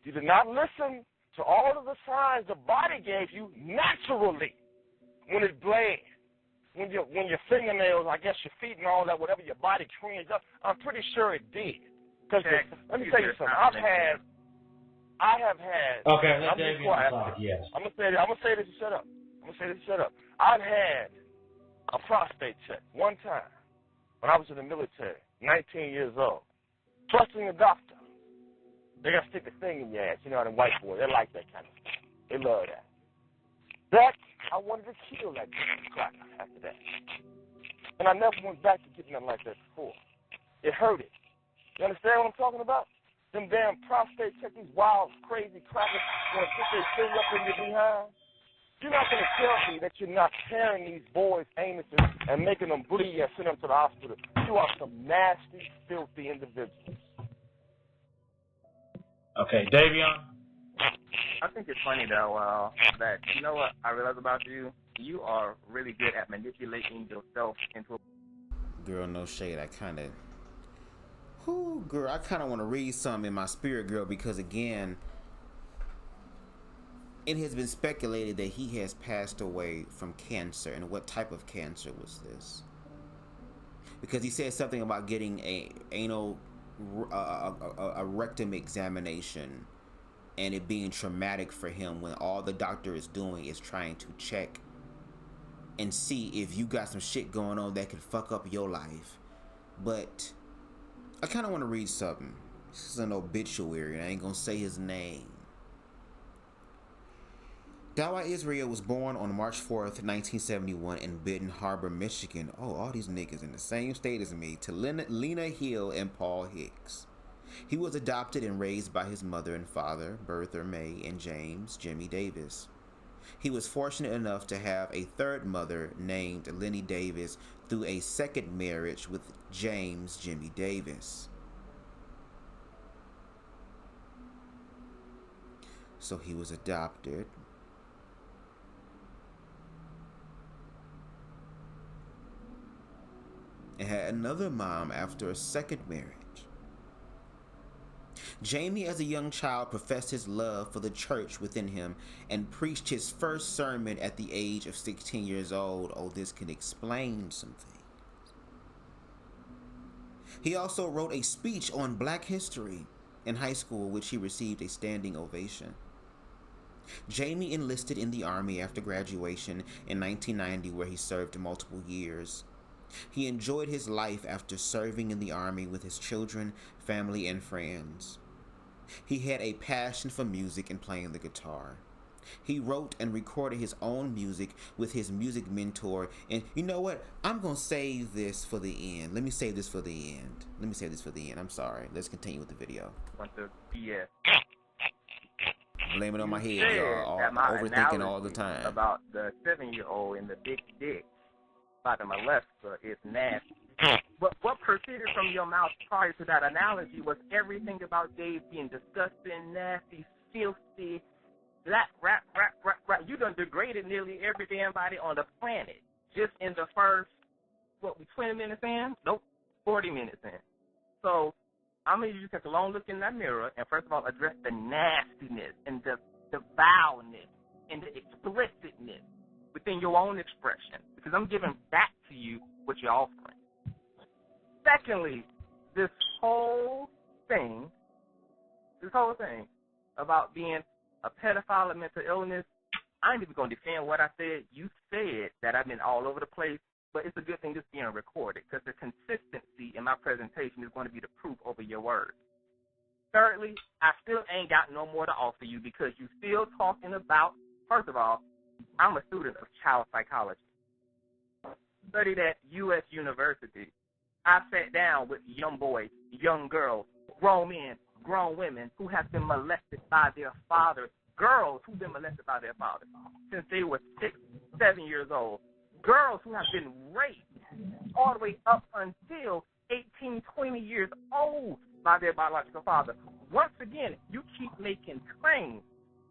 You did not listen to all of the signs the body gave you naturally when it bled. When your fingernails, I guess your feet and all that, whatever your body cleans up, I'm pretty sure it did. Because let me tell you something. I have had. Okay, I'm let's quiet. yes. I'm gonna say this and shut up. I've had a prostate check one time when I was in the military, 19 years old. Trusting a doctor. They gotta stick a thing in your ass. You know, them white boys, they like that kind of stuff. They love that. I wanted to kill that cracker after that. And I never went back to get nothing like that before. It hurted. You understand what I'm talking about? Them damn prostate check, these wild, crazy crackers want to put their thing up in your behind. You're not going to tell me that you're not tearing these boys' anuses and making them bleed and send them to the hospital. You are some nasty, filthy individuals. Okay, Davion? I think it's funny, though, that, you know what I realize about you? You are really good at manipulating yourself into a... Girl, no shade. I kind of want to read something in my spirit, girl, because, again, it has been speculated that he has passed away from cancer. And what type of cancer was this? Because he said something about getting a rectum examination and it being traumatic for him when all the doctor is doing is trying to check and see if you got some shit going on that could fuck up your life. But I kind of want to read something. This is an obituary, and I ain't gonna say his name. Dawah Israel was born on March 4th, 1971 in Benton Harbor, Michigan. Oh, all these niggas in the same state as me. To Lena Hill and Paul Hicks. He was adopted and raised by his mother and father, Bertha May and James Jimmy Davis. He was fortunate enough to have a third mother named Lenny Davis through a second marriage with James Jimmy Davis. So he was adopted. And had another mom after a second marriage. Jamie, as a young child, professed his love for the church within him and preached his first sermon at the age of 16 years old. Oh, this can explain something. He also wrote a speech on Black history in high school, which he received a standing ovation. Jamie enlisted in the Army after graduation in 1990, where he served multiple years. He enjoyed his life after serving in the Army with his children, family, and friends. He had a passion for music and playing the guitar. He wrote and recorded his own music with his music mentor. And you know what? I'm going to save this for the end. Let me save this for the end. I'm sorry. Let's continue with the video. Blame it on my head, y'all. Overthinking all the time. About the 7-year-old and the big dick by the molester is nasty. But what proceeded from your mouth prior to that analogy was everything about Dave being disgusting, nasty, filthy, black, rap. You done degraded nearly every damn body on the planet just in the first, 20 minutes in? Nope, 40 minutes in. So I'm going to you take a long look in that mirror and first of all address the nastiness and the foulness and the explicitness within your own expression, because I'm giving back to you what you're offering. Secondly, this whole thing about being a pedophile and mental illness, I ain't even going to defend what I said. You said that I've been all over the place, but it's a good thing this being recorded because the consistency in my presentation is going to be the proof over your words. Thirdly, I still ain't got no more to offer you because you still talking about, first of all, I'm a student of child psychology. Studied at U.S. University. I sat down with young boys, young girls, grown men, grown women who have been molested by their fathers, girls who've been molested by their fathers since they were 6, 7 years old, girls who have been raped all the way up until 18, 20 years old by their biological father. Once again, you keep making claims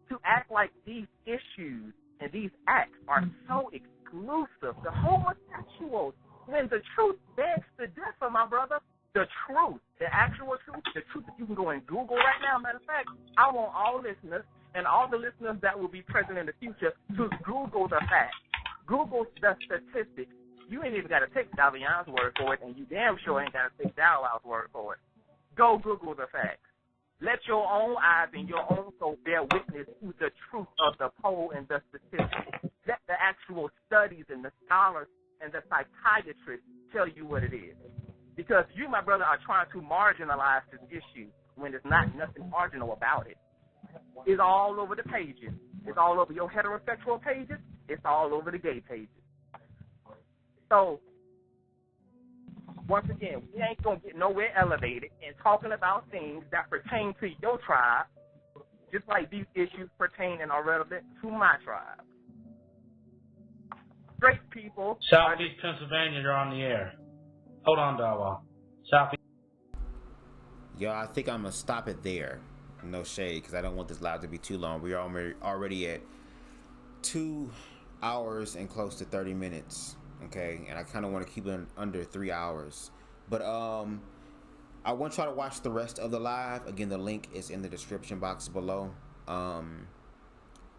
to act like these issues and these acts are so exclusive to homosexuals when the truth begs to differ, my brother. The truth, the actual truth, the truth that you can go and Google right now. Matter of fact, I want all listeners and all the listeners that will be present in the future to Google the facts. Google the statistics. You ain't even got to take Davion's word for it, and you damn sure ain't got to take Dowow's word for it. Go Google the facts. Let your own eyes and your own soul bear witness to the truth of the poll and the statistics. Let the actual studies and the scholars and the psychiatrists tell you what it is. Because you, my brother, are trying to marginalize this issue when there's nothing marginal about it. It's all over the pages. It's all over your heterosexual pages. It's all over the gay pages. So, once again, we ain't going to get nowhere elevated in talking about things that pertain to your tribe, just like these issues pertain and are relevant to my tribe. Straight people. Southeast Pennsylvania, you're on the air. Hold on, Dawa. Southeast. Yo, I think I'm going to stop it there. No shade, because I don't want this live to be too long. We're already at 2 hours and close to 30 minutes. Okay, and I kind of want to keep it under 3 hours. But I want y'all to watch the rest of the live. Again, the link is in the description box below.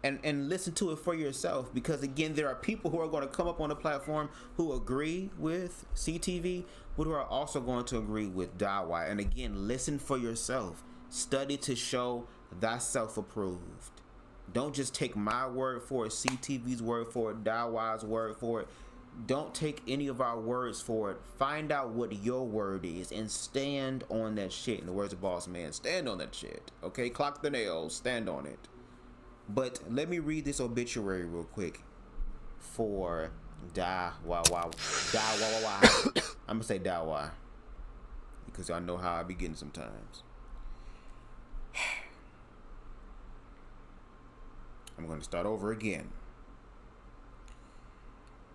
And listen to it for yourself, because again, there are people who are going to come up on the platform who agree with CTV, but who are also going to agree with Dawa. And again, listen for yourself. Study to show thyself approved. Don't just take my word for it, CTV's word for it, Dawa's word for it. Don't take any of our words for it. Find out what your word is and stand on that shit. In the words of Boss Man, stand on that shit. Okay, clock the nails, stand on it. But let me read this obituary real quick for Dawa. I'm gonna say Dawa because y'all know how I be getting sometimes. I'm gonna start over again.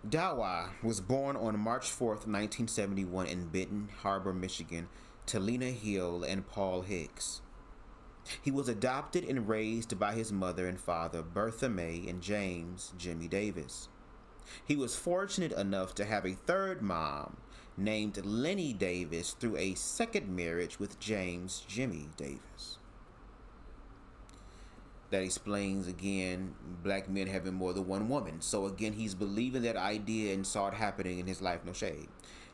Dawa was born on March 4th, 1971 in Benton Harbor, Michigan, to Lena Hill and Paul Hicks. He was adopted and raised by his mother and father, Bertha May and James Jimmy Davis. He was fortunate enough to have a third mom named Lenny Davis through a second marriage with James Jimmy Davis. That explains, again, black men having more than one woman. So, again, he's believing that idea and saw it happening in his life, no shade.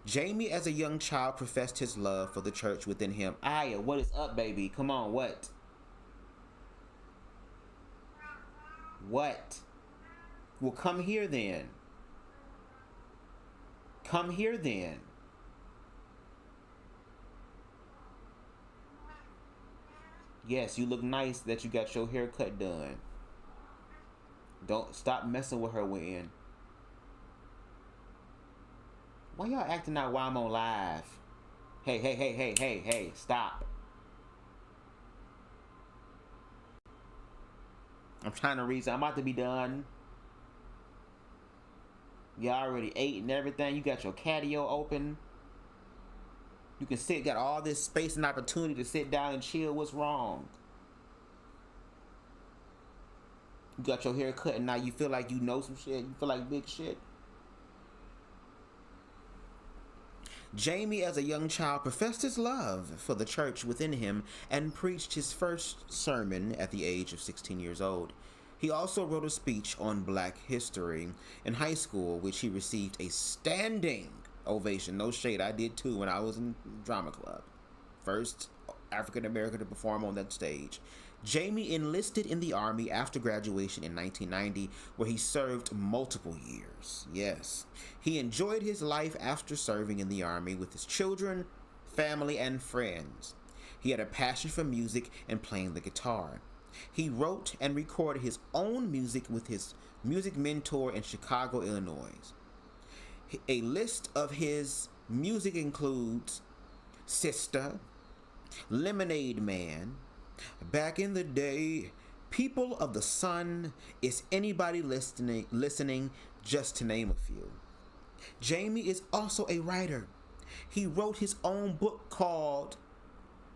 Jamie, as a young child, professed his love for the church within him. Aya, what is up, baby? Come on, what? What? Well, come here then. Come here then. Yes, you look nice that you got your haircut done. Don't stop messing with her, Wynn. Why y'all acting out while I'm on live? Hey, stop. I'm trying to read, so I'm about to be done. Y'all already ate and everything. You got your catio open. You can sit, got all this space and opportunity to sit down and chill. What's wrong? You got your hair cut and now you feel like you know some shit. You feel like big shit. Jamie, as a young child, professed his love for the church within him and preached his first sermon at the age of 16 years old. He also wrote a speech on Black history in high school, which he received a standing ovation. No shade, I did too when I was in drama club. First African American to perform on that stage. Jamie enlisted in the Army after graduation in 1990, where he served multiple years. Yes, he enjoyed his life after serving in the Army with his children, family, and friends. He had a passion for music and playing the guitar. He wrote and recorded his own music with his music mentor in Chicago, Illinois. A list of his music includes Sister, Lemonade Man. Back in the day, People of the Sun. Is anybody listening? Just to name a few. Jamie is also a writer. He wrote his own book called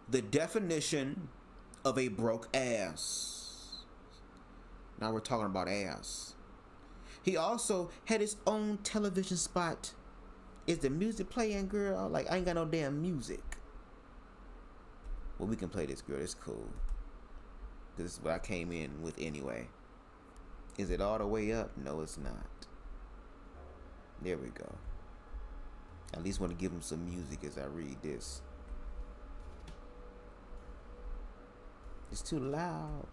The Definition of a Broke Ass. Now we're talking about ass. He also had his own television spot. Is the music playing, girl? Like, I ain't got no damn music. Well, we can play this, girl. It's cool. This is what I came in with anyway. Is it all the way up? No, it's not. There we go. At least want to give him some music as I read this. It's too loud.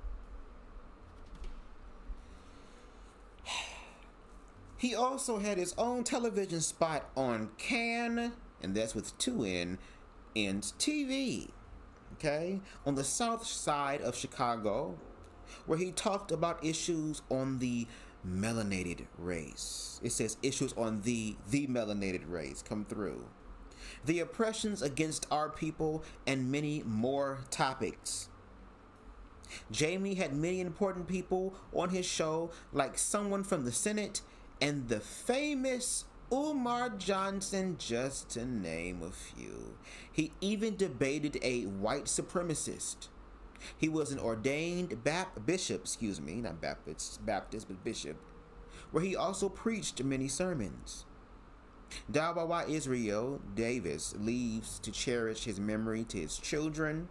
He also had his own television spot on Can, and that's with 2 N's TV. Okay? On the south side of Chicago, where he talked about issues on the melanated race. It says issues on the melanated race come through. The oppressions against our people and many more topics. Jamie had many important people on his show, like someone from the Senate and the famous Umar Johnson, just to name a few. He even debated a white supremacist. He was an ordained bishop, not Baptist, but bishop, where he also preached many sermons. Dawawa Israel Davis leaves to cherish his memory to his children.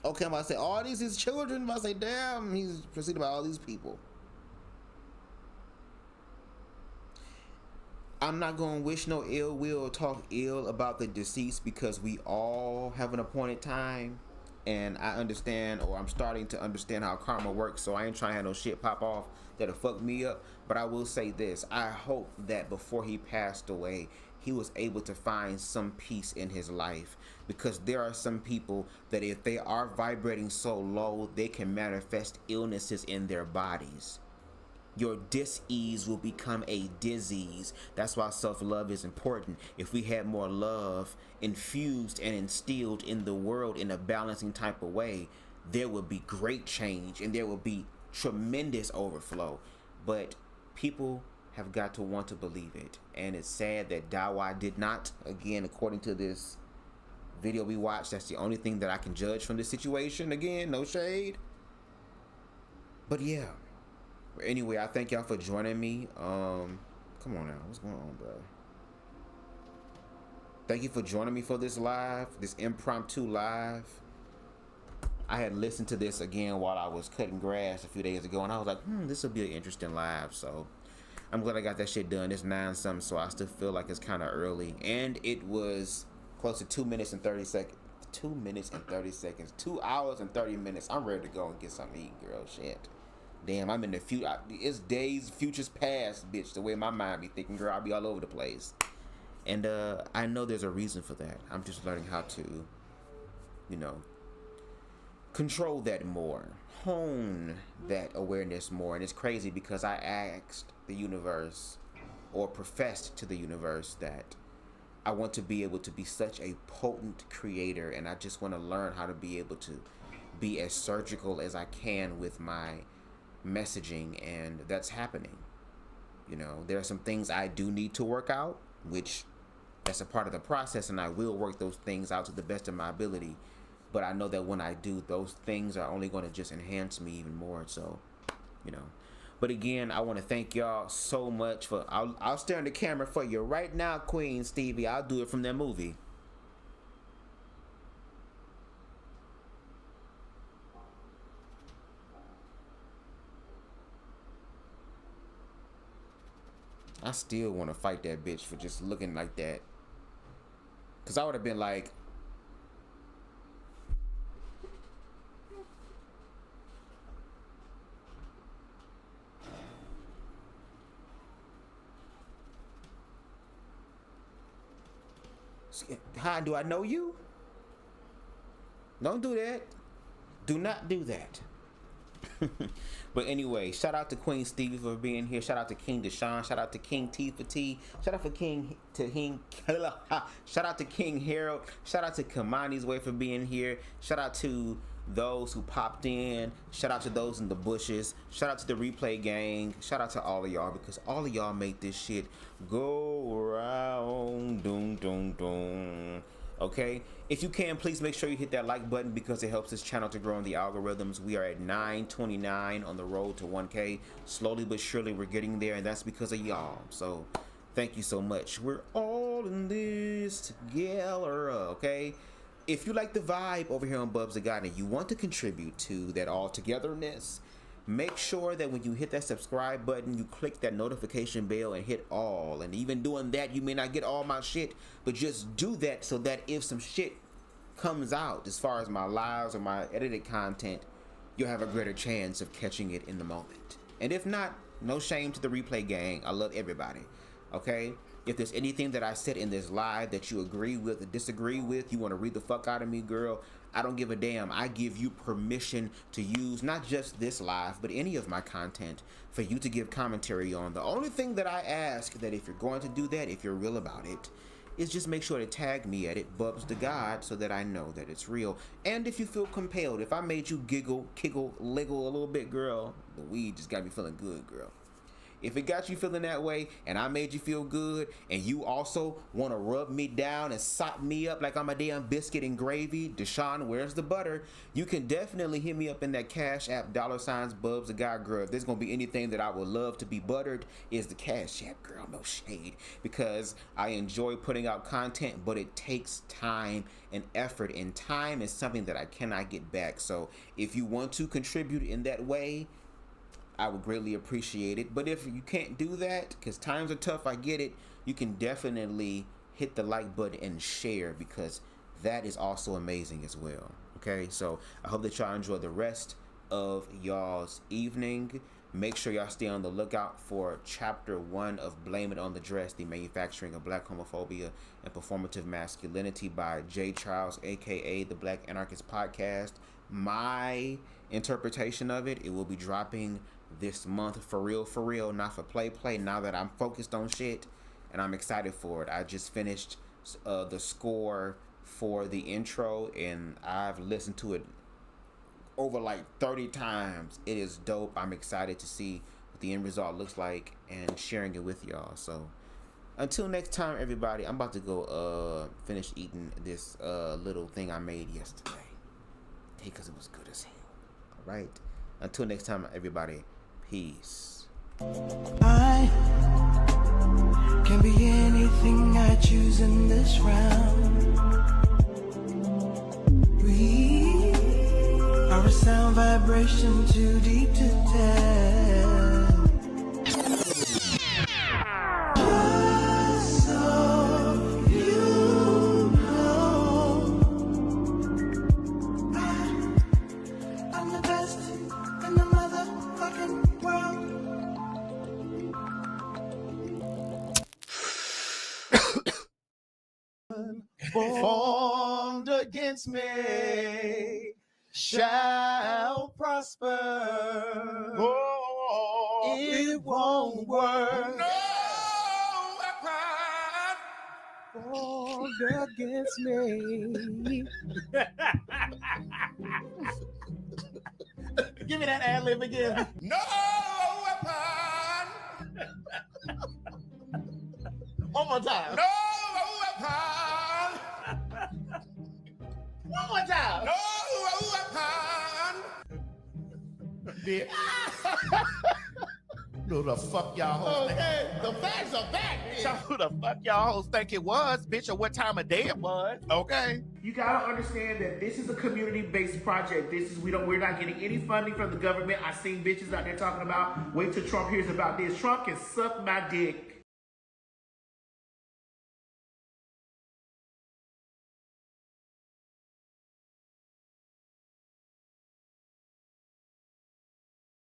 Okay, I'm about to say all these his children. I'm about to say, damn, he's preceded by all these people. I'm not going to wish no ill will or talk ill about the deceased because we all have an appointed time. And I understand, or I'm starting to understand how karma works, so I ain't trying to have no shit pop off that'll fuck me up. But I will say this, I hope that before he passed away, he was able to find some peace in his life, because there are some people that if they are vibrating so low, they can manifest illnesses in their bodies. Your dis-ease will become a disease. That's why self-love is important. If we had more love infused and instilled in the world in a balancing type of way, there would be great change and there would be tremendous overflow. But people have got to want to believe it. And it's sad that Dawa did not. Again, according to this video we watched, that's the only thing that I can judge from this situation. Again, no shade. But yeah. Anyway, I thank y'all for joining me. Come on now, what's going on, bro? Thank you for joining me for this live, this impromptu live. I had listened to this again while I was cutting grass a few days ago, and I was like, this will be an interesting live. So I'm glad I got that shit done. It's 9-something, so I still feel like it's kind of early. And it was close to 2 minutes and 30 seconds. 2 minutes and 30 seconds. 2 hours and 30 minutes. I'm ready to go and get something to eat, girl. Shit. Damn, I'm in the future. It's days, futures past, bitch. The way my mind be thinking, girl, I'll be all over the place. And I know there's a reason for that. I'm just learning how to, control that more. Hone that awareness more. And it's crazy because I asked the universe, or professed to the universe, that I want to be able to be such a potent creator. And I just want to learn how to be able to be as surgical as I can with my messaging, and that's happening. There are some things I do need to work out, which that's a part of the process, and I will work those things out to the best of my ability. But I know that when I do, those things are only going to just enhance me even more. So, But again, I want to thank y'all so much for. I'll stare in the camera for you right now, Queen Stevie. I'll do it from that movie. I still want to fight that bitch for just looking like that. Because I would have been like, hi, do I know you? Don't do that. Do not do that. But anyway, shout out to Queen Stevie for being here. Shout out to King Deshaun. Shout out to King T for T. Shout out to King shout out to King Harold. Shout out to Kamani's Way for being here. Shout out to those who popped in. Shout out to those in the bushes. Shout out to the replay gang. Shout out to all of y'all, because all of y'all make this shit go around. Doom, doom, doom. Okay, if you can, please make sure you hit that like button, because it helps this channel to grow in the algorithms. We are at 929 on the road to 1K. Slowly but surely we're getting there, and that's because of y'all. So thank you so much. We're all in this together. Okay, if you like the vibe over here on BubzDaGawd and you want to contribute to that all togetherness, make sure that when you hit that subscribe button, you click that notification bell and hit all. And even doing that, you may not get all my shit, but just do that so that if some shit comes out as far as my lives or my edited content, you'll have a greater chance of catching it in the moment. And if not, no shame to the replay gang. I love everybody. Okay? If there's anything that I said in this live that you agree with or disagree with, you want to read the fuck out of me, girl, I don't give a damn. I give you permission to use not just this live, but any of my content for you to give commentary on. The only thing that I ask, that if you're going to do that, if you're real about it, is just make sure to tag me at it, BubzDaGawd, so that I know that it's real. And if you feel compelled, if I made you giggle, kiggle, liggle a little bit, girl, the weed just got me feeling good, girl. If it got you feeling that way and I made you feel good, and you also want to rub me down and sop me up like I'm a damn biscuit and gravy, Deshaun, where's the butter? You can definitely hit me up in that Cash App, $BubzDaGawd, girl. If there's going to be anything that I would love to be buttered, is the Cash App, girl. No shade. Because I enjoy putting out content, but it takes time and effort, and time is something that I cannot get back. So if you want to contribute in that way, I would greatly appreciate it. But if you can't do that, because times are tough, I get it, you can definitely hit the like button and share, because that is also amazing as well. Okay, so I hope that y'all enjoy the rest of y'all's evening. Make sure y'all stay on the lookout for chapter 1 of Blame It on the Dress, the manufacturing of black homophobia and performative masculinity by J. Charles, aka the Black Anarchist Podcast. My interpretation of it will be dropping this month, for real, not for play, now that I'm focused on shit, and I'm excited for it. I just finished the score for the intro, and I've listened to it over like 30 times. It is dope. I'm excited to see what the end result looks like and sharing it with y'all. So until next time, everybody, I'm about to go finish eating this little thing I made yesterday, because it was good as hell. All right, until next time, everybody, peace. I can be anything I choose in this round. We are a sound vibration too deep to tell. Just so you know, I'm the best in the motherfucking world. Formed against me shall prosper. Oh, it won't work. No weapon Formed against me. Give me that ad lib again. No weapon. One more time. No weapon. One more time. No weapon. Bitch. Who the fuck y'all hoes think? Okay, the facts are back. So who the fuck y'all hoes think it was, bitch, or what time of day it was? Okay. You gotta understand that this is a community-based project. We're not getting any funding from the government. I seen bitches out there talking about, wait till Trump hears about this. Trump can suck my dick.